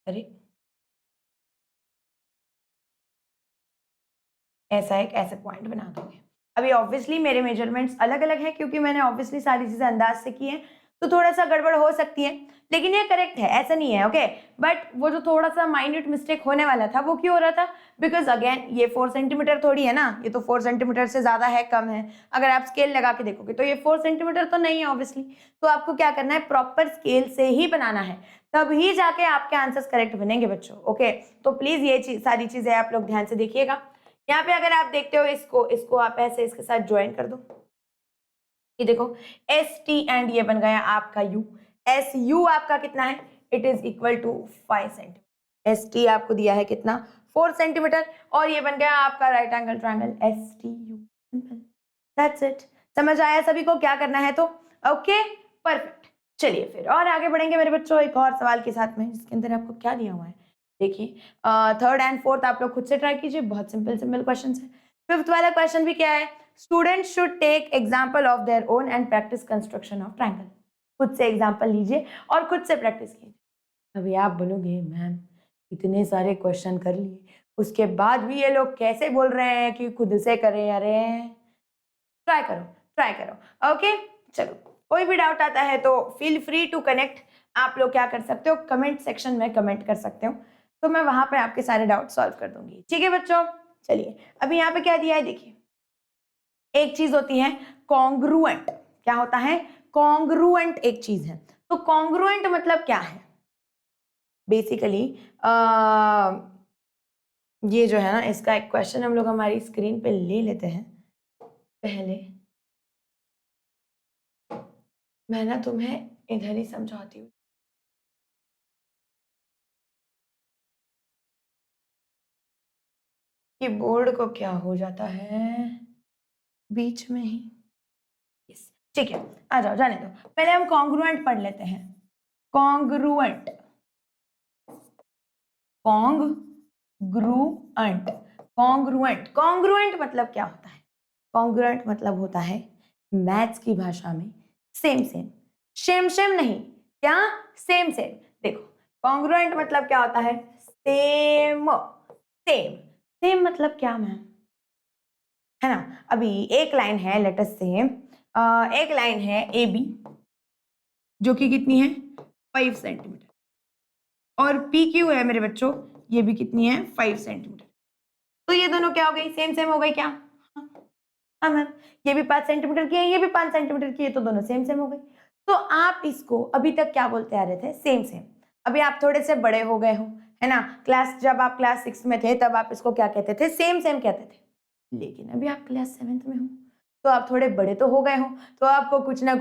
अरे ऐसा एक ऐसे पॉइंट बना दोगे। अभी ऑब्वियसली मेरे मेजरमेंट्स अलग अलग हैं क्योंकि मैंने ऑब्वियसली सारी चीजें अंदाज से की हैं, तो थोड़ा सा गड़बड़ हो सकती है, लेकिन ये करेक्ट है, ऐसा नहीं है, ओके। बट वो जो थोड़ा सा माइन्यूट मिस्टेक होने वाला था वो क्यों हो रहा था, बिकॉज अगेन ये 4 सेंटीमीटर थोड़ी है ना, ये तो 4 सेंटीमीटर से ज्यादा है, कम है। अगर आप स्केल लगा के देखोगे तो ये 4 सेंटीमीटर तो नहीं है ऑब्वियसली, तो आपको क्या करना है, प्रॉपर स्केल से ही बनाना है, तभी जाके आपके आंसर्स करेक्ट बनेंगे बच्चों, ओके। तो प्लीज ये सारी चीजें आप लोग ध्यान से देखिएगा। यहाँ पे अगर आप देखते हो इसको आप ऐसे इसके साथ ज्वाइन कर दो, ये देखो एस टी एंड ये बन गया आपका यू। एस यू आपका कितना है, it is equal to 5 centimetre. S T आपको दिया है कितना, 4 सेंटीमीटर, और ये बन गया आपका right angle triangle S T U. Simple, that's it. समझ आया सभी को क्या करना है, तो ओके परफेक्ट। चलिए फिर और आगे बढ़ेंगे मेरे बच्चों एक और सवाल के साथ में, जिसके अंदर आपको क्या दिया हुआ है देखिए। 3rd एंड 4th आप लोग खुद से ट्राई कीजिए, बहुत सिंपल सिंपल क्वेश्चन है। 5th वाला क्वेश्चन भी क्या है, student should take example of their own and practice construction of triangle. खुद से एग्जाम्पल लीजिए और खुद से प्रैक्टिस कीजिए। अभी आप बोलोगे मैम इतने सारे क्वेश्चन कर लिए, उसके बाद भी ये लोग कैसे बोल रहे हैं कि खुद से करें, अरे ट्राई करो ट्राई करो, ओके। चलो कोई भी डाउट आता है तो फील फ्री टू कनेक्ट, आप लोग क्या कर सकते हो, कमेंट सेक्शन में कमेंट कर सकते हो, तो मैं वहां पे आपके सारे डाउट सॉल्व कर दूंगी, ठीक है बच्चों। चलिए अभी यहाँ पे क्या दिया है देखिए, एक चीज होती है कॉन्ग्रुएंट। क्या होता है, कॉन्ग्रुएंट एक चीज है, तो कॉन्ग्रुएंट मतलब क्या है, बेसिकली ये जो है ना, इसका एक क्वेश्चन हम लोग हमारी स्क्रीन पे ले लेते हैं। पहले मैं ना तुम्हें इधर ही समझाती हूँ, कि बोर्ड को क्या हो जाता है बीच में ही। Yes, ठीक है, आ जाओ जाने दो, पहले हम कॉन्ग्रुएंट पढ़ लेते हैं। कॉन्ग्रुएंट, कॉन्ग्रुएंट, कॉन्ग्रुएंट, कॉन्ग्रुएंट मतलब क्या होता है, कॉन्ग्रुएंट मतलब होता है मैथ्स की भाषा में सेम सेम, सेम सेम नहीं, क्या सेम सेम। देखो कॉन्ग्रुएंट मतलब क्या होता है, सेम सेम। सेम मतलब क्या मैम, है ना। अभी एक लाइन है, लेट अस से एक लाइन है ए बी, जो कि कितनी है 5 सेंटीमीटर, और पी क्यू है मेरे बच्चों, ये भी कितनी है 5 सेंटीमीटर। तो ये दोनों क्या हो गई, सेम सेम हो गई क्या, हाँ मैम, ये भी 5 सेंटीमीटर की है, ये भी 5 सेंटीमीटर की है, तो दोनों सेम सेम हो गई। तो आप इसको अभी तक क्या बोलते आ रहे थे, सेम सेम। अभी आप थोड़े से बड़े हो गए हो, है ना, जब आप क्लास 6 में थे तब आप इसको क्या कहते थे, सेम सेम कहते थे, लेकिन अभी आप क्लास 7th में हो, तो आप थोड़े बड़े तो हो गए हो, तो आपको कुछ ना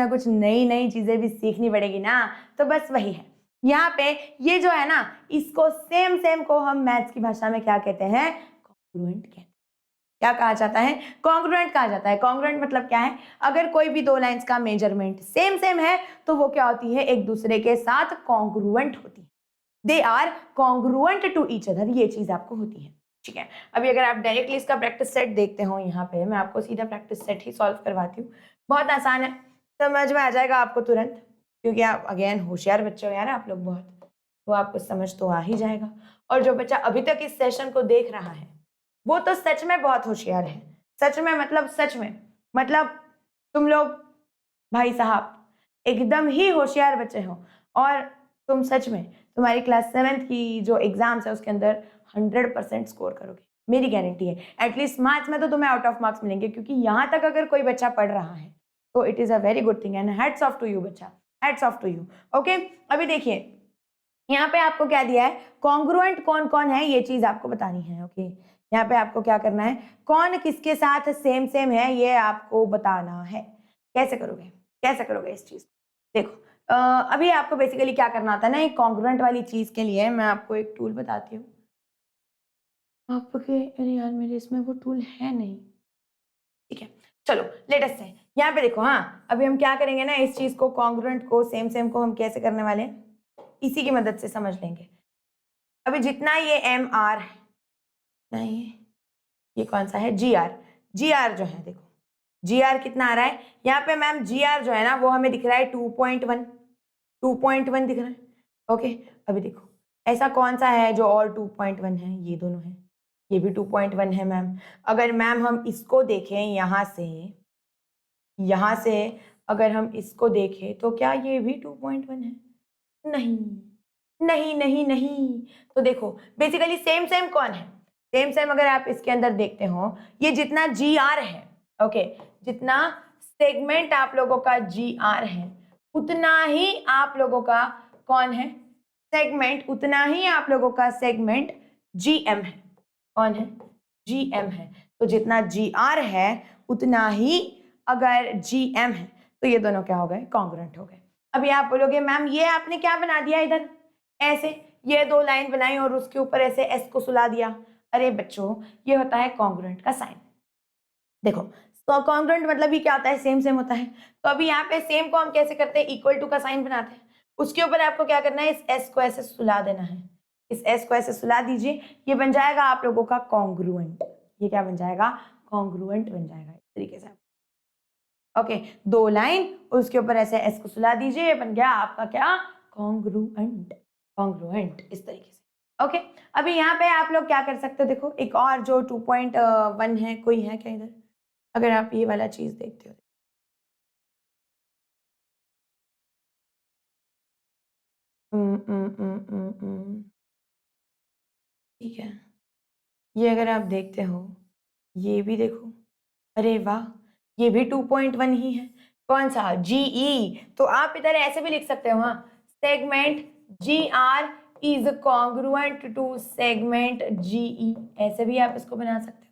कुछ नई नई चीजें भी सीखनी पड़ेगी ना। तो बस वही है यहाँ पे, ये जो है ना, इसको सेम सेम को हम मैथ्स की भाषा में क्या कहते हैं, कॉन्ग्रुएंट कहते हैं। क्या कहा जाता है, कॉन्ग्रुएंट कहा जाता है। कॉन्ग्रुएंट मतलब क्या है, अगर कोई भी दो लाइंस का मेजरमेंट सेम सेम है तो वो क्या होती है, एक दूसरे के साथ कॉन्ग्रुएंट होती है, they are congruent to each other, ये चीज आपको होती है, ठीक है। अभी अगर आप डायरेक्टली इसका प्रैक्टिस सेट देखते हो, यहाँ पे मैं आपको सीधा प्रैक्टिस सेट ही सॉल्व करवाती हूँ, बहुत आसान है, समझ में आ जाएगा आपको तुरंत, क्योंकि आप अगेन होशियार बच्चे हो यार आप लोग बहुत, तो आपको समझ तो आ ही जाएगा। और जो बच्चा अभी तक इस सेशन को देख रहा है वो तो सच में बहुत होशियार है, सच में, मतलब सच में, मतलब तुम लोग भाई साहब एकदम ही होशियार बच्चे हो, और तुम सच में तुम्हारी क्लास 7th की जो एग्जाम्स है उसके अंदर 100% स्कोर करोगे, मेरी गारंटी है। एटलीस्ट मैथ्स में तो तुम्हें आउट ऑफ मार्क्स मिलेंगे, क्योंकि यहाँ तक अगर कोई बच्चा पढ़ रहा है तो it is a very good thing, and hats off to you बच्चा, hats off to you, okay. अभी देखिए यहाँ पे आपको क्या दिया है, कॉन्ग्रुएंट कौन कौन है ये चीज आपको बतानी है, ओके। यहाँ पे आपको क्या करना है, कौन किसके साथ सेम सेम है ये आपको बताना है। कैसे करोगे, कैसे करोगे इस चीज, देखो अभी आपको बेसिकली क्या करना होता है ना, एक कॉन्ग्रुएंट वाली चीज के लिए मैं आपको एक टूल बताती हूँ आपके। अरे यार मेरे इसमें वो टूल है नहीं, ठीक है चलो लेट अस से यहाँ पे देखो। हाँ अभी हम क्या करेंगे ना, इस चीज को कॉन्ग्रुएंट को सेम सेम को हम कैसे करने वाले हैं, इसी की मदद से समझ लेंगे। अभी जितना ये एम आर है, नहीं ये कौन सा है, जी आर। जी आर जो है देखो, जी आर कितना आ रहा है यहाँ पे मैम, जी आर जो है ना वो हमें दिख रहा है 2.1, 2.1 दिख रहा है। ओके अभी देखो ऐसा कौन सा है जो और 2.1 है, ये दोनों है, ये भी 2.1 है मैम। अगर मैम हम इसको देखें यहाँ से अगर हम इसको देखें तो क्या ये भी 2.1 है, नहीं नहीं नहीं नहीं। तो देखो बेसिकली सेम सेम कौन है, सेम सेम अगर आप इसके अंदर देखते हो, ये जितना जी आर है, ओके जितना सेगमेंट आप लोगों का जी आर है उतना ही आप लोगों का कौन है सेगमेंट, उतना ही आप लोगों का सेगमेंट जी एम है। कौन है, जी एम है। तो जितना जी आर है उतना ही अगर जी एम है, तो ये दोनों क्या हो गए, कॉन्ग्रुएंट हो गए। अभी आप बोलोगे मैम ये आपने क्या बना दिया इधर, ऐसे ये दो लाइन बनाई और उसके ऊपर ऐसे एस को सुला दिया। अरे बच्चों ये होता है कॉन्ग्रुएंट का साइन। देखो तो कॉन्ग्रुएंट मतलब ही क्या होता है, सेम सेम होता है। तो अभी यहाँ पे सेम को हम कैसे करते हैं, इक्वल टू का साइन बनाते हैं। उसके ऊपर आपको क्या करना है, इस एस को ऐसे सुला देना है, इस एस को ऐसे सुला दीजिए, ये बन जाएगा आप लोगों का कॉन्ग्रुएंट। ये क्या बन जाएगा, कॉन्ग्रुएंट बन जाएगा इस तरीके से। ओके दो लाइन उसके ऊपर ऐसे एस को सुला दीजिए, बन गया आपका क्या, कॉन्ग्रुएंट। कॉन्ग्रुएंट इस तरीके से। ओके अभी यहाँ पे आप लोग क्या कर सकते हो, देखो एक और जो 2.1 है, कोई है क्या इधर, अगर आप ये वाला चीज देखते हो, ठीक है ये अगर आप देखते हो, ये भी देखो, अरे वाह ये भी 2.1 ही है। कौन सा, जीई। तो आप इधर ऐसे भी लिख सकते हो, हाँ segment G R is congruent to segment G E, ऐसे भी आप इसको बना सकते हो।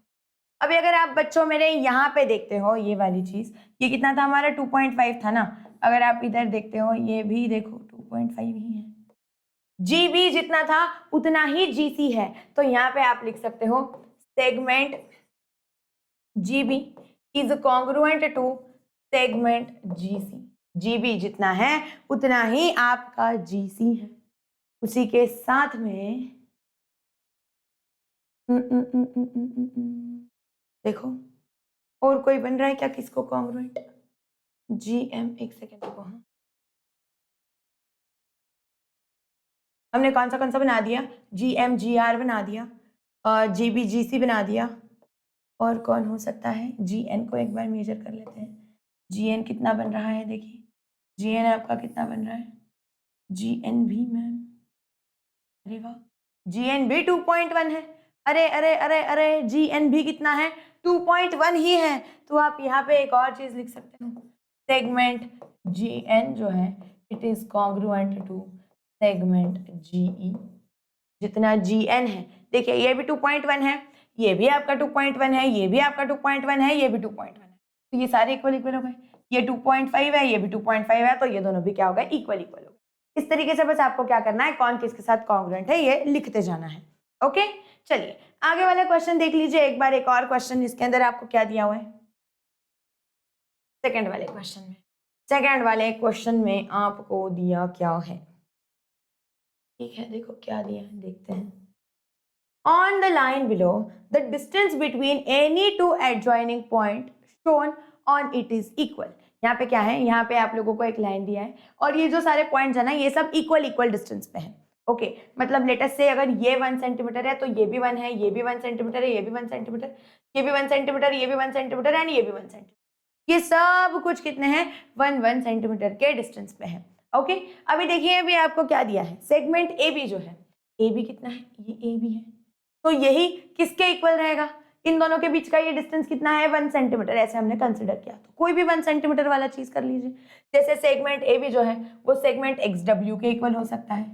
अभी अगर आप बच्चों मेरे यहाँ पे देखते हो ये वाली चीज, ये कितना था हमारा 2.5 था ना, अगर आप इधर देखते हो ये भी देखो 2.5 ही है। जीबी जितना था उतना ही जीसी है, तो यहाँ पे आप लिख सकते हो segment G B is congruent to segment G C. G B जितना है उतना ही आपका जीसी है। उसी के साथ में देखो और कोई बन रहा है क्या, किसको कॉन्ग्रुएंट, जी एम, एक सेकेंड को, हाँ हमने कौन सा बना दिया, जी एम जी आर बना दिया, जी बी जी सी बना दिया, और कौन हो सकता है, जी एन को एक बार मेजर कर लेते हैं। जी एन कितना बन रहा है, देखिए जी एन आपका कितना बन रहा है, जी एन भी मैम, अरे वाह जी एन भी 2.1 है। अरे अरे अरे अरे जी एन भी कितना है, 2.1 ही है। तो आप यहाँ पे एक और चीज लिख सकते हो, सेगमेंट जी एन जो है it is congruent to segment G E. जितना जी एन है, देखिए ये भी 2.1 है, ये भी आपका 2.1 है, ये भी आपका 2.1 है, ये भी 2.1 है, तो ये सारे इक्वल इक्वल हो गए। ये 2.5 है, ये भी 2.5 है, तो ये दोनों भी क्या हो गए, इक्वल इक्वल हो गए। इस तरीके से बस आपको क्या करना है, कौन किसके साथ कॉन्ग्रुएंट है ये लिखते जाना है। ओके चलिए आगे वाला क्वेश्चन देख लीजिए एक बार, एक और क्वेश्चन इसके अंदर आपको क्या दिया हुआ है, सेकंड वाले क्वेश्चन में। सेकंड वाले क्वेश्चन में आपको दिया क्या है, ठीक है देखो क्या दिया है, देखते हैं। On the line below, the distance between any two adjoining point shown on it is equal. यहाँ पे क्या है, यहाँ पे आप लोगों को एक लाइन दिया है और ये जो सारे पॉइंट्स है ना ये सब इक्वल इक्वल डिस्टेंस पे है। ओके मतलब लेटेस्ट से अगर ये 1 सेंटीमीटर है तो ये भी 1 है, ये भी 1 सेंटीमीटर है, ये भी 1 सेंटीमीटर, ये भी 1 सेंटीमीटर, ये भी 1 सेंटीमीटर एंड ये भी 1 सेंटीमीटर। ये सब कुछ कितने हैं, 1 सेंटीमीटर के डिस्टेंस पे है। ओके अभी देखिए अभी आपको क्या दिया है, सेगमेंट ए बी जो है, ए बी कितना है, ये ए बी है, तो यही किसके इक्वल रहेगा, इन दोनों के बीच का ये डिस्टेंस कितना है, 1 सेंटीमीटर, ऐसे हमने कंसिडर किया। तो कोई भी 1 सेंटीमीटर वाला चीज कर लीजिए, जैसे सेगमेंट ए बी जो है वो सेगमेंट एक्स डब्ल्यू के इक्वल हो सकता है,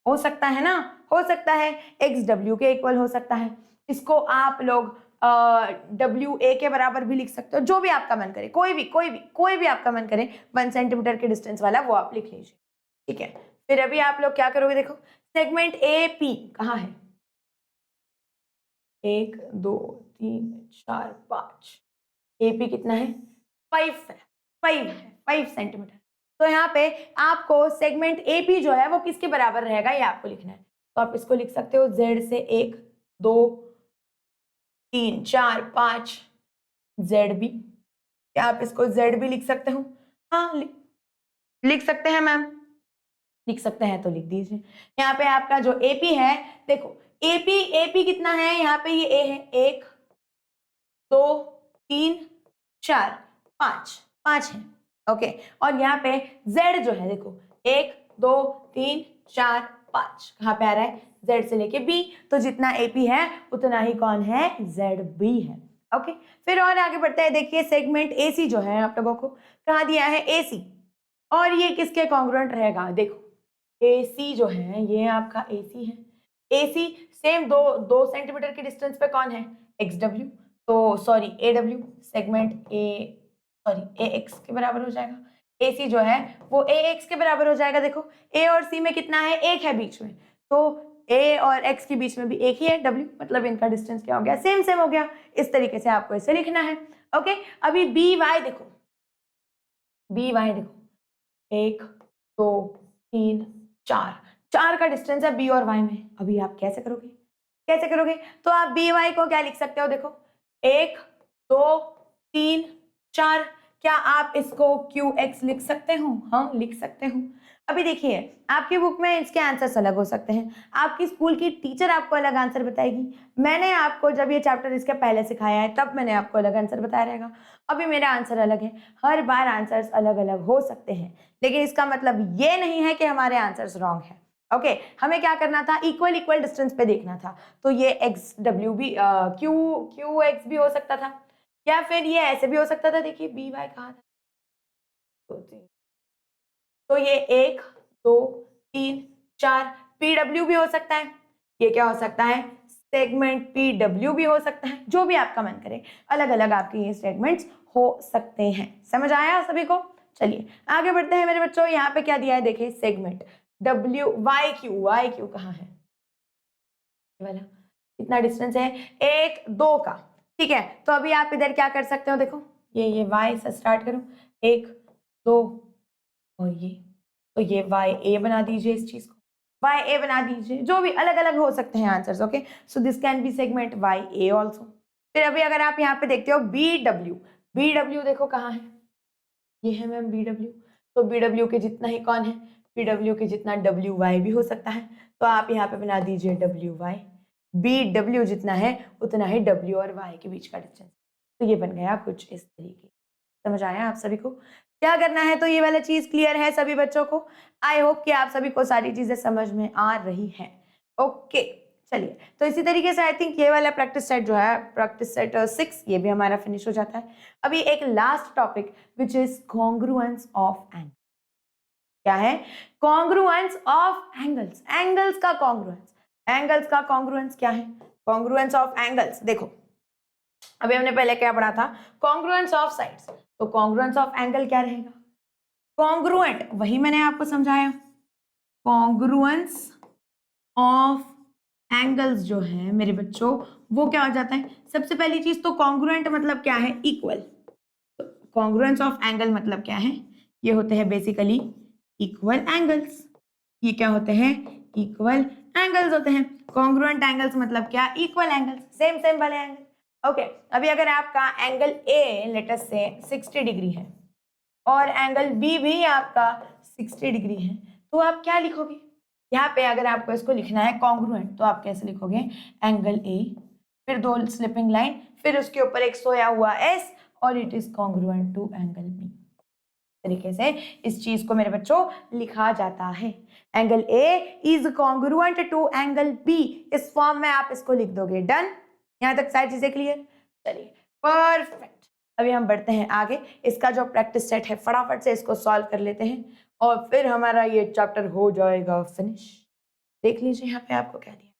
हो सकता है ना, हो सकता है एक्स डब्ल्यू के इक्वल हो सकता है। इसको आप लोग WA के बराबर भी लिख सकते हो, जो भी आपका मन करे, कोई भी आपका मन करे 1 सेंटीमीटर के डिस्टेंस वाला वो आप लिख लीजिए, ठीक है। फिर अभी आप लोग क्या करोगे, देखो सेगमेंट AP कहाँ है, 1 2 3 4 5, AP कितना है, 5 है, 5 सेंटीमीटर। तो यहाँ पे आपको सेगमेंट AP जो है वो किसके बराबर रहेगा ये आपको लिखना है। तो आप इसको लिख सकते हो Z से 1 2 3 4 5 ZB, क्या आप इसको ZB लिख सकते हो, हाँ लिख सकते हैं मैम, लिख सकते हैं तो लिख दीजिए। यहाँ पे आपका जो AP है, देखो AP कितना है, यहाँ पे ये A है, 1 2 3 4 5 है, ओके। और यहाँ पे Z जो है, देखो 1 2 3 4 5 कहाँ पे आ रहा है, Z से लेके B, तो जितना AP है उतना ही कौन है, ZB है, ओके। फिर और आगे बढ़ते हैं, देखिए सेगमेंट AC जो है आप लोगों को कहाँ दिया है, AC, और ये किसके कॉन्ग्रुएंट रहेगा, देखो AC जो है ये आपका AC है, AC सेम 2 सेंटीमीटर के डिस्टेंस पे कौन है, XW, तो सॉरी AW, सेगमेंट AX के बराबर हो जाएगा, AC जो है वो AX के बराबर हो जाएगा। देखो A और C में कितना है, 1 है बीच में, तो A और X के बीच में भी 1 ही है, W, मतलब इनका डिस्टेंस क्या हो गया, सेम हो गया। इस तरीके से आपको इसे लिखना है, ओके। अभी BY देखो, BY देखो 1 2 3 4 का डिस्टेंस है B और Y में। अभी आप कैसे करोगे, तो आप BY को क्या लिख सकते हो, देखो 1 2 3 4, क्या आप इसको QX लिख सकते हो, हाँ लिख सकते हो। अभी देखिए आपकी बुक में इसके आंसर्स अलग हो सकते हैं, आपकी स्कूल की टीचर आपको अलग आंसर बताएगी, मैंने आपको जब ये चैप्टर इसके पहले सिखाया है तब मैंने आपको अलग आंसर बताया रहेगा, अभी मेरा आंसर अलग है। हर बार आंसर्स अलग अलग हो सकते हैं, लेकिन इसका मतलब ये नहीं है कि हमारे आंसर्स रॉन्ग है, ओके। हमें क्या करना था, इक्वल डिस्टेंस पे देखना था, तो ये XW भी QX भी हो सकता था, या फिर ये ऐसे भी हो सकता था, देखिए BY कहाँ था, तो ये 1 2 3 4 PW भी हो सकता है, ये क्या हो सकता है, सेगमेंट PW भी हो सकता है, जो भी आपका मन करे, अलग अलग आपके ये सेगमेंट्स हो सकते हैं। समझ आया सभी को, चलिए आगे बढ़ते हैं मेरे बच्चों। यहाँ पे क्या दिया है, देखिए सेगमेंट YQ कहाँ है, वाला कितना डिस्टेंस है, 1 2 का, ठीक है। तो अभी आप इधर क्या कर सकते हो, देखो ये Y से स्टार्ट करो, 1 2 और ये, तो ये YA बना दीजिए, इस चीज को YA बना दीजिए, जो भी अलग अलग हो सकते हैं answers, okay. So this can be segment YA also. फिर अभी अगर आप यहाँ पे देखते हो BW देखो कहाँ है, ये है मैम BW, तो BW के जितना ही कौन है, BW के जितना WY भी हो सकता है, तो आप यहाँ पे बना दीजिए WY, BW जितना है उतना ही W और Y के बीच का डिस्टेंस, तो ये बन गया कुछ इस तरीके। समझ आया आप सभी को क्या करना है, तो ये वाला चीज क्लियर है सभी बच्चों को। आई होप कि आप सभी को सारी चीजें समझ में आ रही हैं, ओके। चलिए तो इसी तरीके से आई थिंक ये वाला प्रैक्टिस सेट जो है, प्रैक्टिस सेट 6, ये भी हमारा फिनिश हो जाता है। अभी एक last topic which is congruence of angle. क्या है, कॉन्ग्रुएंस ऑफ एंगल्स, एंगल्स का कॉन्ग्रुएंस क्या है, कॉन्ग्रुएंस ऑफ एंगल्स। देखो अभी हमने पहले क्या पढ़ा था, कॉन्ग्रुएंस ऑफ साइड्स, तो कॉन्ग्रुएंस ऑफ एंगल क्या रहेगा, कॉन्ग्रुएंट वही मैंने आपको समझाया, कॉन्ग्रुएंस ऑफ एंगल्स जो है मेरे बच्चों वो क्या हो जाता है, सबसे पहली चीज तो कॉन्ग्रुएंट मतलब क्या है, इक्वल। तो कॉन्ग्रुएंस ऑफ एंगल मतलब क्या है, ये होते हैं बेसिकली इक्वल एंगल्स, ये क्या होते हैं, इक्वल एंगल्स होते हैं। कॉन्ग्रुएंट एंगल्स मतलब क्या, इक्वल एंगल्स, सेम वाले एंगल, ओके। अभी अगर आपका एंगल A लेट अस से 60 डिग्री है और एंगल B भी आपका 60 डिग्री है, तो आप क्या लिखोगे, यहाँ पे अगर आपको इसको लिखना है कॉन्ग्रुएंट, तो आप कैसे लिखोगे, एंगल A, फिर 2 स्लिपिंग लाइन, फिर उसके ऊपर एक सोया हुआ S, और it is congruent to angle B। तरीके से इस चीज को मेरे बच्चों लिखा जाता है, angle A is congruent to angle B, इस फॉर्म में आप इसको लिख दोगे। डन, यहाँ तक सारी चीजें क्लियर, चलिए परफेक्ट। अभी हम बढ़ते हैं आगे, इसका जो प्रैक्टिस सेट है फटाफट से इसको सॉल्व कर लेते हैं और फिर हमारा ये चैप्टर हो जाएगा फिनिश। देख लीजिए यहाँ पे आपको क्या दिया,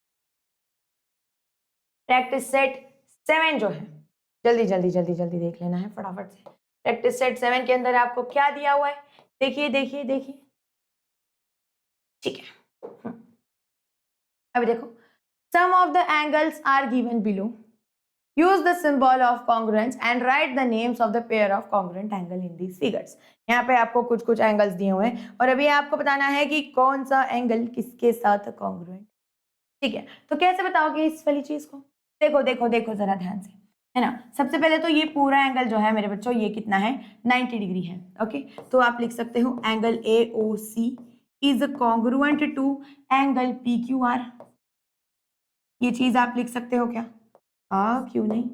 प्रैक्टिस सेट 7 जो है, जल्दी जल्दी जल्दी जल्दी देख लेना है फटाफट से। प्रैक्टिस सेट 7 के अंदर आपको क्या दिया हुआ है, देखिए देखिए देखिए, ठीक है। अभी देखो, some of the angles are given below, use the symbol of congruence and write the names of the pair of congruent angle in these figures. यहाँ पे आपको कुछ कुछ एंगल्स दिए हुए हैं और अभी आपको बताना है कि कौन सा एंगल किसके साथ कॉन्ग्रुएंट, ठीक है। तो कैसे बताओगे इस वाली चीज को, देखो देखो देखो जरा ध्यान से, है ना। सबसे पहले तो ये पूरा एंगल जो है मेरे बच्चों, ये कितना है, 90 डिग्री है। ओके, तो आप लिख सकते हो angle AOC is congruent to angle PQR। ये चीज आप लिख सकते हो क्या, क्यों नहीं।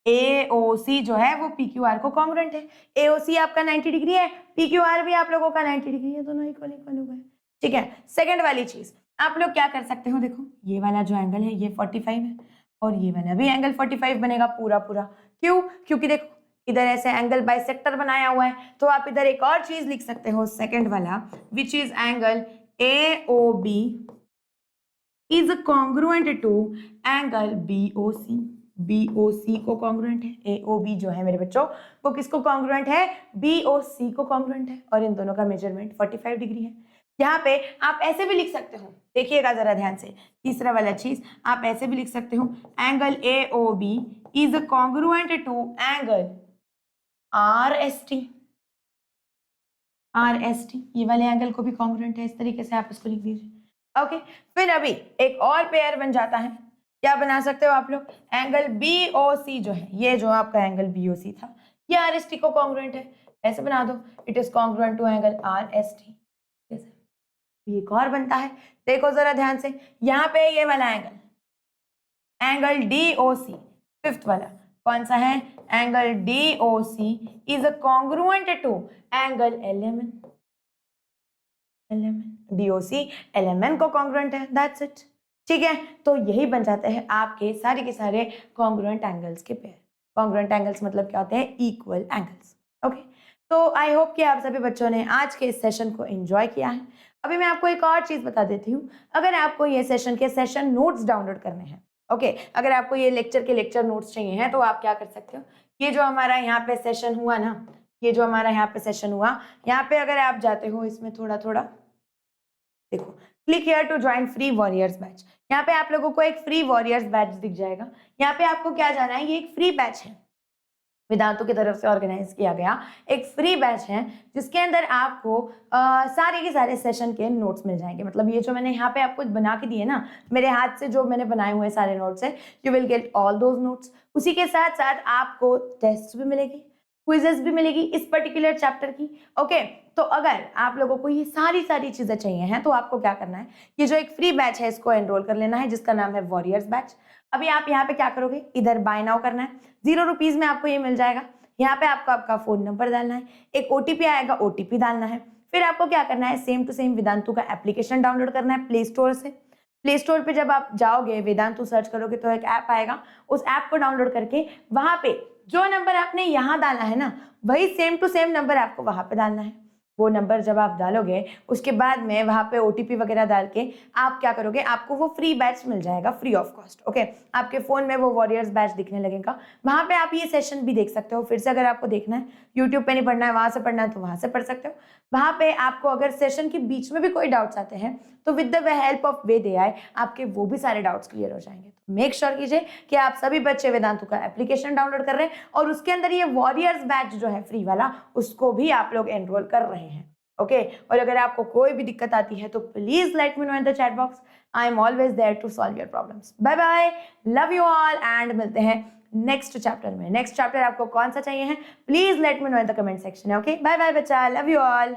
AOC जो है वो PQR को कॉन्ग्रुएंट है। AOC आपका 90 डिग्री है, PQR भी आप लोगों का 90 डिग्री है, दोनों इक्वल इक्वल हो गए, ठीक है। सेकंड वाली चीज आप लोग क्या कर सकते हो, देखो ये वाला जो एंगल है ये 45 है और ये वाला भी एंगल 45 बनेगा पूरा पूरा। क्यों, क्योंकि देखो इधर ऐसे एंगल बाइसेक्टर बनाया हुआ है, तो आप इधर एक और चीज लिख सकते हो सेकंड वाला, which is angle AOB is congruent to angle BOC। BOC को कॉन्ग्रुएंट है, AOB जो है मेरे बच्चों वो किसको कॉन्ग्रुएंट है, BOC को कॉन्ग्रुएंट है, और इन दोनों का मेजरमेंट 45 डिग्री है। यहाँ पे आप ऐसे भी लिख सकते हो, देखिएगा जरा ध्यान से, तीसरा वाला चीज आप ऐसे भी लिख सकते हो, angle AOB is congruent to angle RST। RST ये वाले एंगल को भी कॉन्ग्रुएंट है, इस तरीके से आप इसको लिख दीजिए। ओके, फिर अभी एक और पेयर बन जाता है, क्या बना सकते हो आप लोग, एंगल BOC जो है, ये जो आपका एंगल BOC था ये RST को कॉन्ग्रुएंट है, ऐसे बना दो, it is congruent to angle RST। एक और बनता है, देखो जरा ध्यान से, यहाँ पे ये वाला एंगल DOC फिफ्थ वाला कौन सा है, angle DOC is congruent to angle LMN। DOC LMN को कॉन्ग्रुएंट है, दैट्स इट, ठीक है। तो यही बन जाते हैं आपके सारे के सारे कॉन्ग्रुएंट एंगल्स के पेयर। कॉन्ग्रुएंट एंगल्स मतलब क्या होते हैं, इक्वल एंगल्स। ओके, तो आई होप कि आप सभी बच्चों ने आज के इस सेशन को एंजॉय किया है। अभी मैं आपको एक और चीज बता देती हूँ, अगर आपको ये सेशन के सेशन नोट्स डाउनलोड करने हैं, ओके, अगर आपको ये लेक्चर के लेक्चर नोट्स चाहिए हैं तो आप क्या कर सकते हो, ये जो हमारा यहाँ पे सेशन हुआ ना, ये जो हमारा यहाँ पे सेशन हुआ, यहाँ पे अगर आप जाते हो इसमें थोड़ा थोड़ा देखो, click here to join free warriors batch, यहाँ पे आप लोगों को एक फ्री वॉरियर्स बैच दिख जाएगा। यहाँ पे आपको क्या जाना है, ये एक फ्री बैच है, वेदांतु की तरफ से ऑर्गेनाइज किया गया एक फ्री बैच है, जिसके अंदर आपको सारे के सारे सेशन के नोट्स मिल जाएंगे। मतलब ये जो मैंने यहाँ पे आपको बना के दिए ना, मेरे हाथ से जो मैंने बनाए हुए सारे नोट्स है, you will get all those notes. उसी के साथ साथ आपको टेस्ट भी मिलेगी, क्विजेस भी मिलेगी इस पर्टिकुलर चैप्टर की। ओके, तो अगर आप लोगों को ये सारी चीजें चाहिए हैं तो आपको क्या करना है, ये जो एक फ्री बैच है इसको एनरोल कर लेना है, जिसका नाम है वॉरियर्स बैच। अभी आप यहाँ पे क्या करोगे, इधर बाय नाउ करना है, 0 रुपीज में आपको ये मिल जाएगा। यहाँ पे आपको आपका फोन नंबर डालना है, एक OTP आएगा, OTP डालना है। फिर आपको क्या करना है, सेम टू सेम वेदांतु का एप्लीकेशन डाउनलोड करना है प्ले स्टोर से। प्ले स्टोर पे जब आप जाओगे, वेदांतु सर्च करोगे तो एक ऐप आएगा, उस ऐप को डाउनलोड करके वहां पे जो नंबर आपने यहाँ डाला है ना, वही सेम टू सेम नंबर आपको वहां पे डालना है। वो नंबर जब आप डालोगे उसके बाद में वहां पे OTP वगैरह डाल के आप क्या करोगे, आपको वो फ्री बैच मिल जाएगा फ्री ऑफ कॉस्ट। ओके, आपके फोन में वो वॉरियर्स बैच दिखने लगेगा, वहां पे आप ये सेशन भी देख सकते हो। फिर से अगर आपको देखना है, यूट्यूब पे नहीं पढ़ना है, वहां से पढ़ना है तो वहां से पढ़ सकते हो। वहां पे आपको अगर सेशन के बीच में भी कोई डाउट्स आते हैं तो with the help of Ved AI आपके वो भी सारे डाउट्स क्लियर हो जाएंगे। तो मेक श्योर कीजिए कि आप सभी बच्चे वेदांतु का एप्लीकेशन डाउनलोड कर रहे हैं और उसके अंदर ये वॉरियर्स बैच जो है फ्री वाला, उसको भी आप लोग एनरोल कर रहे हैं। ओके, और अगर आपको कोई भी दिक्कत आती है तो please let me know in the chat box, I am always there to solve your problems. Bye bye, love you all and मिलते हैं नेक्स्ट चैप्टर में। नेक्स्ट चैप्टर आपको कौन सा चाहिए है, please let me know in the comment section. Okay, bye bye बच्चा, love you all.